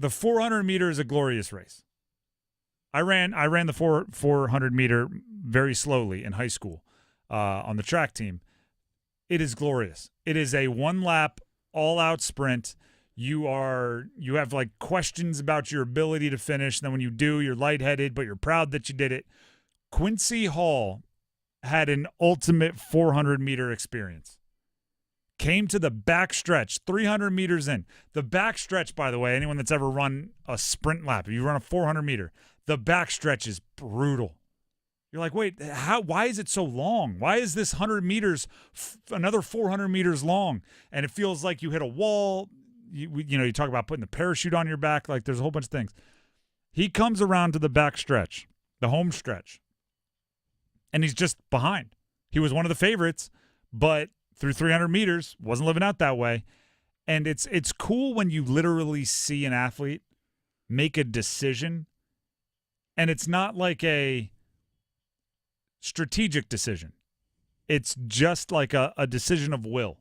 400-meter is a glorious race. I ran the 400-meter very slowly in high school on the track team. It is glorious. It is a one-lap, all-out sprint. You have like questions about your ability to finish. And then when you do, you're lightheaded, but you're proud that you did it. Quincy Hall had an ultimate 400-meter experience. Came to the back stretch, 300 meters in. The back stretch, by the way, anyone that's ever run a sprint lap, if you run a 400-meter, the back stretch is brutal. You're like, wait, why is it so long? Why is this 100 meters another 400 meters long? And it feels like you hit a wall. You talk about putting the parachute on your back. Like, there's a whole bunch of things. He comes around to the back stretch, the home stretch, and he's just behind. He was one of the favorites, but through 300 meters, wasn't living out that way. And it's cool when you literally see an athlete make a decision, and it's not like a strategic decision. It's just like a decision of will,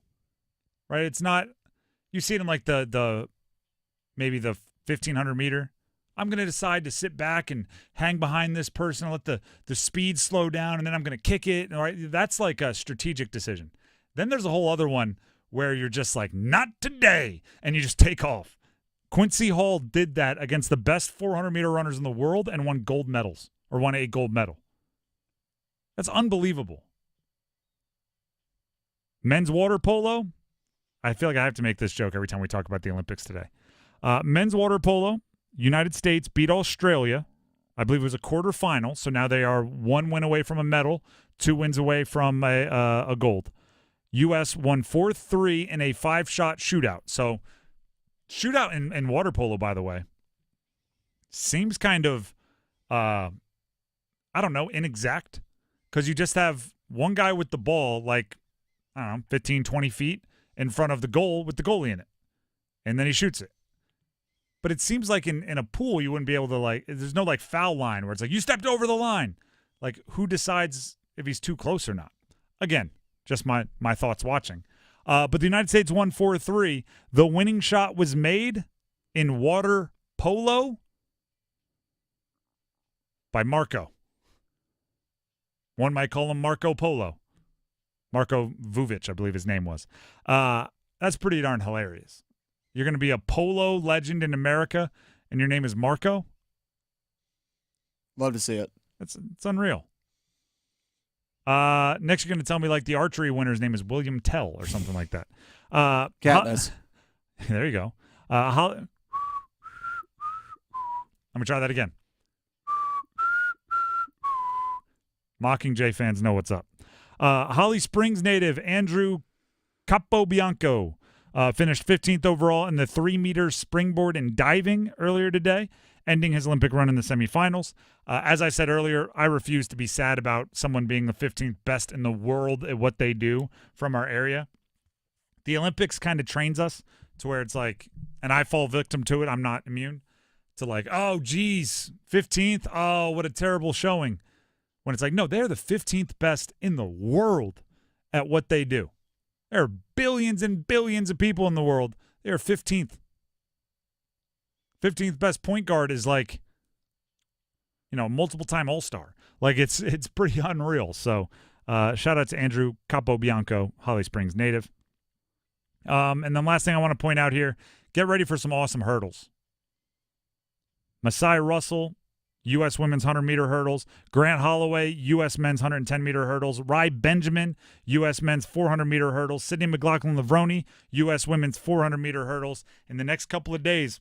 right? It's not, you see it in like the maybe the 1,500 meter. I'm going to decide to sit back and hang behind this person and let the speed slow down, and then I'm going to kick it. All right, that's like a strategic decision. Then there's a whole other one where you're just like, not today, and you just take off. Quincy Hall did that against the best 400-meter runners in the world and won gold medals, or won a gold medal. That's unbelievable. Men's water polo. I feel like I have to make this joke every time we talk about the Olympics today. Men's water polo, United States beat Australia. I believe it was a quarterfinal, so now they are 1 win away from a medal, 2 wins away from a gold. U.S. won 4-3 in a 5-shot shootout. So Shootout in water polo, by the way, seems kind of, I don't know, inexact, because you just have one guy with the ball, like, I don't know, 15, 20 feet in front of the goal with the goalie in it, and then he shoots it. But it seems like in a pool, you wouldn't be able to, like, there's no, like, foul line where it's like, you stepped over the line. Like, who decides if he's too close or not? Again, just my thoughts watching. But the United States won 4-3. The winning shot was made in water polo by Marco. One might call him Marco Polo. Marco Vujic, I believe his name was. That's pretty darn hilarious. You're going to be a polo legend in America, and your name is Marco? Love to see it. It's unreal. Next, you're going to tell me, like, the archery winner's name is William Tell or something like that. Katniss. There you go. I'm going to try that again. Mockingjay fans know what's up. Holly Springs native Andrew Capobianco finished 15th overall in the 3-meter springboard and diving earlier today, ending his Olympic run in the semifinals. As I said earlier, I refuse to be sad about someone being the 15th best in the world at what they do from our area. The Olympics kind of trains us to where it's like, and I fall victim to it, I'm not immune, to like, oh, geez, 15th, oh, what a terrible showing. When it's like, no, they're the 15th best in the world at what they do. There are billions and billions of people in the world. They are 15th. 15th best point guard is like, multiple-time All-Star. Like, it's pretty unreal. So, shout out to Andrew Capobianco, Holly Springs native. And then last thing I want to point out here, get ready for some awesome hurdles. Masai Russell, U.S. women's 100-meter hurdles. Grant Holloway, U.S. men's 110-meter hurdles. Rai Benjamin, U.S. men's 400-meter hurdles. Sydney McLaughlin-Lavroni, U.S. women's 400-meter hurdles. In the next couple of days,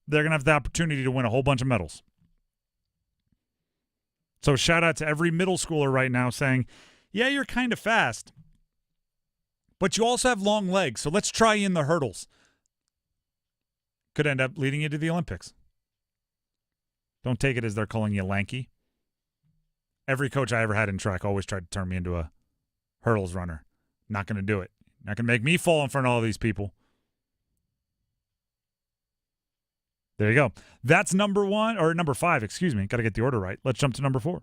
they're going to have the opportunity to win a whole bunch of medals. So shout out to every middle schooler right now saying, yeah, you're kind of fast, but you also have long legs, so let's try you in the hurdles. Could end up leading you to the Olympics. Don't take it as they're calling you lanky. Every coach I ever had in track always tried to turn me into a hurdles runner. Not going to do it. Not going to make me fall in front of all these people. There you go. That's number 5, excuse me. Got to get the order right. Let's jump to number 4.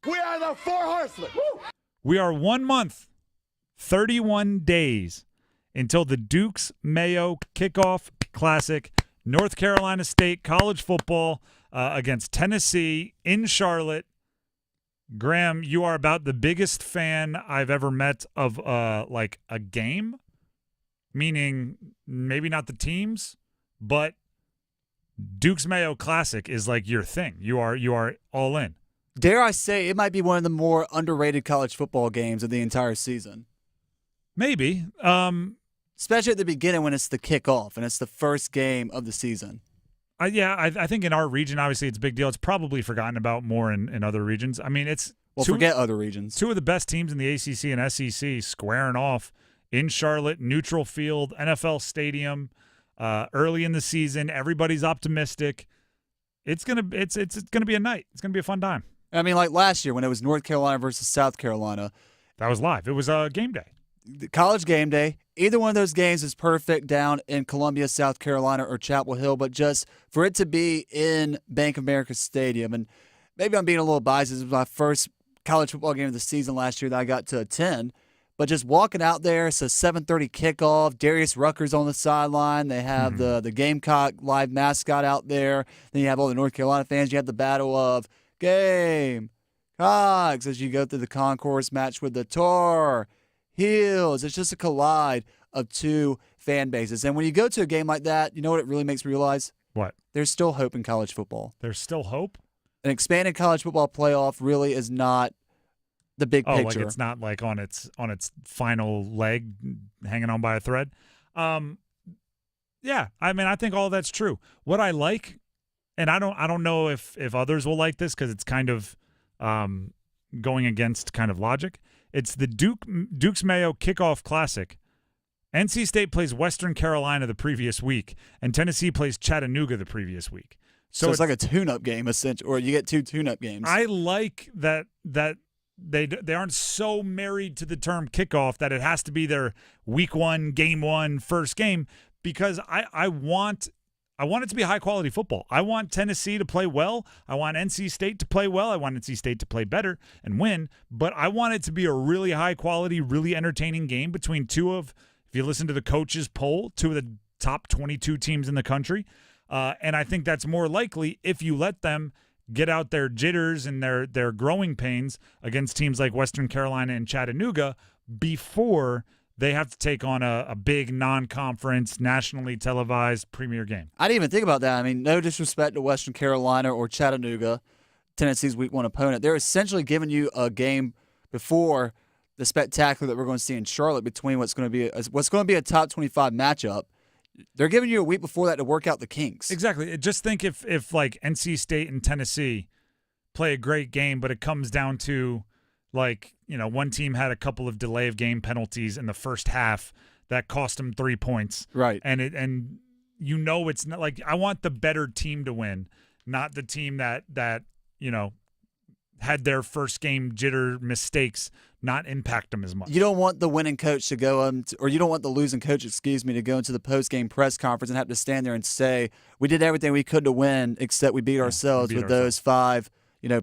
We are the 4 horsemen. Woo! We are 1 month, 31 days until the Dukes Mayo Kickoff Classic, North Carolina State college football against Tennessee in Charlotte. Graham, you are about the biggest fan I've ever met of like a game, meaning maybe not the teams, but Dukes Mayo Classic is like your thing. You are all in. Dare I say it might be one of the more underrated college football games of the entire season. Maybe. Especially at the beginning when it's the kickoff and it's the first game of the season. I think in our region, obviously, it's a big deal. It's probably forgotten about more in other regions. I mean, forget other regions. 2 of the best teams in the ACC and SEC squaring off in Charlotte, neutral field, NFL stadium, early in the season. Everybody's optimistic. It's gonna be a night. It's gonna be a fun time. I mean, like last year when it was North Carolina versus South Carolina. That was live. It was a game day. College game day. Either one of those games is perfect down in Columbia, South Carolina, or Chapel Hill, but just for it to be in Bank of America Stadium, and maybe I'm being a little biased. This was my first college football game of the season last year that I got to attend, but just walking out there, it's a 7:30 kickoff. Darius Rucker's on the sideline. They have the Gamecock live mascot out there. Then you have all the North Carolina fans. You have the battle of Gamecocks as you go through the concourse match with the Tar Heels. It's just a collide of 2 fan bases. And when you go to a game like that, you know what it really makes me realize? What? There's still hope in college football. There's still hope? An expanded college football playoff really is not the big picture. Like it's not like on its final leg hanging on by a thread. Yeah, I mean, I think all that's true. What I like, and I don't know if others will like this because it's kind of going against kind of logic. It's the Dukes Mayo Kickoff Classic, NC State plays Western Carolina the previous week, and Tennessee plays Chattanooga the previous week. So it's like a tune-up game, essentially, or you get 2 tune-up games. I like that they aren't so married to the term kickoff that it has to be their week 1, game 1, first game, because I want it to be high-quality football. I want Tennessee to play well. I want NC State to play well. I want NC State to play better and win. But I want it to be a really high-quality, really entertaining game between if you listen to the coaches' poll, 2 of the top 22 teams in the country. And I think that's more likely if you let them get out their jitters and their growing pains against teams like Western Carolina and Chattanooga before they have to take on a big non-conference, nationally televised premier game. I didn't even think about that. I mean, no disrespect to Western Carolina or Chattanooga, Tennessee's week 1 opponent. They're essentially giving you a game before the spectacular that we're going to see in Charlotte between what's going to be a top 25 matchup. They're giving you a week before that to work out the kinks. Exactly. Just think if like NC State and Tennessee play a great game, but it comes down to one team had a couple of delay of game penalties in the first half that cost them 3 points. Right. And it's not like I want the better team to win, not the team that had their first game jitter mistakes not impact them as much. You don't want the winning coach to go or you don't want the losing coach, to go into the post-game press conference and have to stand there and say, we did everything we could to win, except we beat ourselves with those 5,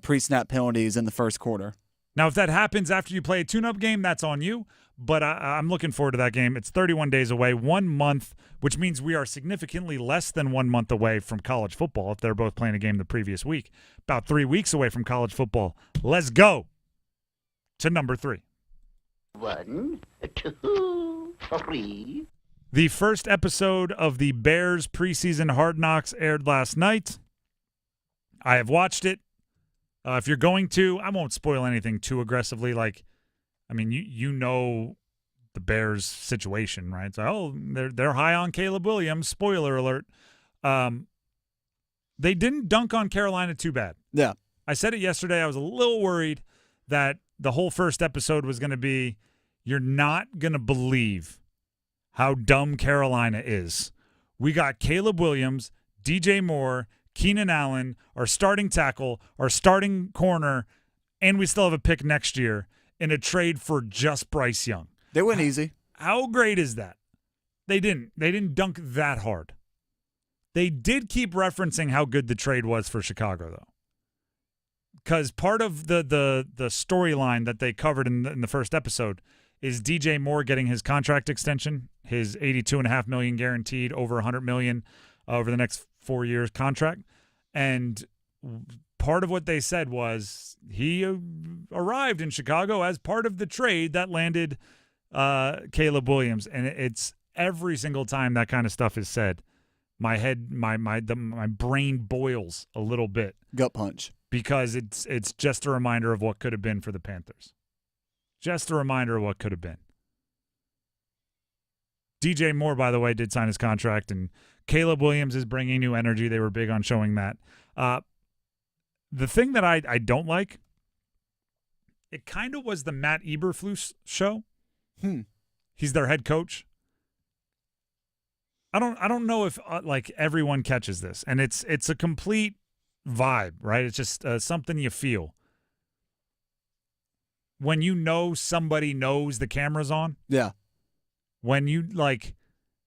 pre-snap penalties in the first quarter. Now, if that happens after you play a tune-up game, that's on you, but I'm looking forward to that game. It's 31 days away, 1 month, which means we are significantly less than 1 month away from college football if they're both playing a game the previous week. About 3 weeks away from college football. Let's go to number 3. 1, 2, 3. The first episode of the Bears preseason Hard Knocks aired last night. I have watched it. If you're going to, I won't spoil anything too aggressively. You know the Bears situation, right? So, they're high on Caleb Williams. Spoiler alert. They didn't dunk on Carolina too bad. Yeah. I said it yesterday. I was a little worried that the whole first episode was going to be, you're not going to believe how dumb Carolina is. We got Caleb Williams, DJ Moore, Keenan Allen, our starting tackle, our starting corner, and we still have a pick next year in a trade for just Bryce Young. They went easy. How great is that? They didn't dunk that hard. They did keep referencing how good the trade was for Chicago, though. Because part of the storyline that they covered in the first episode is DJ Moore getting his contract extension, his $82.5 million guaranteed, over $100 million over the next 4 years contract. And part of what they said was he arrived in Chicago as part of the trade that landed Caleb Williams. And it's every single time that kind of stuff is said, my brain boils a little bit. Gut punch. Because it's just a reminder of what could have been for the Panthers. Just a reminder of what could have been. DJ Moore, by the way, did sign his contract, and Caleb Williams is bringing new energy. They were big on showing that. The thing that I don't like, it kind of was the Matt Eberflus show. He's their head coach. I don't know if everyone catches this, and it's a complete vibe, right? It's just something you feel when you know somebody knows the camera's on. Yeah. When you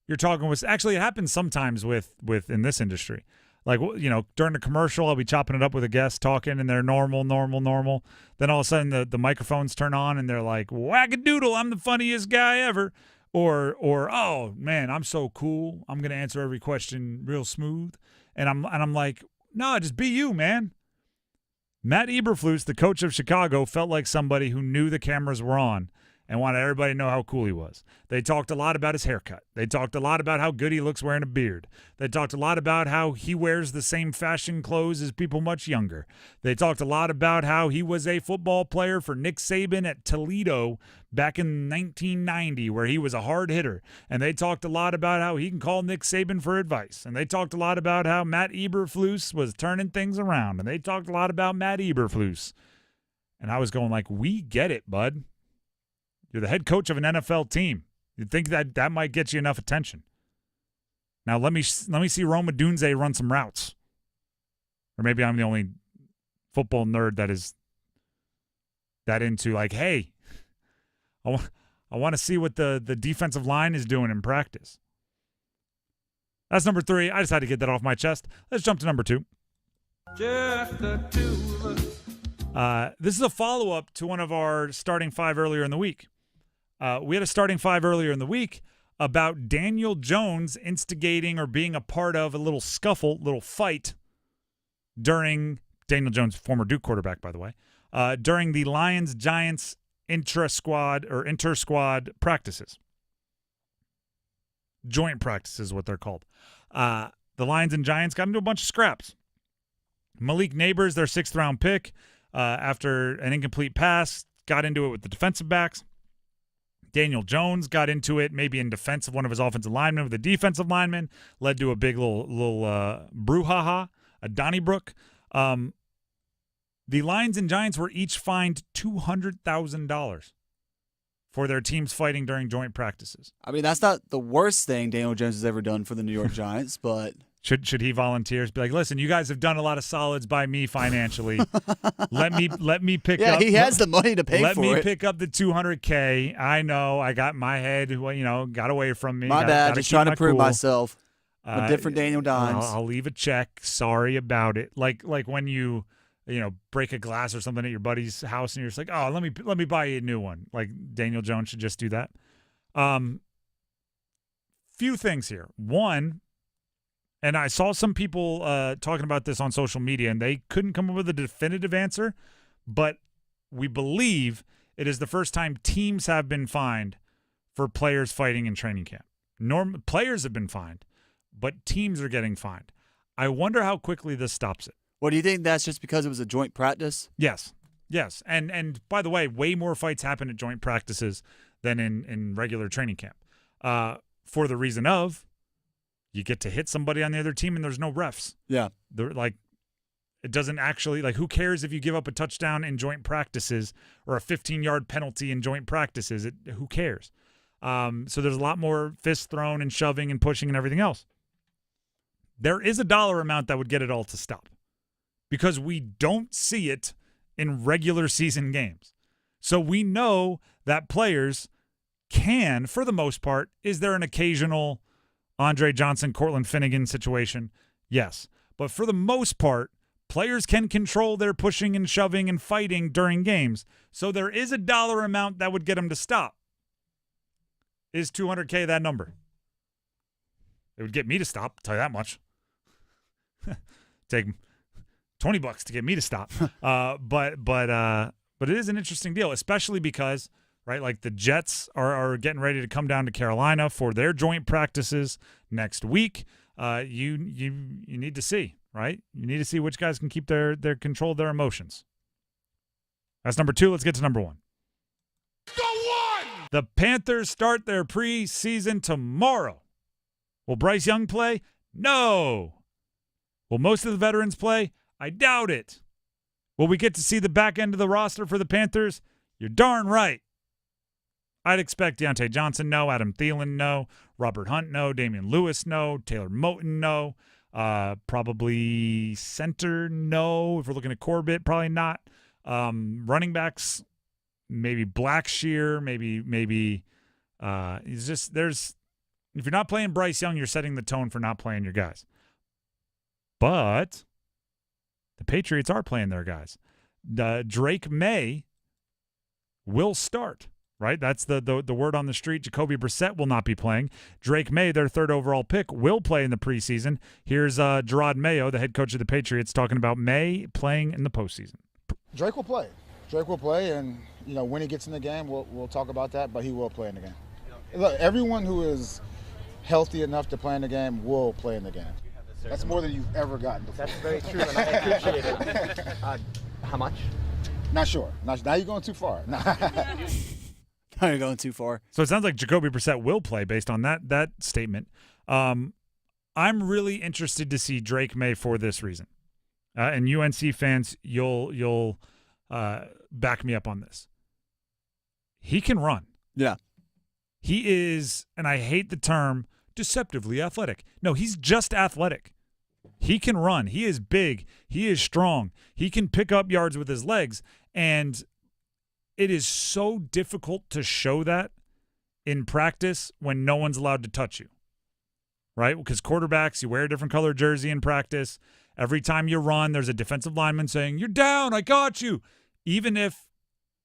you're talking with, actually it happens sometimes with in this industry. During the commercial, I'll be chopping it up with a guest talking and they're normal. Then all of a sudden the microphones turn on and they're like, wackadoodle, I'm the funniest guy ever. Or oh man, I'm so cool. I'm going to answer every question real smooth. And I'm like, no, just be you, man. Matt Eberflus, the coach of Chicago, felt like somebody who knew the cameras were on and wanted everybody to know how cool he was. They talked a lot about his haircut. They talked a lot about how good he looks wearing a beard. They talked a lot about how he wears the same fashion clothes as people much younger. They talked a lot about how he was a football player for Nick Saban at Toledo back in 1990, where he was a hard hitter. And they talked a lot about how he can call Nick Saban for advice. And they talked a lot about how Matt Eberflus was turning things around. And they talked a lot about Matt Eberflus. And I was going like, we get it, bud. You're the head coach of an NFL team. You'd think that might get you enough attention. Now let me see Roma Dunze run some routes. Or maybe I'm the only football nerd that is that into like, hey, I want to see what the defensive line is doing in practice. That's number 3. I just had to get that off my chest. Let's jump to number 2. Just the two of us. This is a follow-up to one of our starting 5 earlier in the week. We had a starting 5 earlier in the week about Daniel Jones instigating or being a part of a little scuffle, little fight during Daniel Jones, former Duke quarterback, by the way, during the Lions-Giants inter-squad practices. Joint practices is what they're called. The Lions and Giants got into a bunch of scraps. Malik Neighbors, their 6th-round pick, after an incomplete pass, got into it with the defensive backs. Daniel Jones got into it maybe in defense of one of his offensive linemen with a defensive lineman, led to a big little brouhaha, a Donnybrook. The Lions and Giants were each fined $200,000 for their teams fighting during joint practices. I mean, that's not the worst thing Daniel Jones has ever done for the New York Giants, but should he volunteer? Be like, listen, you guys have done a lot of solids by me financially. let me pick up. Yeah, he has the money to pay for it. Let me pick up the $200K. I know I got my head, got away from me. My bad. Just trying to prove myself. A different Daniel Dimes. I'll leave a check. Sorry about it. Like when you break a glass or something at your buddy's house and you're just like, oh, let me buy you a new one. Like Daniel Jones should just do that. Few things here. One, and I saw some people talking about this on social media, and they couldn't come up with a definitive answer, but we believe it is the first time teams have been fined for players fighting in training camp. Players have been fined, but teams are getting fined. I wonder how quickly this stops it. Well, do you think that's just because it was a joint practice? Yes. And by the way, way more fights happen at joint practices than in regular training camp. For the reason of, you get to hit somebody on the other team and there's no refs. Yeah. It doesn't actually, who cares if you give up a touchdown in joint practices or a 15-yard penalty in joint practices? Who cares? So there's a lot more fists thrown and shoving and pushing and everything else. There is a dollar amount that would get it all to stop because we don't see it in regular season games. So we know that players can, for the most part, is there an occasional Andre Johnson, Cortland Finnegan situation? Yes. But for the most part, players can control their pushing and shoving and fighting during games. So there is a dollar amount that would get them to stop. Is $200K that number? It would get me to stop, I'll tell you that much. Take $20 to get me to stop. But it is an interesting deal, especially because, right, like the Jets are getting ready to come down to Carolina for their joint practices next week. You need to see, right? You need to see which guys can keep their control of their emotions. That's number 2. Let's get to number 1. The Panthers start their preseason tomorrow. Will Bryce Young play? No. Will most of the veterans play? I doubt it. Will we get to see the back end of the roster for the Panthers? You're darn right. I'd expect Deontay Johnson, no. Adam Thielen, no. Robert Hunt, no. Damian Lewis, no. Taylor Moton, no. Probably center, no. If we're looking at Corbett, probably not. Running backs, maybe Blackshear, maybe it's just if you're not playing Bryce Young, you're setting the tone for not playing your guys. But the Patriots are playing their guys. Drake May will start, right? That's the word on the street. Jacoby Brissett will not be playing. Drake May, their 3rd overall pick, will play in the preseason. Here's Gerard Mayo, the head coach of the Patriots, talking about May playing in the postseason. Drake will play. And when he gets in the game, we'll talk about that. But he will play in the game. Look, everyone who is healthy enough to play in the game will play in the game. That's more than you've ever gotten before. That's very true, and I appreciate it. How much? Not sure. Now you're going too far. Now you're going too far. So it sounds like Jacoby Brissett will play based on that statement. I'm really interested to see Drake May for this reason. And UNC fans, you'll back me up on this. He can run. Yeah. He is, and I hate the term, deceptively athletic. No, he's just athletic. He can run. He is big. He is strong. He can pick up yards with his legs. And it is so difficult to show that in practice when no one's allowed to touch you, right? Because quarterbacks, you wear a different color jersey in practice. Every time you run, there's a defensive lineman saying, "You're down, I got you." Even if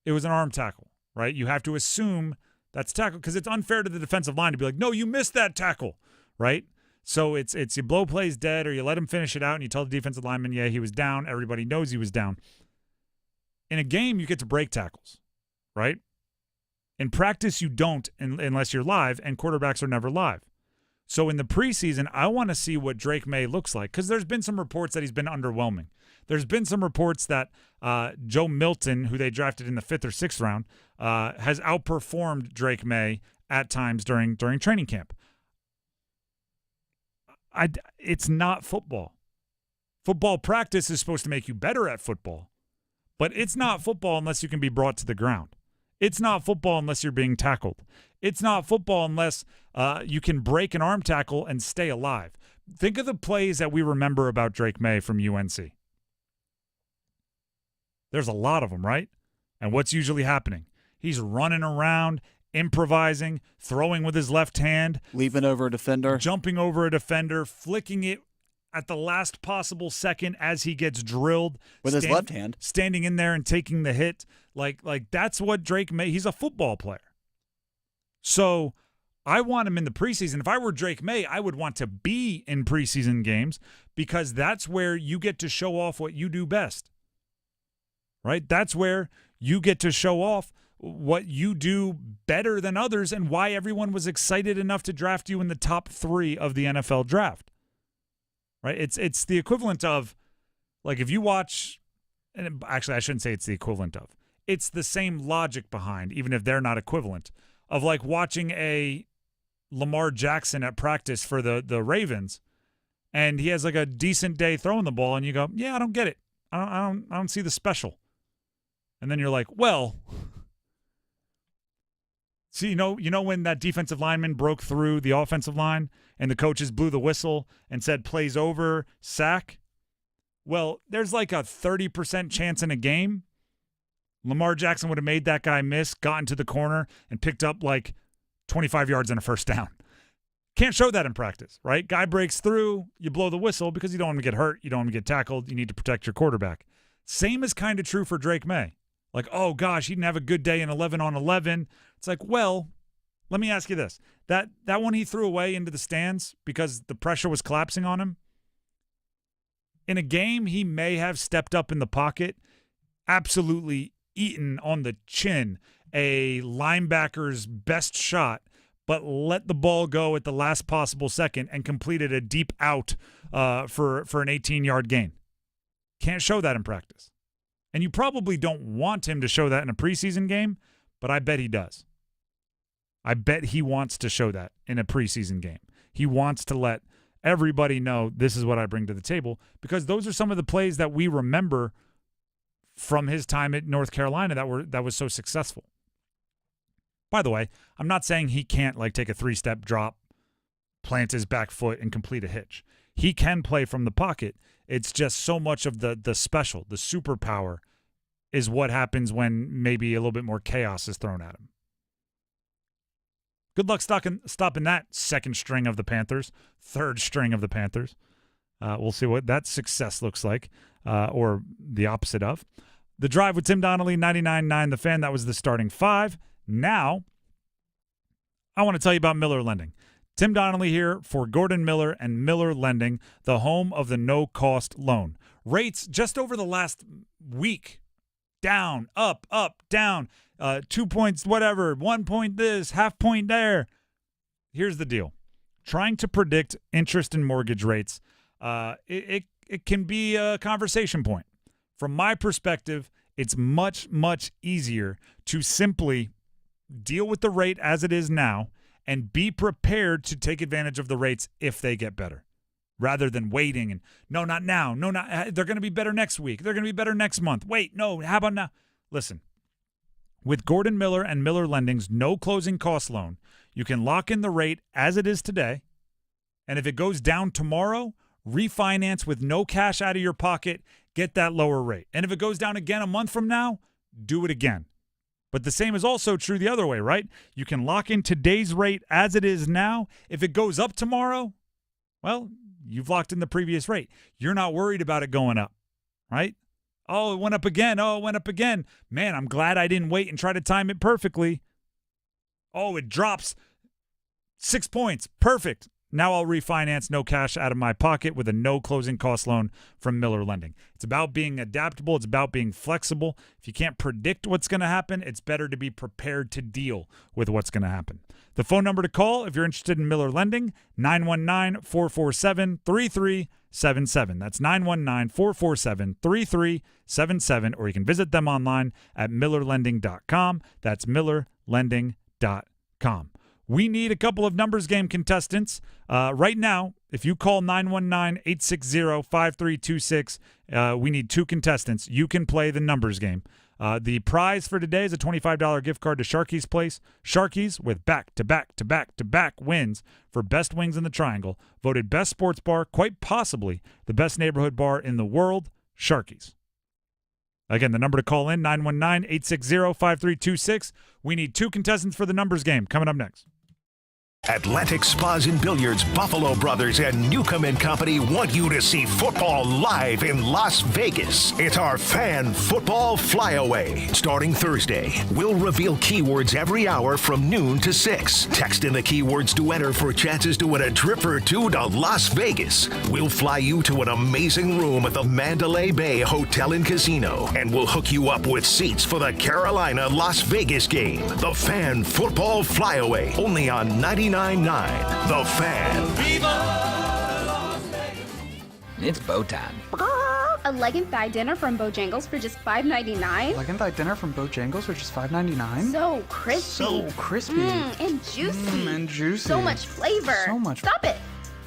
it was an arm tackle, right? You have to assume that's tackle because it's unfair to the defensive line to be like, "No, you missed that tackle," right? So it's you blow plays dead or you let him finish it out and you tell the defensive lineman, "Yeah, he was down." Everybody knows he was down. In a game, you get to break tackles, right? In practice, you don't unless you're live, and quarterbacks are never live. So in the preseason, I want to see what Drake May looks like because there's been some reports that he's been underwhelming. There's been some reports that Joe Milton, who they drafted in the 5th or 6th round, has outperformed Drake May at times during training camp. It's not football. Football practice is supposed to make you better at football, but it's not football unless you can be brought to the ground. It's not football unless you're being tackled. It's not football unless you can break an arm tackle and stay alive. Think of the plays that we remember about Drake May from UNC. There's a lot of them, right? And what's usually happening? He's running around, improvising, throwing with his left hand, leaping over a defender, jumping over a defender, flicking it at the last possible second as he gets drilled with his left hand, standing in there and taking the hit. Like that's what Drake May. He's a football player. So I want him in the preseason. If I were Drake May, I would want to be in preseason games because that's where you get to show off what you do best. Right? That's where you get to show off what you do better than others and why everyone was excited enough to draft you in the top 3 of the NFL draft. Right? It's the equivalent of, like, if you watch, and actually I shouldn't say it's the equivalent of. It's the same logic behind, even if they're not equivalent, of like watching a Lamar Jackson at practice for the Ravens, and he has like a decent day throwing the ball, and you go, "Yeah, I don't get it. I don't see the special." And then you're like, "Well, see, you know when that defensive lineman broke through the offensive line and the coaches blew the whistle and said plays over, sack? Well, there's like a 30% chance in a game Lamar Jackson would have made that guy miss, gotten to the corner, and picked up like 25 yards and a first down. Can't show that in practice, right? Guy breaks through, you blow the whistle because you don't want him to get hurt, you don't want him to get tackled, you need to protect your quarterback. Same is kind of true for Drake May. Like, oh gosh, he didn't have a good day in 11 on 11. It's like, well, let me ask you this. That one he threw away into the stands because the pressure was collapsing on him. In a game, he may have stepped up in the pocket, absolutely eaten on the chin a linebacker's best shot, but let the ball go at the last possible second and completed a deep out for an 18-yard gain. Can't show that in practice. And you probably don't want him to show that in a preseason game, but I bet he does. I bet he wants to show that in a preseason game. He wants to let everybody know this is what I bring to the table because those are some of the plays that we remember from his time at North Carolina that was so successful. By the way, I'm not saying he can't like take a 3-step drop, plant his back foot, and complete a hitch. He can play from the pocket. It's just so much of the special, the superpower, is what happens when maybe a little bit more chaos is thrown at him. Good luck stopping that second string of the Panthers, third string of the Panthers. We'll see what that success looks like, or the opposite of. The Drive with Tim Donnelly, 99.9 The Fan. That was the starting 5. Now, I want to tell you about Miller Lending. Tim Donnelly here for Gordon Miller and Miller Lending, the home of the no-cost loan. Rates just over the last week, down, up, down, 2 points, whatever, 1 point this, half point there. Here's the deal. Trying to predict interest and mortgage rates, it can be a conversation point. From my perspective, it's much, much easier to simply deal with the rate as it is now and be prepared to take advantage of the rates if they get better, rather than waiting and, no, not now. No, not, they're going to be better next week. They're going to be better next month. Wait, no, how about now? Listen, With Gordon Miller and Miller Lending's no closing cost loan, you can lock in the rate as it is today, and if it goes down tomorrow, refinance with no cash out of your pocket, get that lower rate. And if it goes down again a month from now, do it again. But the same is also true the other way, right? You can lock in today's rate as it is now. If it goes up tomorrow, well, you've locked in the previous rate. You're not worried about it going up, right? Oh, it went up again. Oh, it went up again. Man, I'm glad I didn't wait and try to time it perfectly. Oh, it drops 6 points. Perfect. Now I'll refinance no cash out of my pocket with a no closing cost loan from Miller Lending. It's about being adaptable. It's about being flexible. If you can't predict what's going to happen, it's better to be prepared to deal with what's going to happen. The phone number to call if you're interested in Miller Lending, 919-447-3377. That's 919-447-3377, or you can visit them online at millerlending.com. That's millerlending.com. We need a couple of numbers game contestants. Right now, if you call 919-860-5326, we need 2 contestants. You can play the numbers game. The prize for today is a $25 gift card to Sharky's Place. Sharky's, with back-to-back-to-back-to-back wins for Best Wings in the Triangle, voted Best Sports Bar, quite possibly the best neighborhood bar in the world, Sharky's. Again, the number to call in, 919-860-5326. We need 2 contestants for the numbers game. Coming up next. Atlantic Spas and Billiards, Buffalo Brothers, and Newcomb & Company want you to see football live in Las Vegas. It's our Fan Football Flyaway. Starting Thursday, we'll reveal keywords every hour from noon to 6. Text in the keywords to enter for chances to win a trip or 2 to Las Vegas. We'll fly you to an amazing room at the Mandalay Bay Hotel and Casino, and we'll hook you up with seats for the Carolina-Las Vegas game. The Fan Football Flyaway, only on 99.9 The Fan. It's bow time. A leg and thigh dinner from Bojangles for just $5.99. Leg and thigh dinner from Bojangles for just $5.99. So crispy. So crispy. And juicy. And juicy. So much flavor. So much. Stop it.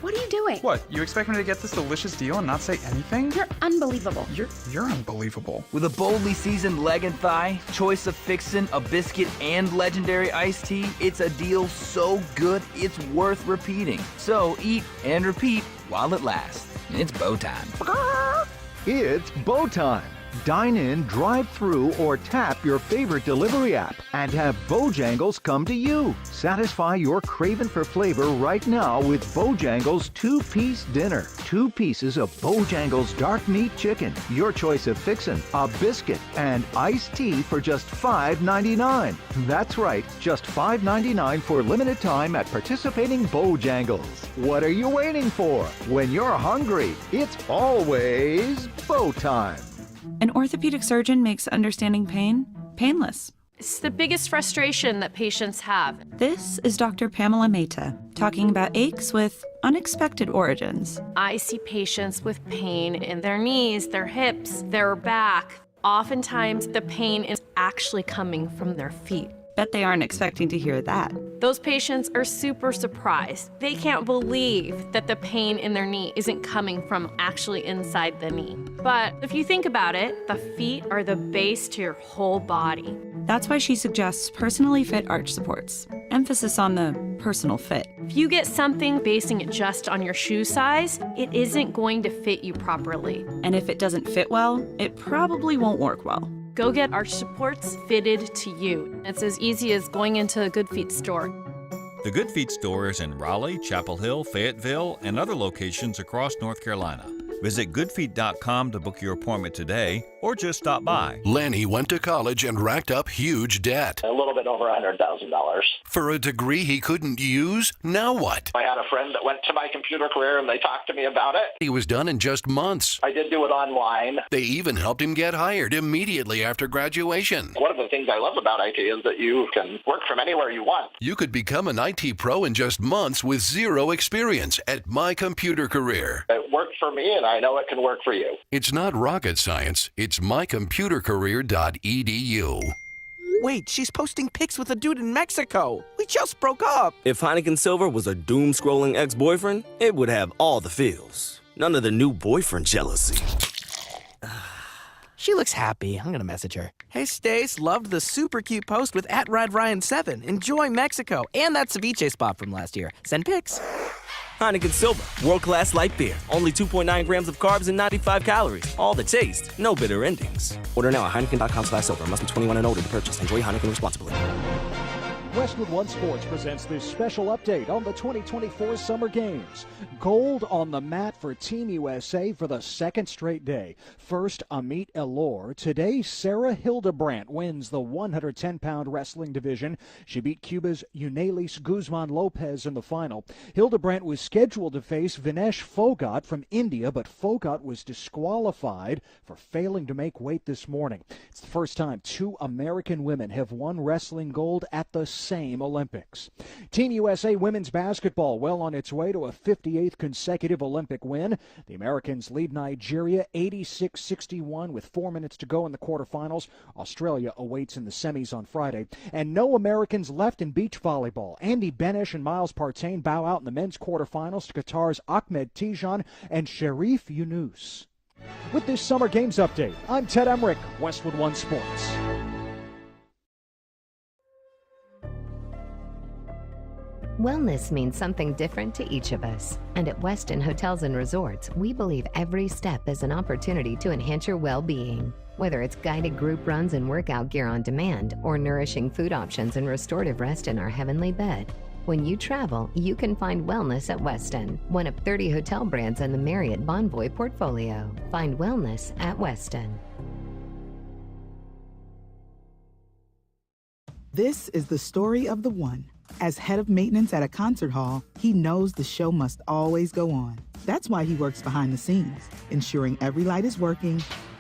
What are you doing? What? You expect me to get this delicious deal and not say anything? You're unbelievable. You're unbelievable. With a boldly seasoned leg and thigh, choice of fixin', a biscuit, and legendary iced tea, it's a deal so good it's worth repeating. So eat and repeat while it lasts. It's bow time. It's bow time. Dine in, drive through, or tap your favorite delivery app and have Bojangles come to you. Satisfy your craving for flavor right now with Bojangles 2-piece dinner. 2 pieces of Bojangles dark meat chicken, your choice of fixin', a biscuit, and iced tea for just $5.99. That's right, just $5.99 for limited time at participating Bojangles. What are you waiting for? When you're hungry, it's always bow time. An orthopedic surgeon makes understanding pain painless. It's the biggest frustration that patients have. This is Dr. Pamela Mehta talking about aches with unexpected origins. I see patients with pain in their knees, their hips, their back. Oftentimes, the pain is actually coming from their feet. Bet they aren't expecting to hear that. Those patients are super surprised. They can't believe that the pain in their knee isn't coming from actually inside the knee. But if you think about it, the feet are the base to your whole body. That's why she suggests personally fit arch supports. Emphasis on the personal fit. If you get something basing it just on your shoe size, it isn't going to fit you properly. And if it doesn't fit well, it probably won't work well. Go get arch supports fitted to you. It's as easy as going into a Good Feet store. The Good Feet store is in Raleigh, Chapel Hill, Fayetteville, and other locations across North Carolina. Visit goodfeet.com to book your appointment today or just stop by. Lanny went to college and racked up huge debt. A little bit over $100,000. For a degree he couldn't use? Now what? I had a friend that went to my computer career and they talked to me about it. He was done in just months. I did do it online. They even helped him get hired immediately after graduation. One of the things I love about IT is that you can work from anywhere you want. You could become an IT pro in just months with zero experience at My Computer Career. It worked for me and I know it can work for you. It's not rocket science. It's mycomputercareer.edu. Wait, she's posting pics with a dude in Mexico. We just broke up. If Heineken Silver was a doom-scrolling ex-boyfriend, it would have all the feels. None of the new boyfriend jealousy. She looks happy. I'm gonna message her. Hey, Stace, loved the super cute post with @RideRyan7. Enjoy Mexico and that ceviche spot from last year. Send pics. Heineken Silver, world-class light beer. Only 2.9 grams of carbs and 95 calories. All the taste, no bitter endings. Order now at Heineken.com/silver. Must be 21 and older to purchase. Enjoy Heineken responsibly. Westwood One Sports presents this special update on the 2024 Summer Games. Gold on the mat for Team USA for the second straight day. First, Amit Elor. Today, Sarah Hildebrandt wins the 110-pound wrestling division. She beat Cuba's Yunelis Guzman Lopez in the final. Hildebrandt was scheduled to face Vinesh Phogat from India, but Phogat was disqualified for failing to make weight this morning. It's the first time two American women have won wrestling gold at the same Olympics. Team USA women's basketball well on its way to a 58th consecutive Olympic win. The Americans lead Nigeria 86-61 with 4 minutes to go in the quarterfinals. Australia awaits in the semis on Friday. And no Americans left in beach volleyball. Andy Benesh and Miles Partain bow out in the men's quarterfinals to Qatar's Ahmed Tijan and Sharif Yunus. With this Summer Games update, I'm Ted Emmerich, Westwood One Sports. Wellness means something different to each of us. And at Westin Hotels and Resorts, we believe every step is an opportunity to enhance your well-being. Whether it's guided group runs and workout gear on demand, or nourishing food options and restorative rest in our heavenly bed, when you travel, you can find wellness at Westin, one of 30 hotel brands in the Marriott Bonvoy portfolio. Find wellness at Westin. This is the story of the one. As head of maintenance at a concert hall, he knows the show must always go on. That's why he works behind the scenes, ensuring every light is working,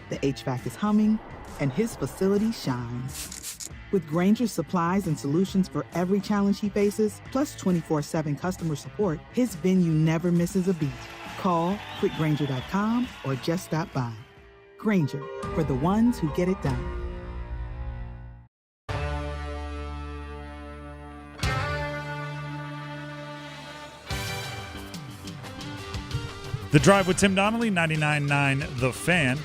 the HVAC is humming, and his facility shines. With Grainger's supplies and solutions for every challenge he faces, plus 24/7 customer support, his venue never misses a beat. Call quickgrainger.com or just stop by. Grainger, for the ones who get it done. The Drive with Tim Donnelly, 99.9 The Fan.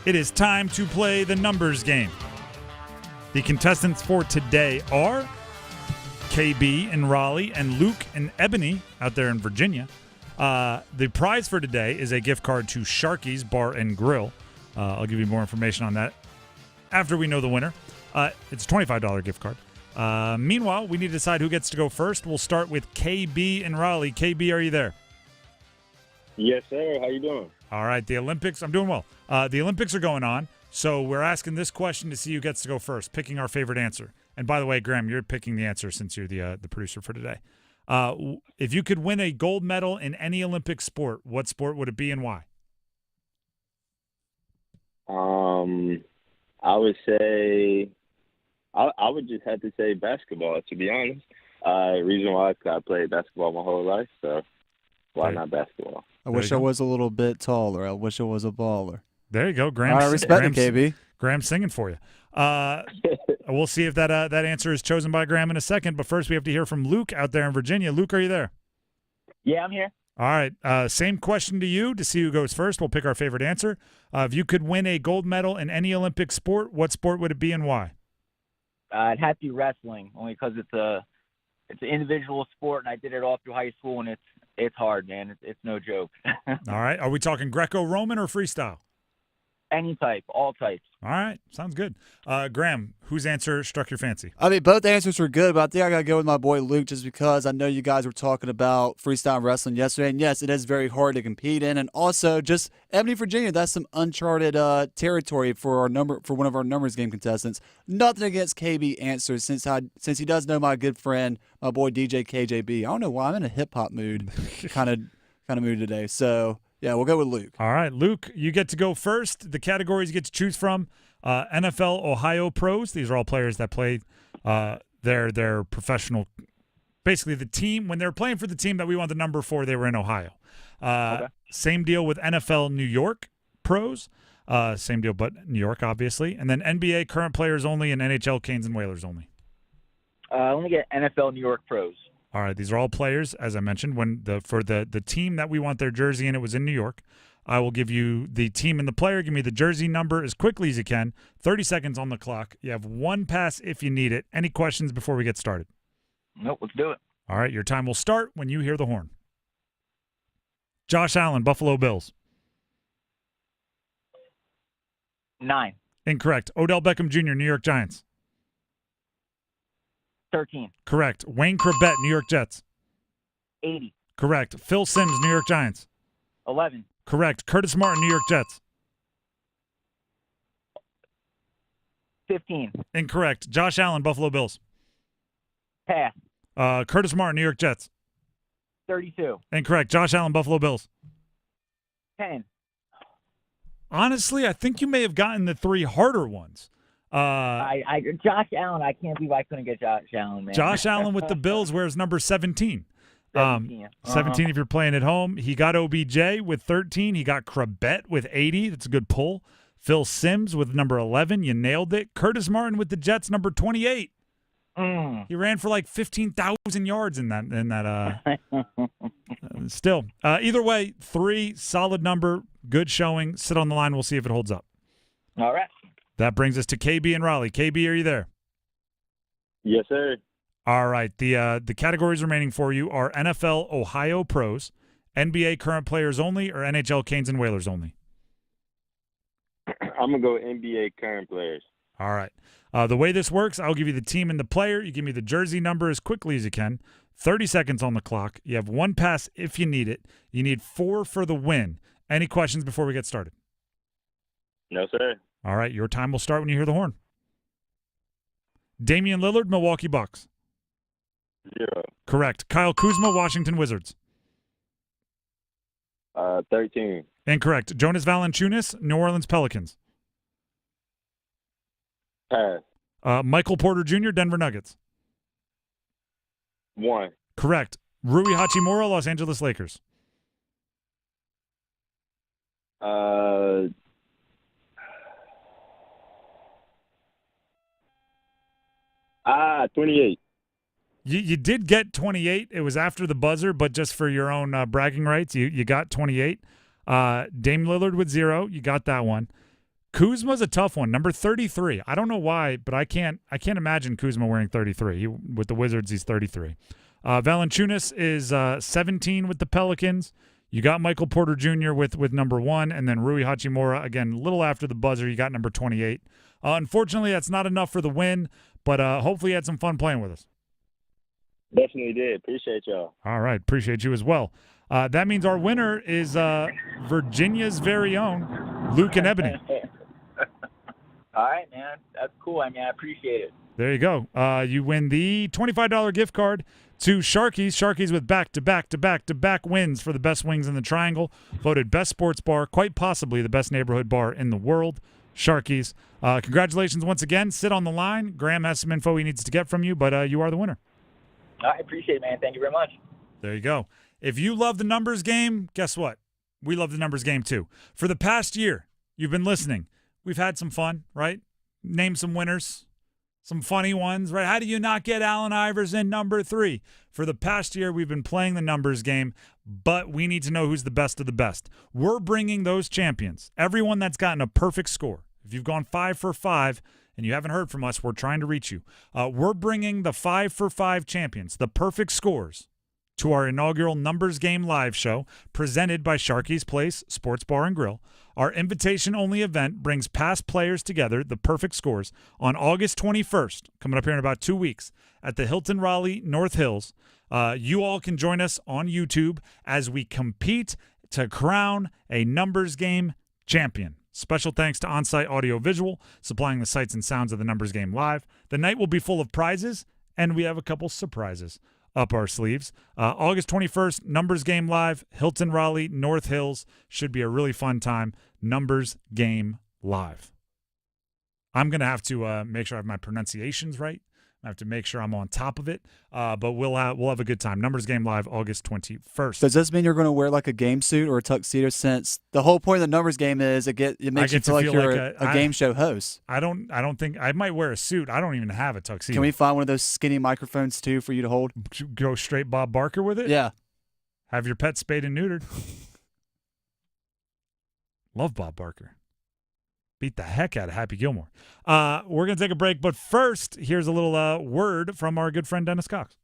It is time to play the numbers game. The contestants for today are KB in Raleigh and Luke and Ebony out there in Virginia. The prize for today is a gift card to Sharky's Bar and Grill. I'll give you more information on that after we know the winner. It's a $25 gift card. Meanwhile, we need to decide who gets to go first. We'll start with KB in Raleigh. KB, are you there? Yes, sir. How you doing? All right, the Olympics. I'm doing well. The Olympics are going on, so we're asking this question to see who gets to go first, picking our favorite answer. And by the way, Graham, you're picking the answer since you're the producer for today. If you could win a gold medal in any Olympic sport, what sport would it be and why? I would say I would just have to say basketball, to be honest. Reason why, because I played basketball my whole life, so why not basketball? I wish I was a little bit taller. I wish I was a baller. There you go, Graham. I respect it, KB. Graham's singing for you. We'll see if that answer is chosen by Graham in a second. But first, we have to hear from Luke out there in Virginia. Luke, are you there? Yeah, I'm here. All right. Same question to you to see who goes first. We'll pick our favorite answer. If you could win a gold medal in any Olympic sport, what sport would it be and why? It'd have to be wrestling, only because it's an individual sport, and I did it all through high school, and it's hard, man. It's no joke. All right. Are we talking Greco-Roman or freestyle? Any type, all types. All right. Sounds good. Graham, whose answer struck your fancy? I mean, both answers were good, but I think I got to go with my boy Luke just because I know you guys were talking about freestyle wrestling yesterday. And, yes, it is very hard to compete in. And also, just Ebony, Virginia, that's some uncharted territory for one of our numbers game contestants. Nothing against KB answers since he does know my good friend, my boy DJ KJB. I don't know why. I'm in a hip-hop mood kind of mood today. So, yeah, we'll go with Luke. All right, Luke, you get to go first. The categories you get to choose from, NFL Ohio pros. These are all players that play their professional, basically the team. When they were playing for the team that we want the number for, they were in Ohio. Okay. Same deal with NFL New York pros. Same deal, but New York, obviously. And then NBA current players only and NHL Canes and Whalers only. I only get NFL New York pros. All right, these are all players, as I mentioned, for the team that we want their jersey in, it was in New York. I will give you the team and the player. Give me the jersey number as quickly as you can. 30 seconds on the clock. You have one pass if you need it. Any questions before we get started? Nope, let's do it. All right, your time will start when you hear the horn. Josh Allen, Buffalo Bills. 9. Incorrect. Odell Beckham Jr., New York Giants. 13. Correct. Wayne Corbett, New York Jets. 80. Correct. Phil Simms, New York Giants. 11. Correct. Curtis Martin, New York Jets. 15. Incorrect. Josh Allen, Buffalo Bills. Pass. Curtis Martin, New York Jets. 32. Incorrect. Josh Allen, Buffalo Bills. 10. Honestly, I think you may have gotten the 3 harder ones. Josh Allen, I can't believe I couldn't get Josh Allen, man. Josh Allen with the Bills wears number 17. 17 if you're playing at home. He got OBJ with 13. He got Corbett with 80. That's a good pull. Phil Simms with number 11. You nailed it. Curtis Martin with the Jets, number 28. He ran for like 15,000 yards in that. Still, either way, 3, solid number, good showing. Sit on the line. We'll see if it holds up. All right. That brings us to KB and Raleigh. KB, are you there? Yes, sir. All right. The categories remaining for you are NFL Ohio Pros, NBA current players only, or NHL Canes and Whalers only. I'm going to go NBA current players. All right. The way this works, I'll give you the team and the player. You give me the jersey number as quickly as you can. 30 seconds on the clock. You have one pass if you need it. You need 4 for the win. Any questions before we get started? No, sir. All right. Your time will start when you hear the horn. Damian Lillard, Milwaukee Bucks. 0. Correct. Kyle Kuzma, Washington Wizards. 13. Incorrect. Jonas Valanciunas, New Orleans Pelicans. Pass. Michael Porter Jr., Denver Nuggets. 1. Correct. Rui Hachimura, Los Angeles Lakers. 28. You did get 28. It was after the buzzer, but just for your own bragging rights, you got 28. Dame Lillard with 0. You got that one. Kuzma's a tough one, number 33. I don't know why, but I can't imagine Kuzma wearing 33. With the Wizards, he's 33. Valanciunas is 17 with the Pelicans. You got Michael Porter Jr. with number 1, and then Rui Hachimura, again, a little after the buzzer, you got number 28. Unfortunately, that's not enough for the win, but hopefully you had some fun playing with us. Definitely did. Appreciate y'all. All right. Appreciate you as well. That means our winner is Virginia's very own Luke and Ebony. All right, man. That's cool. I mean, I appreciate it. There you go. You win the $25 gift card to Sharky's. Sharky's with back-to-back wins for the best wings in the Triangle. Voted best sports bar, quite possibly the best neighborhood bar in the world. Sharky's. Congratulations once again. Sit on the line. Graham has some info he needs to get from you, but you are the winner. I appreciate it, man. Thank you very much. There you go. If you love the numbers game, guess what? We love the numbers game too. For the past year, you've been listening. We've had some fun, right? Name some winners, some funny ones, right? How do you not get Allen Iverson number 3? For the past year, we've been playing the numbers game, but we need to know who's the best of the best. We're bringing those champions, everyone that's gotten a perfect score. If you've gone 5 for 5 and you haven't heard from us, we're trying to reach you. We're bringing the 5 for 5 champions, the perfect scores, to our inaugural Numbers Game live show presented by Sharky's Place Sports Bar and Grill. Our invitation-only event brings past players together, the perfect scores, on August 21st, coming up here in about 2 weeks, at the Hilton Raleigh North Hills. You all can join us on YouTube as we compete to crown a Numbers Game champion. Special thanks to Onsite Audio Visual, supplying the sights and sounds of the Numbers Game live. The night will be full of prizes, and we have a couple surprises up our sleeves. August 21st, Numbers Game Live, Hilton Raleigh, North Hills. Should be a really fun time. Numbers Game Live. I'm going to have to make sure I have my pronunciations right. I have to make sure I'm on top of it, but we'll have a good time. Numbers Game Live, August 21st. Does this mean you're going to wear like a game suit or a tuxedo? Since the whole point of the numbers game is it makes you feel like you're a game show host. I don't think I might wear a suit. I don't even have a tuxedo. Can we find one of those skinny microphones too for you to hold? Go straight Bob Barker with it? Yeah. Have your pet spayed and neutered. Love Bob Barker. Beat the heck out of Happy Gilmore. We're going to take a break, but first, here's a little word from our good friend Dennis Cox.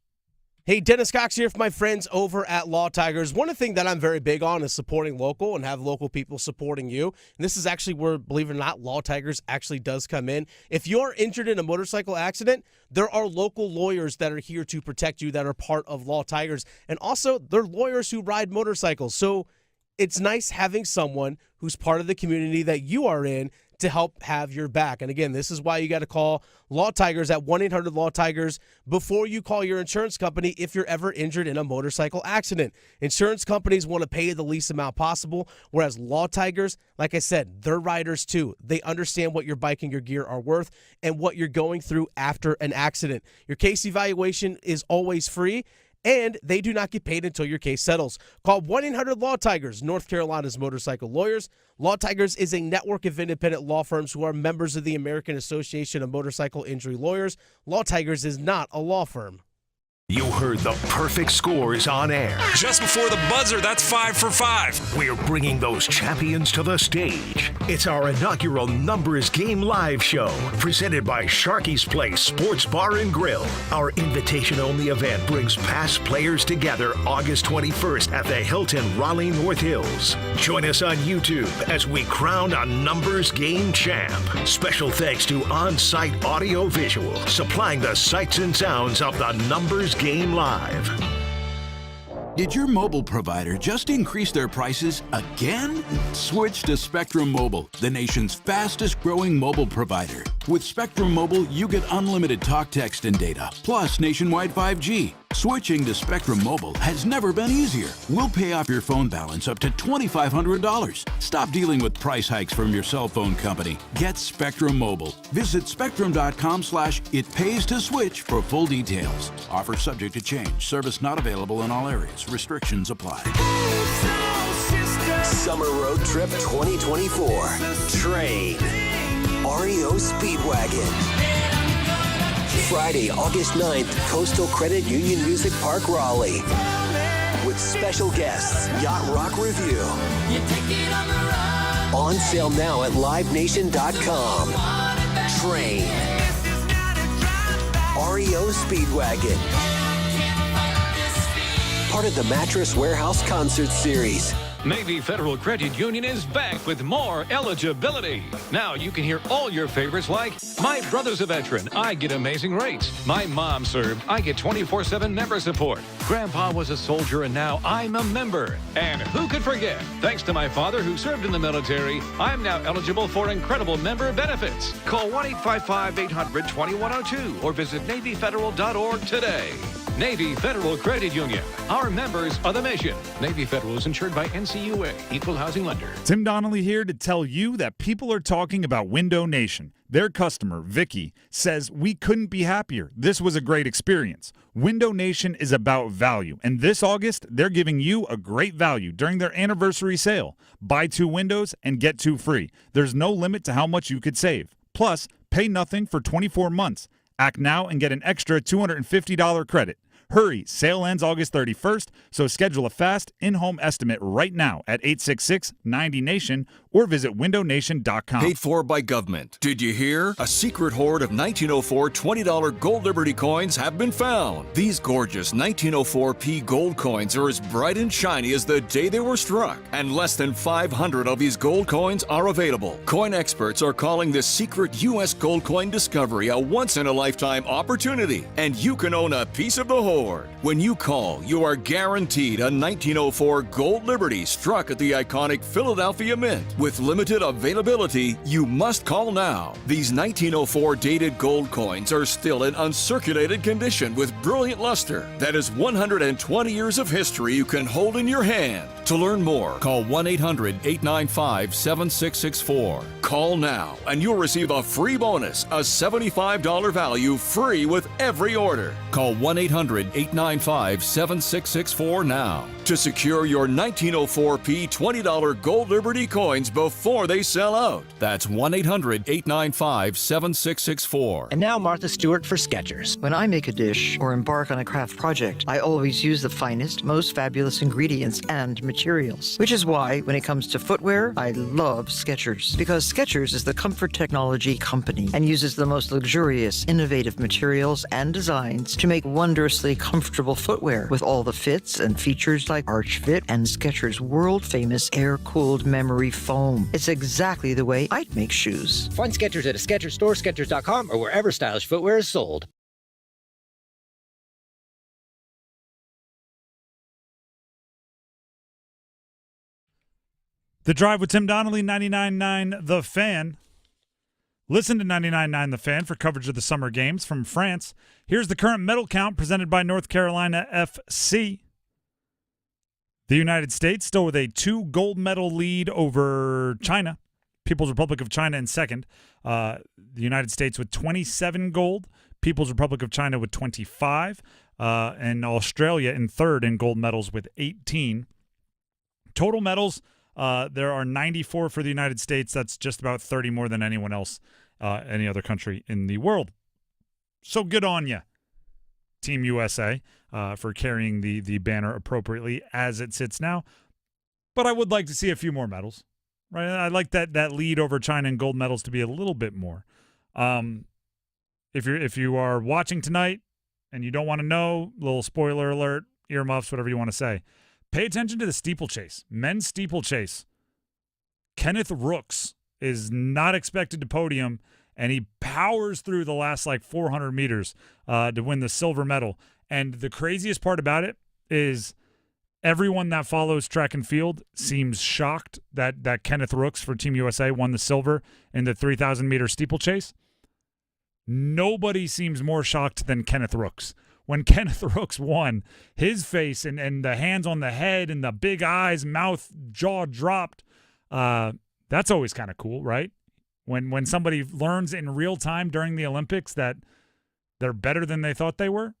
Hey, Dennis Cox here for my friends over at Law Tigers. One thing that I'm very big on is supporting local and have local people supporting you. And this is actually where, believe it or not, Law Tigers actually does come in. If you're injured in a motorcycle accident, there are local lawyers that are here to protect you that are part of Law Tigers. And also, they're lawyers who ride motorcycles. So it's nice having someone who's part of the community that you are in to help have your back. And again, this is why you got to call Law Tigers at 1-800-LAW-TIGERS before you call your insurance company if you're ever injured in a motorcycle accident. Insurance companies want to pay you the least amount possible, whereas Law Tigers, like I said, they're riders too. They understand what your bike and your gear are worth and what you're going through after an accident. Your case evaluation is always free, and they do not get paid until your case settles. Call 1-800-LAW-TIGERS, North Carolina's motorcycle lawyers. Law Tigers is a network of independent law firms who are members of the American Association of Motorcycle Injury Lawyers. Law Tigers is not a law firm. You heard the perfect scores on air. Just before the buzzer, that's 5 for 5. We're bringing those champions to the stage. It's our inaugural Numbers Game Live show, presented by Sharky's Place Sports Bar and Grill. Our invitation-only event brings past players together August 21st at the Hilton Raleigh North Hills. Join us on YouTube as we crown a Numbers Game champ. Special thanks to On-Site Audio Visual, supplying the sights and sounds of the Numbers Game Live. Did your mobile provider just increase their prices again? Switch to Spectrum Mobile, the nation's fastest growing mobile provider. With Spectrum Mobile, you get unlimited talk, text, and data, plus nationwide 5G. Switching to Spectrum Mobile has never been easier. We'll pay off your phone balance up to $2,500. Stop dealing with price hikes from your cell phone company. Get Spectrum Mobile. Visit spectrum.com/itpays-to-switch for full details. Offer subject to change. Service not available in all areas. Restrictions apply. Summer Road Trip 2024. Train. REO Speedwagon. Friday, August 9th, Coastal Credit Union Music Park, Raleigh. With special guests, Yacht Rock Review. On sale now at livenation.com. Train. REO Speedwagon. Part of the Mattress Warehouse Concert Series. Navy Federal Credit Union is back with more eligibility. Now you can hear all your favorites like, my brother's a veteran, I get amazing rates. My mom served, I get 24/7 member support. Grandpa was a soldier and now I'm a member. And who could forget, thanks to my father who served in the military, I'm now eligible for incredible member benefits. Call 1-855-800-2102 or visit NavyFederal.org today. Navy Federal Credit Union. Our members are the mission. Navy Federal is insured by NCUA, Equal Housing Lender. Tim Donnelly here to tell you that people are talking about Window Nation. Their customer, Vicky, says, we couldn't be happier. This was a great experience. Window Nation is about value, and this August, they're giving you a great value during their anniversary sale. Buy 2 windows and get 2 free. There's no limit to how much you could save. Plus, pay nothing for 24 months. Act now and get an extra $250 credit. Hurry, sale ends August 31st, so schedule a fast in-home estimate right now at 866-90-NATION or visit windownation.com. Paid for by government. Did you hear? A secret hoard of 1904 $20 Gold Liberty coins have been found. These gorgeous 1904p gold coins are as bright and shiny as the day they were struck, and less than 500 of these gold coins are available. Coin experts are calling this secret U.S. gold coin discovery a once-in-a-lifetime opportunity, and you can own a piece of the hoard. When you call, you are guaranteed a 1904 Gold Liberty struck at the iconic Philadelphia Mint. With limited availability, you must call now. These 1904 dated gold coins are still in uncirculated condition with brilliant luster. That is 120 years of history you can hold in your hand. To learn more, call 1-800-895-7664. Call now and you'll receive a free bonus, a $75 value free with every order. Call 1-800 1-800-895-7664 now to secure your 1904P $20 Gold Liberty coins before they sell out. That's 1-800-895-7664. And now Martha Stewart for Skechers. When I make a dish or embark on a craft project, I always use the finest, most fabulous ingredients and materials. Which is why, when it comes to footwear, I love Skechers. Because Skechers is the comfort technology company and uses the most luxurious, innovative materials and designs to make wondrously comfortable footwear with all the fits and features like Arch Fit and Skechers' world-famous air-cooled memory foam. It's exactly the way I'd make shoes. Find Skechers at a Skechers store, Skechers.com, or wherever stylish footwear is sold. The Drive with Tim Donnelly, 99.9 The Fan. Listen to 99.9 The Fan for coverage of the summer games from France. Here's the current medal count presented by North Carolina FC. The United States still with a 2 gold medal lead over China. People's Republic of China in second. The United States with 27 gold. People's Republic of China with 25. And Australia in third in gold medals with 18. Total medals, there are 94 for the United States. That's just about 30 more than anyone else, any other country in the world. So good on you, Team USA, for carrying the banner appropriately as it sits now. But I would like to see a few more medals, right? I'd like that lead over China in gold medals to be a little bit more. If you are watching tonight and you don't want to know, little spoiler alert, earmuffs, whatever you want to say, pay attention to the steeplechase, men's steeplechase. Kenneth Rooks is not expected to podium, and he powers through the last 400 meters to win the silver medal. And the craziest part about it is everyone that follows track and field seems shocked that Kenneth Rooks for Team USA won the silver in the 3,000-meter steeplechase. Nobody seems more shocked than Kenneth Rooks. When Kenneth Rooks won, his face and the hands on the head and the big eyes, mouth, jaw dropped, that's always kind of cool, right? When somebody learns in real time during the Olympics that they're better than they thought they were,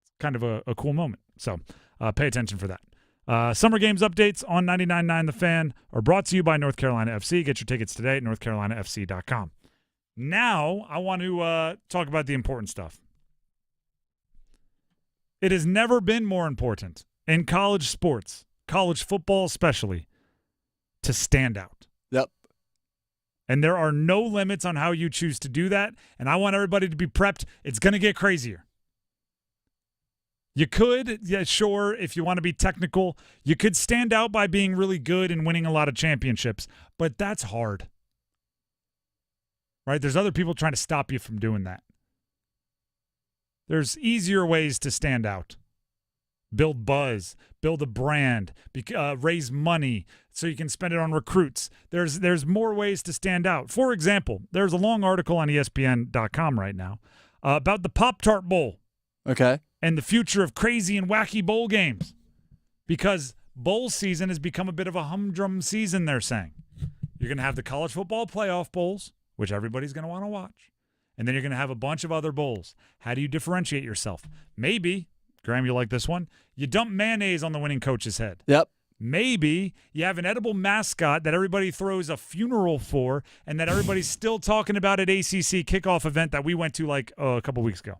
it's kind of a cool moment. So pay attention for that. Summer Games updates on 99.9 The Fan are brought to you by North Carolina FC. Get your tickets today at northcarolinafc.com. Now I want to talk about the important stuff. It has never been more important in college sports, college football especially, to stand out. Yep. And there are no limits on how you choose to do that, and I want everybody to be prepped. It's going to get crazier. You could, yeah, sure, if you want to be technical, you could stand out by being really good and winning a lot of championships, but that's hard. Right? There's other people trying to stop you from doing that. There's easier ways to stand out. Build buzz, build a brand, raise money so you can spend it on recruits. There's more ways to stand out. For example, there's a long article on ESPN.com right now about the Pop-Tart Bowl. Okay. And the future of crazy and wacky bowl games. Because bowl season has become a bit of a humdrum season, they're saying. You're going to have the college football playoff bowls, which everybody's going to want to watch. And then you're going to have a bunch of other bowls. How do you differentiate yourself? Maybe, Graham, you like this one? You dump mayonnaise on the winning coach's head. Yep. Maybe you have an edible mascot that everybody throws a funeral for and that everybody's still talking about at ACC kickoff event that we went to a couple weeks ago.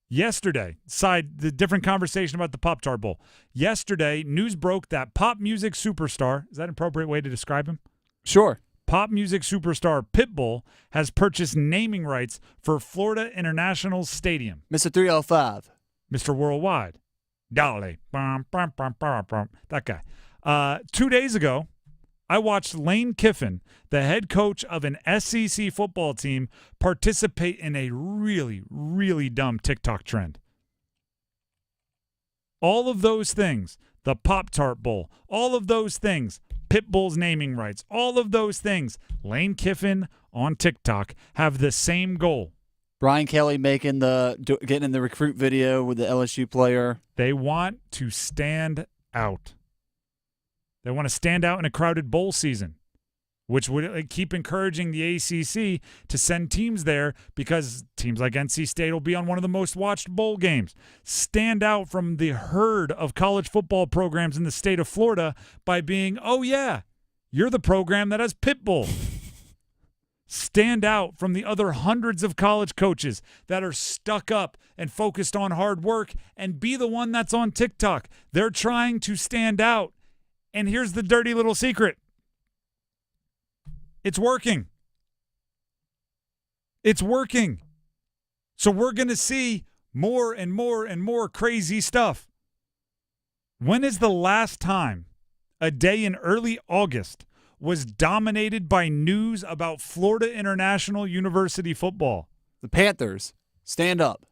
Yesterday, the different conversation about the Pop-Tart Bowl. Yesterday, news broke that pop music superstar, is that an appropriate way to describe him? Sure. Pop music superstar Pitbull has purchased naming rights for Florida International Stadium. Mr. 305. Mr. Worldwide. Dolly. That guy. 2 days ago, I watched Lane Kiffin, the head coach of an SEC football team, participate in a really, really dumb TikTok trend. All of those things, the Pop-Tart Bowl, all of those things, Pitbull's naming rights, all of those things, Lane Kiffin on TikTok have the same goal. Brian Kelly getting in the recruit video with the LSU player. They want to stand out. They want to stand out in a crowded bowl season. which would keep encouraging the ACC to send teams there because teams like NC State will be on one of the most watched bowl games. Stand out from the herd of college football programs in the state of Florida by being, oh, yeah, you're the program that has Pitbull. Stand out from the other hundreds of college coaches that are stuck up and focused on hard work and be the one that's on TikTok. They're trying to stand out. And here's the dirty little secret. It's working. It's working. So we're going to see more and more and more crazy stuff. When is the last time a day in early August was dominated by news about Florida International University football? The Panthers, stand up.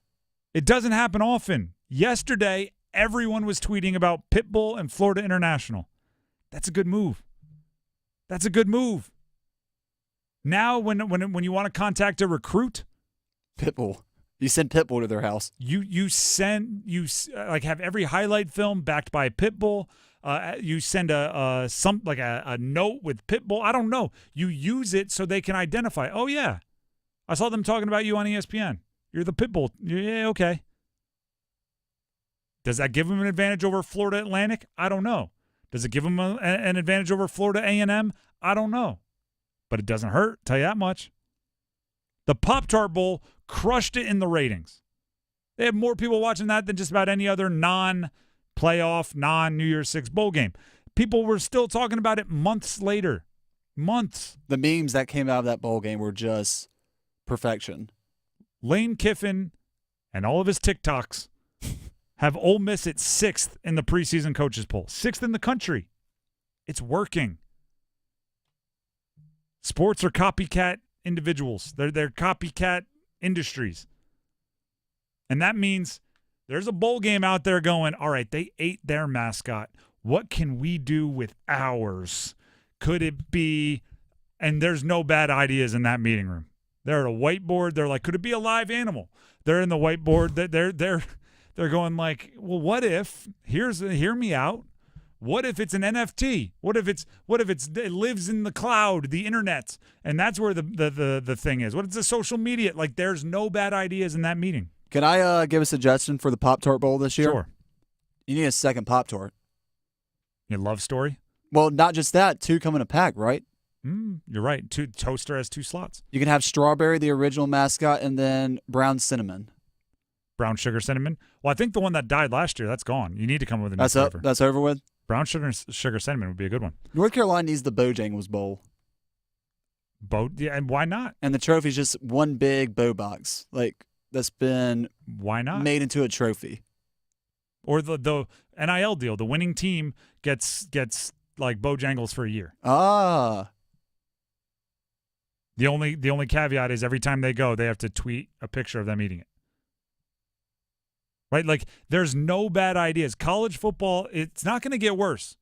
It doesn't happen often. Yesterday, everyone was tweeting about Pitbull and Florida International. That's a good move. That's a good move. Now, when you want to contact a recruit, Pitbull, you send Pitbull to their house. You have every highlight film backed by Pitbull. You send a note with Pitbull. I don't know. You use it so they can identify. Oh yeah, I saw them talking about you on ESPN. You're the Pitbull. Yeah, okay. Does that give them an advantage over Florida Atlantic? I don't know. Does it give them an advantage over Florida A&M? I don't know. But it doesn't hurt, tell you that much. The Pop-Tart Bowl crushed it in the ratings. They had more people watching that than just about any other non-playoff, non-New Year's Six bowl game. People were still talking about it months later. Months. The memes that came out of that bowl game were just perfection. Lane Kiffin and all of his TikToks have Ole Miss at 6th in the preseason coaches poll. 6th in the country. It's working. Sports are copycat individuals. They're copycat industries. And that means there's a bowl game out there going, all right, they ate their mascot. What can we do with ours? Could it be, and there's no bad ideas in that meeting room. They're at a whiteboard. They're like, could it be a live animal? They're in the whiteboard. They're going like, well, what if, hear me out. What if it's an NFT? What if it lives in the cloud, the internet, and that's where the thing is? What is the social media? Like, there's no bad ideas in that meeting. Can I give a suggestion for the Pop-Tart Bowl this year? Sure. You need a second Pop-Tart. Your love story? Well, not just that. 2 come in a pack, right? You're right. Toaster has 2 slots. You can have strawberry, the original mascot, and then brown cinnamon. Brown sugar cinnamon? Well, I think the one that died last year, that's gone. You need to come up with a new flavor. That's over with? Brown sugar cinnamon would be a good one. North Carolina needs the Bojangles Bowl. Yeah, and why not? And the trophy's just one big bow box, like that's been why not made into a trophy. Or the NIL deal, the winning team gets like Bojangles for a year. Ah. The only caveat is every time they go, they have to tweet a picture of them eating it. Right? Like, there's no bad ideas. College football, it's not going to get worse.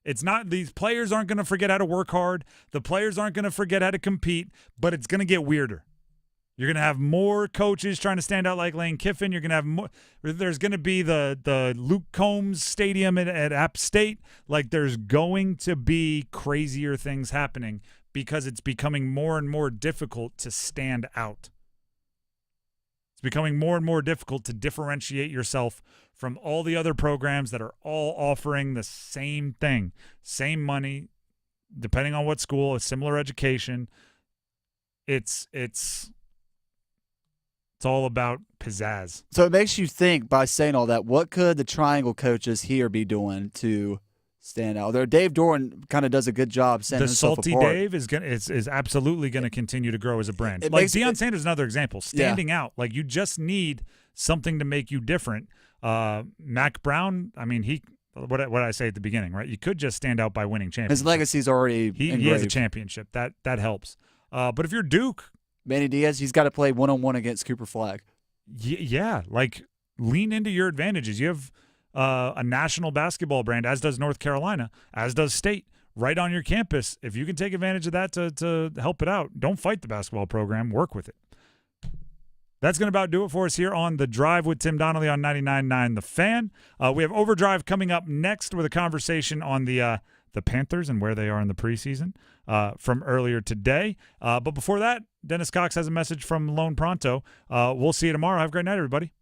It's not, these players aren't going to forget how to work hard. The players aren't going to forget how to compete, but it's going to get weirder. You're going to have more coaches trying to stand out like Lane Kiffin. You're going to have more. There's going to be the Luke Combs Stadium at App State. Like, there's going to be crazier things happening because it's becoming more and more difficult to stand out. It's becoming more and more difficult to differentiate yourself from all the other programs that are all offering the same thing, same money, depending on what school, a similar education. It's all about pizzazz. So it makes you think, by saying all that, what could the triangle coaches here be doing to stand out there? Dave Doran kind of does a good job standing himself apart. The Salty Dave is absolutely going to continue to grow as a brand. Like Deion Sanders is another example. Standing out. Like, you just need something to make you different. Mac Brown, I mean, what I say at the beginning, right? You could just stand out by winning championships. His legacy's already he has a championship. That helps. But if you're Duke, Manny Diaz, he's got to play one-on-one against Cooper Flagg. Yeah, like, lean into your advantages. You have a national basketball brand, as does North Carolina, as does State, right on your campus. If you can take advantage of that to help it out, don't fight the basketball program. Work with it. That's going to about do it for us here on The Drive with Tim Donnelly on 99.9 The Fan. We have Overdrive coming up next with a conversation on the the Panthers and where they are in the preseason from earlier today. But before that, Dennis Cox has a message from Loan Pronto. We'll see you tomorrow. Have a great night, everybody.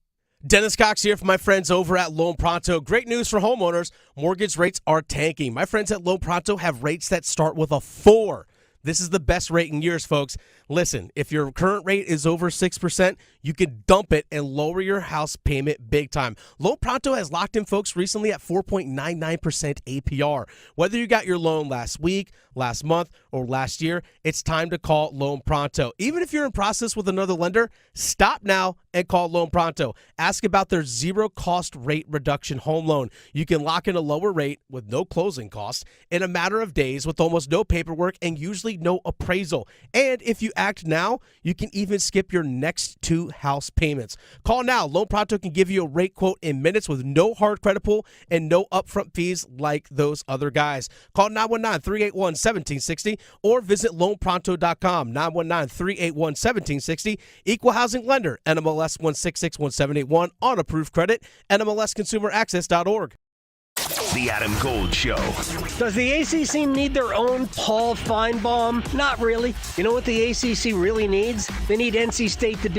Dennis Cox here for my friends over at Loan Pronto. Great news for homeowners. Mortgage rates are tanking. My friends at Loan Pronto have rates that start with a 4. This is the best rate in years, folks. Listen, if your current rate is over 6%, you can dump it and lower your house payment big time. Loan Pronto has locked in folks recently at 4.99% APR. Whether you got your loan last week, last month, or last year, it's time to call Loan Pronto. Even if you're in process with another lender, stop now and call Loan Pronto. Ask about their zero-cost rate reduction home loan. You can lock in a lower rate with no closing costs in a matter of days with almost no paperwork and usually no appraisal. And if you act now, you can even skip your next 2 house payments. Call now. Loan Pronto can give you a rate quote in minutes with no hard credit pull and no upfront fees like those other guys. Call 919-381-1760 or visit loanpronto.com. 919-381-1760. Equal housing lender. NMLS 1661781 on approved credit. NMLSconsumeraccess.org. The Adam Gold Show. Does the ACC need their own Paul Feinbaum? Not really. You know what the ACC really needs? They need NC State to be